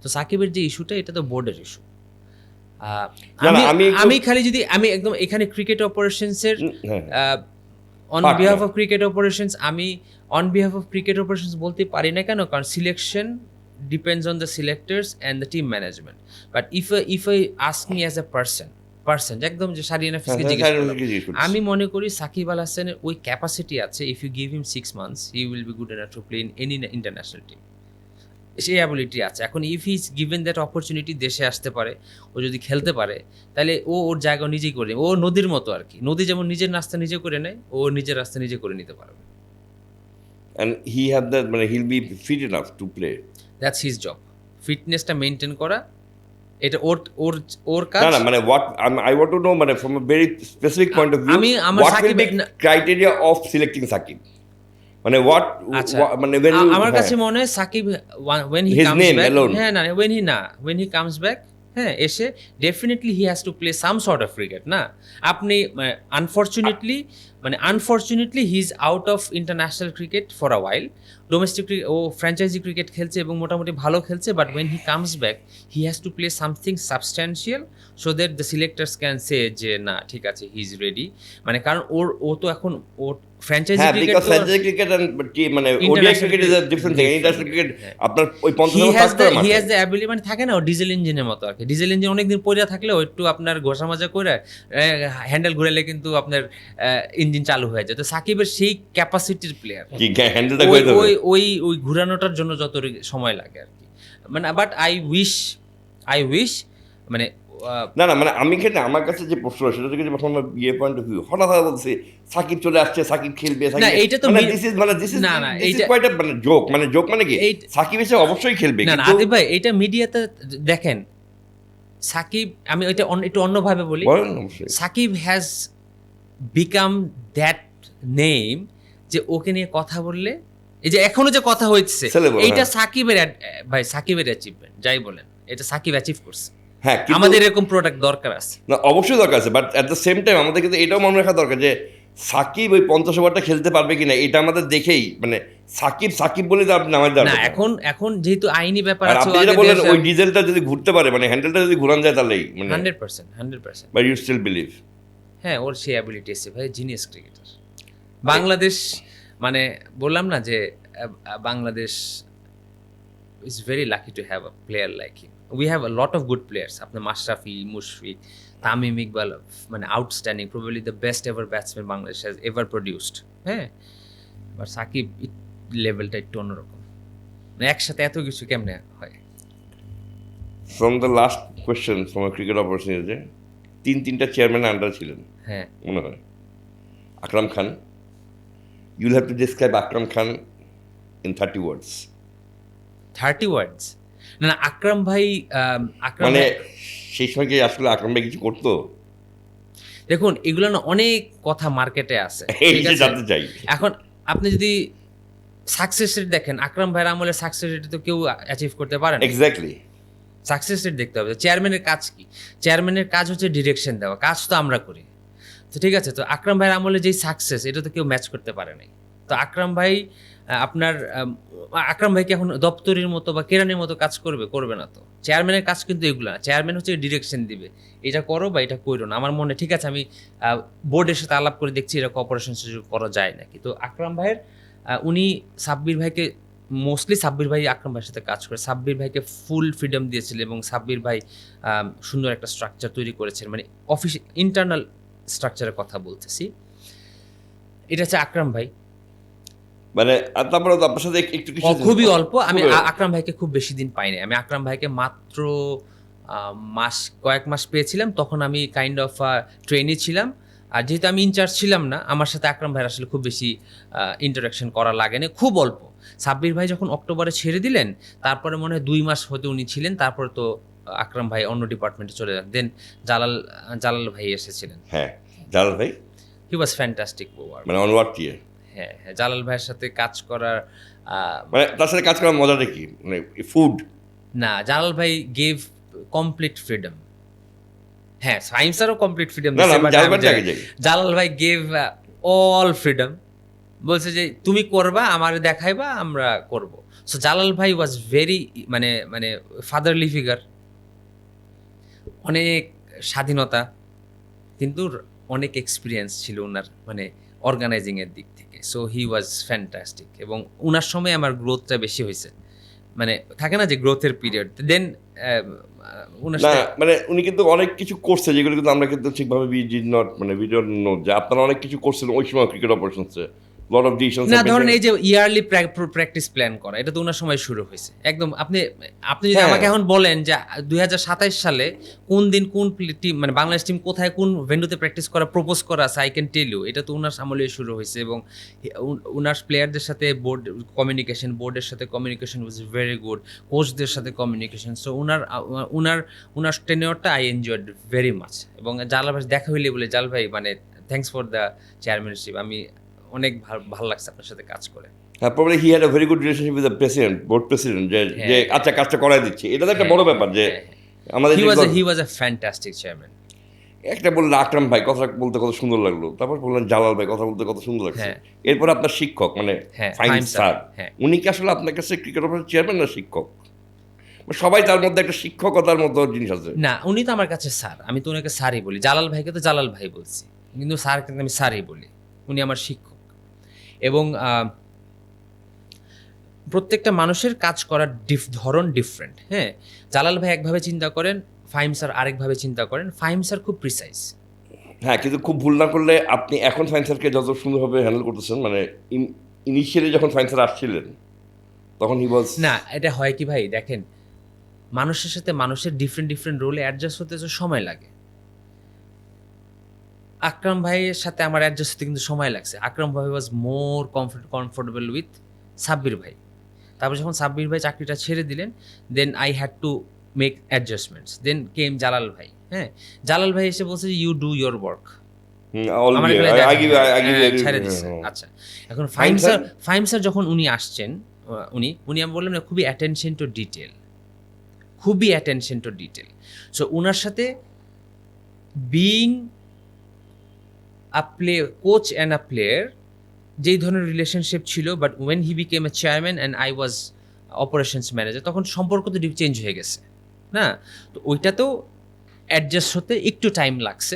তো সাকিবের যে ইস্যুটা, এটা তো বোর্ডের ইস্যু। আমি খালি যদি আমি একদম এখানে ক্রিকেট অপারেশনসের on behalf of cricket operations, আমি on behalf of cricket operations বলতে পারি না। কেন? কারণ selection depends on the selectors and the team management. But if I ask me as a person একদম যে সারিয়ান হাফিজকে জিজ্ঞেস করলাম, আমি মনে করি সাকিব আল হাসানের ওই ক্যাপাসিটি আছে। If you give him 6 months, he will be good enough to play in any international team. সেই অ্যাবিলিটি আছে। এখন if he is given that opportunity, দেশে আসতে পারে, ও যদি খেলতে পারে, তাহলে ও ওর জায়গা নিজেই করে, ও নদীর মতো আর কি। নদী যেমন নিজের রাস্তা নিজে করে নেয়, ও নিজের রাস্তা নিজে করে নিতে পারবে। And he have that, মানে he'll be fit enough to play. That's his job, ফিটনেসটা মেনটেন করা, এটা ওর ওর ওর কাজ। না মানে what I want to know, মানে from a very specific point of view, what will be criteria of selecting Sakib? মানে what মানে when আমার কাছে মনে হয় Shakib when he comes back, হ্যাঁ না when he comes back, হ্যাঁ, এসে definitely he has to play some sort of cricket. না, আপনি unfortunately he is out of international cricket for a while. Domestic ও ফ্র্যাঞ্চাইজি ক্রিকেট খেলছে এবং মোটামুটি ভালো খেলছে, but when he comes back he has to play something substantial so that the selectors can say যে না ঠিক আছে, হি ইজ রেডি। মানে কারণ ও তো এখন ওর ফ্র্যাঞ্চাইজি ক্রিকেট মানে ODI cricket is a different thing. International cricket আপনার ওই 50 ওভার থাকতে পারে। হি হ্যাজ দ্য অ্যাবিলিটি, মানে থাকে না ও ডিজেল ইঞ্জিনের মতো আর কি। ডিজেল ইঞ্জিন অনেকদিন পড়ে থাকলেও একটু আপনার ঘষা মাজা করে হ্যান্ডেল ঘুরাইলে কিন্তু আপনার ইঞ্জিন চালু হয়ে যায়। তো সাকিবের সেই ক্যাপাসিটির প্লেয়ার, ওই ঘুরানোটার জন্য যত সময় লাগে আর কি। মানে বাট আই উইশ মানে না মানে আমি খেলে আমার কাছে যে প্রশ্ন সেটা থেকে প্রথম পয়েন্ট অফ ভিউ, হঠাৎ বলছে সাকিব চলে আসছে, সাকিব খেলবে, না এইটা তো মানে জোক মানে কি সাকিব এসে অবশ্যই খেলবে। না আদিব ভাই, এটা মিডিয়াতে দেখেন সাকিব, আমি ওইটা একটু অন্যভাবে বলি, Shakib has become that name যে ওকে নিয়ে কথা বললে, এই যে এখনো যে কথা হচ্ছে, এইটা সাকিবের ভাই, সাকিবের অ্যাচিভমেন্ট যাই বলেন, এটা সাকিব অ্যাচিভ করছে। হ্যাঁ, আমাদের এরকম প্রোডাক্ট দরকার আছে, না অবশ্যই দরকার আছে, but at the same time আমাদের কিন্তু এটাও মনে রাখা দরকার যে সাকিব ওই 50 ওভারটা খেলতে পারবে কিনা, এটা আমাদের দেখেই মানে সাকিব বলে তো আপনি নামাজ না। এখন যেহেতু আইনি ব্যাপার আছে, আপনি যেটা বলেন ওই ডিজেলটা যদি ঘুরতে পারে, মানে হ্যান্ডেলটা যদি ঘুরান যায়, তাহলেই মানে 100%। But you still believe? হ্যাঁ, ওর সেই অ্যাবিলিটি আছে ভাই, জিনিয়াস ক্রিকেটার। বাংলাদেশ মানে বললাম না যে Bangladesh is very lucky to have a player like him. We have a lot of good players. আপনার মাশরাফি, মুশফিক, তামিম ইকবাল, মানে outstanding, probably the best ever batsman Bangladesh has ever produced. হ্যাঁ, বাট সাকিব লেভেলটা একটু অন্যরকম, মানে একসাথে এত কিছু কেমনে হয়। From the last question from a cricket opportunity, তিনটা চেয়ারম্যান আন্ডার ছিলেন, হ্যাঁ মনে হয়। Akram Khan, you'll have to describe Akram Khan in 30 words. 30 words? না আকরাম ভাই, মানে সেই সময় কি আসলে আকরাম ভাই কিছু করতো? দেখুন, এগুলো না অনেক কথা মার্কেটে আছে, জানতে চাই। এখন আপনি যদি সাকসেস রেট দেখেন, আকরাম ভাইয়ের আমলে সাকসেস রেট তো কেউ অ্যাচিভ করতে পারে না। এক্স্যাক্টলি, সাকসেস রেট দেখতে হবে। চেয়ারম্যানের কাজ কি? চেয়ারম্যানের কাজ হচ্ছে ডিরেকশন দেওয়া, কাজ তো আমরা করি। তো ঠিক আছে, তো আকরাম ভাইয়ের আমলে যেই সাকসেস, এটা তো কেউ ম্যাচ করতে পারে নাই। তো আকরাম ভাই আপনার আকরাম ভাই কি এখন দপ্তরের মতো বা কেরানির মতো কাজ করবে না তো। চেয়ারম্যানের কাজ কিন্তু এগুলো না। চেয়ারম্যান হচ্ছে ডিরেকশন দিবে, এটা করো বা এটা করো না। আমার মনে ঠিক আছে, আমি বোর্ডের সাথে আলাপ করে দেখছি এটা কর্পোরেশন করা যায় নাকি। তো আকরাম ভাইয়ের উনি সাব্বির ভাইকে মোস্টলি সাব্বির ভাই আকরাম ভাইয়ের সাথে কাজ করে সাব্বির ভাইকে ফুল ফ্রিডম দিয়েছিল এবং সাব্বির ভাই সুন্দর একটা স্ট্রাকচার তৈরি করেছেন, মানে অফিস ইন্টারনাল স্ট্রাকচারের কথা বলতেছি। এটা হচ্ছে আকরাম ভাই। মানে তারপরে তো আপনার সাথে একটু কিছু খুবই অল্প। আমি আকরাম ভাইকে খুব বেশি দিন পাইনি। আমি আকরাম ভাইকে মাত্র কয়েক মাস পেয়েছিলাম। তখন আমি কাইন্ড অফ ট্রেনি ছিলাম। আর যেহেতু আমি ইনচার্জ ছিলাম না, আমার সাথে আকরাম ভাইয়ের আসলে খুব বেশি ইন্টারাকশন করা লাগেনি, খুব অল্প। সাব্বির ভাই যখন অক্টোবরে ছেড়ে দিলেন, তারপরে মনে হয় 2 মাস হতে উনি ছিলেন। তারপরে তো আকরাম ভাই অন্য ডিপার্টমেন্টে চলে যান। দেন জালাল ভাই এসেছিলেন। হ্যাঁ, জালাল ভাই হি ওয়াজ ফ্যান্টাস্টিক। মানে অনওয়ার্ড দিয়ে হ্যাঁ, জালাল ভাইয়ের সাথে কাজ করার মানে তার সাথে কাজ করার মজাটা কি? মানে ফুড না, জালাল ভাই গেভ কমপ্লিট ফ্রিডম। হ্যাঁ, ফাহিম স্যারও কমপ্লিট ফ্রিডম না, না, দিচ্ছে, আমি বাট জালাল ভাইয়ের আগে যাই। জালাল ভাই গেভ অল ফ্রিডম। বলছে যে তুমি করবা, আমার দেখাইবা, আমরা করব। সো জালাল ভাই ওয়াজ ভেরি মানে ফাদারলি ফিগার। অনেক স্বাধীনতা, কিন্তু অনেক এক্সপিরিয়েন্স ছিল ওনার, মানে অর্গানাইজিং এর দিক থেকে। সো হি ওয়াজ ফ্যান্টাস্টিক এবং ওনার সময় আমার গ্রোথটা বেশি হয়েছে। মানে থাকে না যে গ্রোথের পিরিয়ড। দেন ওনার না, সাথে মানে উনি কিন্তু অনেক কিছু করছে যেগুলো কিন্তু আমরা কিন্তু ঠিকভাবে উই ডোন্ট নো যে আপনারা অনেক কিছু করছেন ওই সময় ক্রিকেট অপারেশনসে। লট অফ ডিসিশনস না, ধরেন এই যে ইয়ারলি প্র্যাকটিস প্ল্যান করা, এটা তো ওনার সময় শুরু হয়েছে একদম। আপনি যদি হ্যাঁ। আমাকে এখন বলেন যে 2027 সালে কোন দিন কোন টিম, মানে বাংলাদেশ টিম কোথায় কোন ভেন্যুতে প্র্যাকটিস করা প্রপোজ করা আছে, আই ক্যান টেল ইউ, এটা তো ওনার আমলে শুরু হয়েছে। এবং ওনার প্লেয়ারদের সাথে বোর্ডের সাথে কমিউনিকেশন ওয়াজ ভেরি গুড, কোচদের সাথে কমিউনিকেশন। সো ওনার টেনিওরটা আই এনজয়েড ভেরি মাচ। এবং জালাল ভাই দেখা হইলে বলে, জালাল ভাই মানে থ্যাঙ্কস ফর দ্য চেয়ারম্যানশিপ, আমি অনেক ভালো লাগছে আপনার সাথে কাজ করে। হ্যাঁ, probably he had a very good relationship with the president, board president, যে হ্যাঁ, আচ্ছা কাজটা করাই দিচ্ছি। এটা তো একটা বড় ব্যাপার যে আমাদের হি ওয়াজ আ ফ্যান্টাস্টিক চেয়ারম্যান। একটা বললেন আকরাম ভাই, কথা বলতে কত সুন্দর লাগলো। তারপর বললেন জালাল ভাই, কথা বলতে কত সুন্দর লাগছে। হ্যাঁ। এরপর আপনার শিক্ষক মানে ফাহিম ফাহিম স্যার, হ্যাঁ। উনি কি আসলে আপনার কাছে ক্রিকেট অপারেশন চেয়ারম্যান না শিক্ষক? সবাই তার মধ্যে একটা শিক্ষকতার মতো জিনিস আছে। না, উনি তো আমার কাছে স্যার, আমি তো ওনাকে স্যারই বলি। জালাল ভাইকে তো জালাল ভাই বলছি, কিন্তু স্যার কিন্তু আমি স্যারই বলি। উনি আমার শিক্ষক। এবং প্রত্যেকটা মানুষের কাজ করার ধরন ডিফারেন্ট। হ্যাঁ, জালাল ভাই একভাবে চিন্তা করেন, ফাহিম স্যার আরেকভাবে চিন্তা করেন। ফাহিম স্যার খুব প্রিসাইজ। হ্যাঁ, কিন্তু খুব ভুল না করলে আপনি এখন ফাহিম স্যারকে যত সুন্দরভাবে হ্যান্ডেল করতেছেন, মানে ইনিশিয়ালি যখন ফাহিম স্যার আসছিলেন তখন হি ওয়াজ না, এটা হয় কি ভাই, দেখেন মানুষের সাথে মানুষের ডিফারেন্ট রোলে অ্যাডজাস্ট হতে তো সময় লাগে। আকরাম ভাইয়ের সাথে আমার অ্যাডজাস্ট হতে কিন্তু সময় লাগছে। আকরাম ভাই was more comfortable with Sabbir ভাই। তারপর যখন সাব্বির ভাই চাকরিটা ছেড়ে দিলেন, then I had to make adjustments. Then came Jalal ভাই। হ্যাঁ, জালাল ভাই এসে বলছে যে ইউ ডু ইয়োর ওয়ার্ক, আমার এগুলো ছেড়ে দিচ্ছে। আচ্ছা, এখন ফাহিম স্যার যখন উনি আসছেন, উনি আমি বললাম না, খুবই অ্যাটেনশন টু ডিটেল, খুবই অ্যাটেনশন টু ডিটেল। সো উনার সাথে being coach and a player যেই ধরনের রিলেশনশিপ ছিল, but when he became a chairman and I was operations manager, তখন সম্পর্ক তো চেঞ্জ হয়ে গেছে না। তো ওইটাতেও অ্যাডজাস্ট হতে একটু টাইম লাগছে।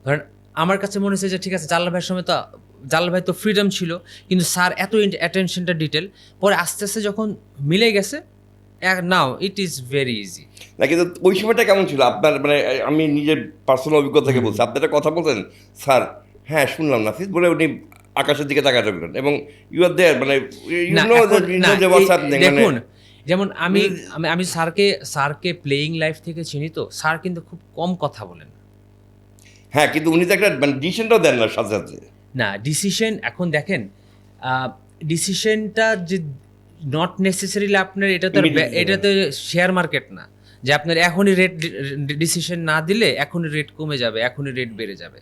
ধরেন আমার কাছে মনে হচ্ছে যে ঠিক আছে, জালাল ভাইয়ের সময় তো জালাল ভাই তো ফ্রিডম ছিল, কিন্তু স্যার এত অ্যাটেনশনটা ডিটেল, পরে আস্তে আস্তে যখন মিলে গেছে, নাও ইট ইজ ভেরি ইজি। না, কিন্তু ওই সময়টা কেমন ছিল আপনার? মানে আমি নিজের পার্সোনাল অভিজ্ঞতা থেকে বলছি। আপনি একটা কথা বলতেন, স্যার হ্যাঁ শুনলাম নাফিস বলে উনি আকাশের দিকে তাকাতে থাকবেন এবং ইউ আর দেয়ার, মানে দেখুন, যেমন আমি স্যারকে প্লেয়িং লাইফ থেকে চিনি, তো স্যার কিন্তু খুব কম কথা বলেন। হ্যাঁ, কিন্তু উনি তো একটা মানে ডিসিশনটাও দেন না সাথে সাথে। না, ডিসিশন এখন দেখেন, ডিসিশনটা যে নট নেসেসারিলি আপনার, এটা তো শেয়ার মার্কেট না যে আপনার এখনই রেট ডিসিশন না দিলে এখনই রেট কমে যাবে, এখনই রেট বেড়ে যাবে।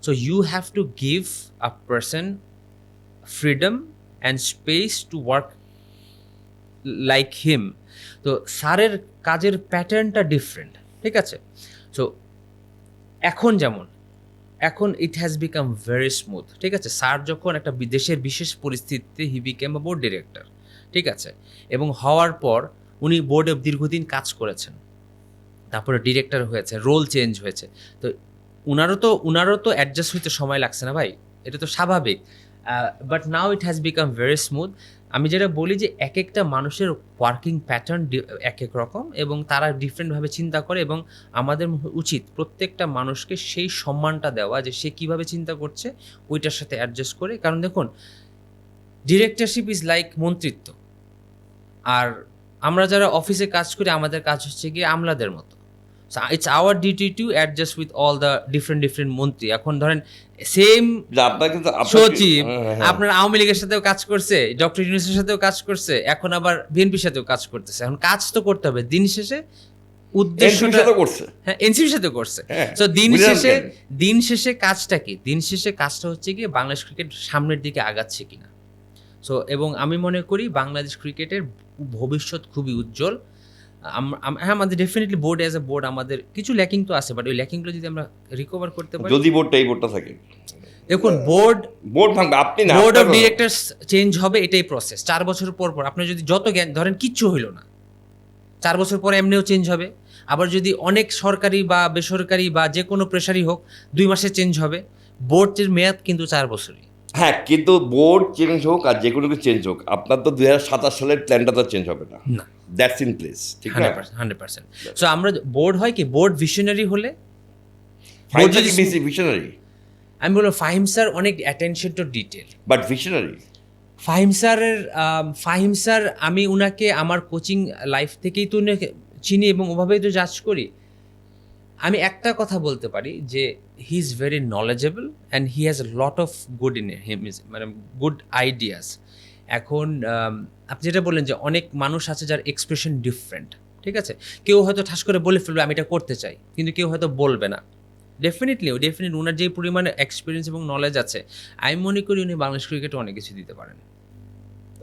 So you have to give a person freedom and space to work like him. তো স্যারের কাজের প্যাটার্নটা ডিফারেন্ট, ঠিক আছে? সো এখন যেমন এখন it has become very smooth, ঠিক আছে। স্যার যখন একটা দেশের বিশেষ পরিস্থিতিতে he became a board director, ঠিক আছে, এবং হওয়ার পর উনি বোর্ডে দীর্ঘদিন কাজ করেছেন, তারপরে ডিরেক্টর হয়েছে, রোল চেঞ্জ হয়েছে, তো উনারও তো অ্যাডজাস্ট হইতে সময় লাগছে না ভাই, এটা তো স্বাভাবিক। But now it has become very smooth. আমি যেটা বলি যে এক একটা মানুষের ওয়ার্কিং প্যাটার্ন এক এক রকম এবং তারা ডিফারেন্টভাবে চিন্তা করে, এবং আমাদের উচিত প্রত্যেকটা মানুষকে সেই সম্মানটা দেওয়া যে সে কীভাবে চিন্তা করছে ওইটার সাথে অ্যাডজাস্ট করে। কারণ দেখুন, ডিরেক্টরশিপ ইজ লাইক মন্ত্রিত্ব, আর আমরা যারা অফিসে কাজ করি আমাদের কাজ হচ্ছে গিয়ে আমলাদের মতো। It's our duty to adjust with all the different মন্ত্রী। এখন ধরেন সেম সচিব আপনার আওয়ামী লীগের সাথেও কাজ করছে, ডক্টর ইউনূসের সাথেও কাজ করছে, এখন আবার বিএনপির সাথেও কাজ করতেছে। এখন কাজ তো করতে হবে, দিন শেষে উদ্দেশ্যটা করছে, হ্যাঁ এনসিপির সাথে করছে। তো দিন শেষে কাজটা কি? দিন শেষে কাজটা হচ্ছে গিয়ে বাংলাদেশ ক্রিকেট সামনের দিকে আগাচ্ছে কিনা। সো এবং আমি মনে করি বাংলাদেশ ক্রিকেটের ভবিষ্যৎ খুবই উজ্জ্বল। হ্যাঁ, আমাদের definitely board as a board আমাদের কিছু ল্যাকিং তো আছে, বাট ওই ল্যাকিংগুলো যদি আমরা রিকভার করতে পারি, যদি বোর্ডটা থাকে, দেখুন বোর্ড ভাঙবে, আপনি না, বোর্ড অফ ডিরেক্টরস চেঞ্জ হবে, এটাই প্রসেস। 4 বছর পর আপনি যদি যত জ্ঞান ধরেন কিচ্ছু হইল না, 4 বছর পর এমনিও চেঞ্জ হবে। আবার যদি অনেক সরকারি বা বেসরকারি বা যে কোনো প্রেশারই হোক 2 মাসে চেঞ্জ হবে। বোর্ডের মেয়াদ কিন্তু 4 বছরই। হ্যাঁ, কিন্তু বোর্ড চেঞ্জ হোক আর যে কোনো কিছু চেঞ্জ হোক, আপনার তো 2027 সালের প্ল্যানটা তো চেঞ্জ হবে না। দ্যাটস ইন প্লেস, ঠিক না? 100%। সো আমরা বোর্ড হয় কি, বোর্ড ভিশনারি হলে, বোর্ড যদি ভিশনারি, আমি বলবো ফাহিম স্যার অনেক attention to detail, but visionary Fahim sir আমি উনাকে আমার কোচিং লাইফ থেকেই তো চিনি এবং ওভাবেই তো জাজ করি। আমি একটা কথা বলতে পারি যে he is very knowledgeable and he has a lot of good in him, মানে গুড আইডিয়াস। এখন আপনি যেটা বললেন যে অনেক মানুষ আছে যার এক্সপ্রেশন ডিফারেন্ট, ঠিক আছে, কেউ হয়তো ঠাস করে বলে ফেলবে আমি এটা করতে চাই, কিন্তু কেউ হয়তো বলবে না। ডেফিনেটলি ওনার যে পরিমাণে এক্সপিরিয়েন্স এবং নলেজ আছে, আমি মনে করি উনি বাংলাদেশ ক্রিকেটে অনেক কিছু দিতে পারেন।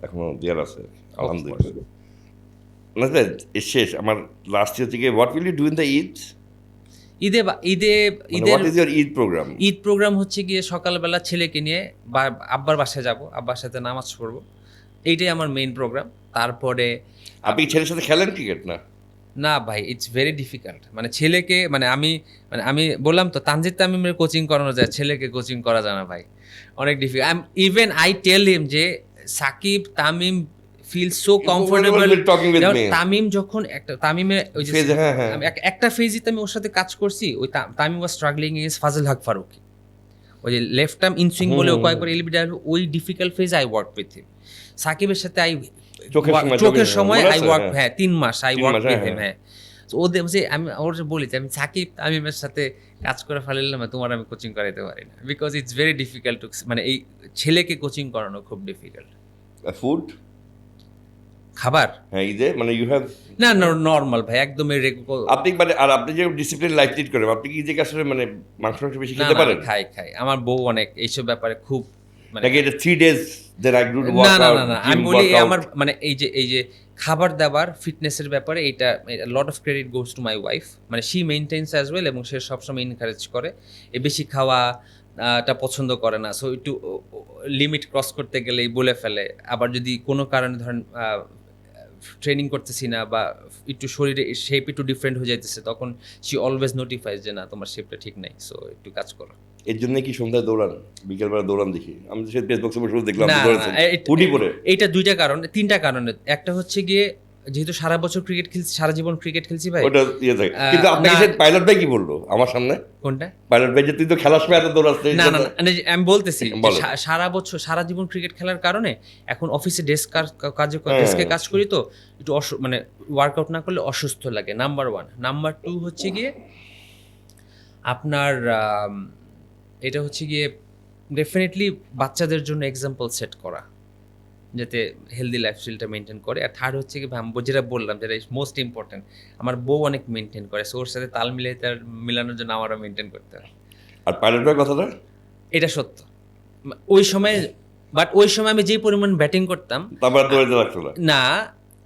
এখনো দেয়ার আছে, আলহামদুলিল্লাহ। শেষ আমার লাস্ট ইয়ার থেকে, what will you do in the Eid programme হচ্ছে গিয়ে সকালবেলা ছেলেকে নিয়ে আব্বার বাসায় যাব, আব্বার সাথে নামাজ পড়বো, এইটাই আমার মেইন প্রোগ্রাম। তারপরে আপনি ছেলের সাথে খেলেন ক্রিকেট? না ভাই, ইটস ভেরি ডিফিকাল্ট। মানে ছেলেকে আমি বললাম তো, তানজিদ তামিমের কোচিং করানো যায়, ছেলেকে কোচিং করা যায় না ভাই, অনেক difficult. Even I tell him যে Shakib, Tamim feel so comfortable Tamim যখন তামিমের ওই যে একটা ফেজই আমি ওর সাথে কাজ করছি, ওই তামিম ওয়াজ স্ট্রাগলিং এগেইনস্ট ফাজল হক ফারুকি, ওই যে লেফট আর্ম ইনসুইং বলে কয়েকবার এলবিডব্লিউ, ওই difficult phase I work with him. সাকিবের সাথে চোখের সময় আই ওয়ার্ক, হ্যাঁ 3 মাস আই ওয়ার্ক উইথ হিম। হ্যাঁ, ওদের যে আমি ওর বলি যে আমি সাকিব তামিমের সাথে কাজ করে ফেলাম, তোমার আমি কোচিং করাইতে পারি না, because it's very difficult to, মানে এই ছেলেকে কোচিং করানো খুব ডিফিকাল্ট। ফুড, খাবার, হ্যাঁ ঈদে মানে ইউ হ্যাভ না নর্মাল ভাই, একদম আপনি মানে, আর আপনি যে ডিসিপ্লিন লাইফ লিড করেন, আপনি কি ঈদে আসলে মানে মাংস বেশি খেতে পারেন? খাই আমার বউ অনেক এইসব ব্যাপারে খুব, মানে এটা 3 days that I do work out, না আমি বলি আমার মানে এই যে খাবার দাবার ফিটনেসের ব্যাপারে এটা lot of credit goes to my wife. মানে শি মেইনটেইনস অ্যাজ ওয়েল, এবং সে সবসময় এনকারেজ করে। বেশি খাওয়া টা পছন্দ করে না, সো একটু লিমিট ক্রস করতে গেলেই বলে ফেলে। আবার যদি কোনো কারণে ধরেন ট্রেনিং করতেছি না বা একটু শরীরে শেপ একটু ডিফারেন্ট হয়ে যাইতেছে, তখন শি অলওয়েজ নোটিফাইজ যে না তোমার শেপটা ঠিক নাই, সো একটু কাজ করো। এর জন্য কি সন্ধ্যায় দৌড়ান, বিকেলবেলা দৌড়ান দেখি আমি তো ফেসবুক শুরু দেখলাম এইটা 2টা কারণ, 3টা কারণে। একটা হচ্ছে গিয়ে যেহেতু সারা বছর ক্রিকেট খেলছি, সারা জীবন ক্রিকেট খেলছি ভাই, ওটা ইয়ে থাকে। কিন্তু আপনাকে পাইলট ভাই কি বললো আমার সামনে? কোনটা? পাইলট ভাই যে তুই তো খেলার সময় এত দৌড়াচ্ছিস। না আমি বলতেছি সারা বছর সারা জীবন ক্রিকেট খেলার কারণে এখন অফিসে ডেস্কে কাজ করি, তো একটু মানে ওয়ার্কআউট না করলে অসুস্থ লাগে, নাম্বার 1। নাম্বার 2 হচ্ছে গিয়ে আপনার এটা হচ্ছে গিয়ে ডেফিনেটলি বাচ্চাদের জন্য এক্সাম্পল সেট করা, যাতে হেলদি লাইফস্টাইলটা মেনটেন করে। আর থার্ড হচ্ছে কি যেটা বললাম, যেটা মোস্ট ইম্পর্টেন্ট, আমার বউ অনেক মেনটেন করে, সো ওর সাথে তাল মিলানোর জন্য আমারও মেনটেন করতে হয়। আর পাইলটের কথাটা এটা সত্য ওই সময়, বাট ওই সময় আমি যে পরিমাণ ব্যাটিং করতাম না,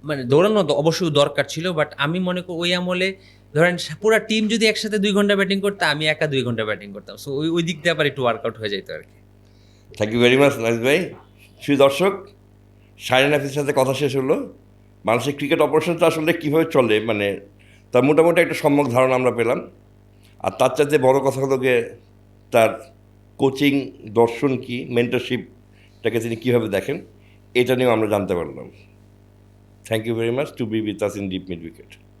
মানে দৌড়ানো অবশ্যই দরকার ছিল, বাট আমি মনে করি ওই আমলে ধরেন পুরো টিম যদি একসাথে 2 ঘন্টা ব্যাটিং করতো, আমি একা 2 ঘন্টা ব্যাটিং করতাম। সো ওই দিক দিয়ে আবার একটু ওয়ার্কআউট হয়ে যেত আর কি। Thank you very much nice ভাই। সুপ্রিয় দর্শক, শাহিন হাফিজের সাথে কথা শেষ হলো। বাংলাদেশের ক্রিকেট অপারেশনটা আসলে কীভাবে চলে, মানে তার মোটামুটি একটা সম্যক ধারণা আমরা পেলাম। আর তার চাইতে বড় কথা হলো গিয়ে তার কোচিং দর্শন কী, মেন্টরশিপটাকে তিনি কীভাবে দেখেন, এটা নিয়েও আমরা জানতে পারলাম। Thank you very much to be with us in deep mid wicket.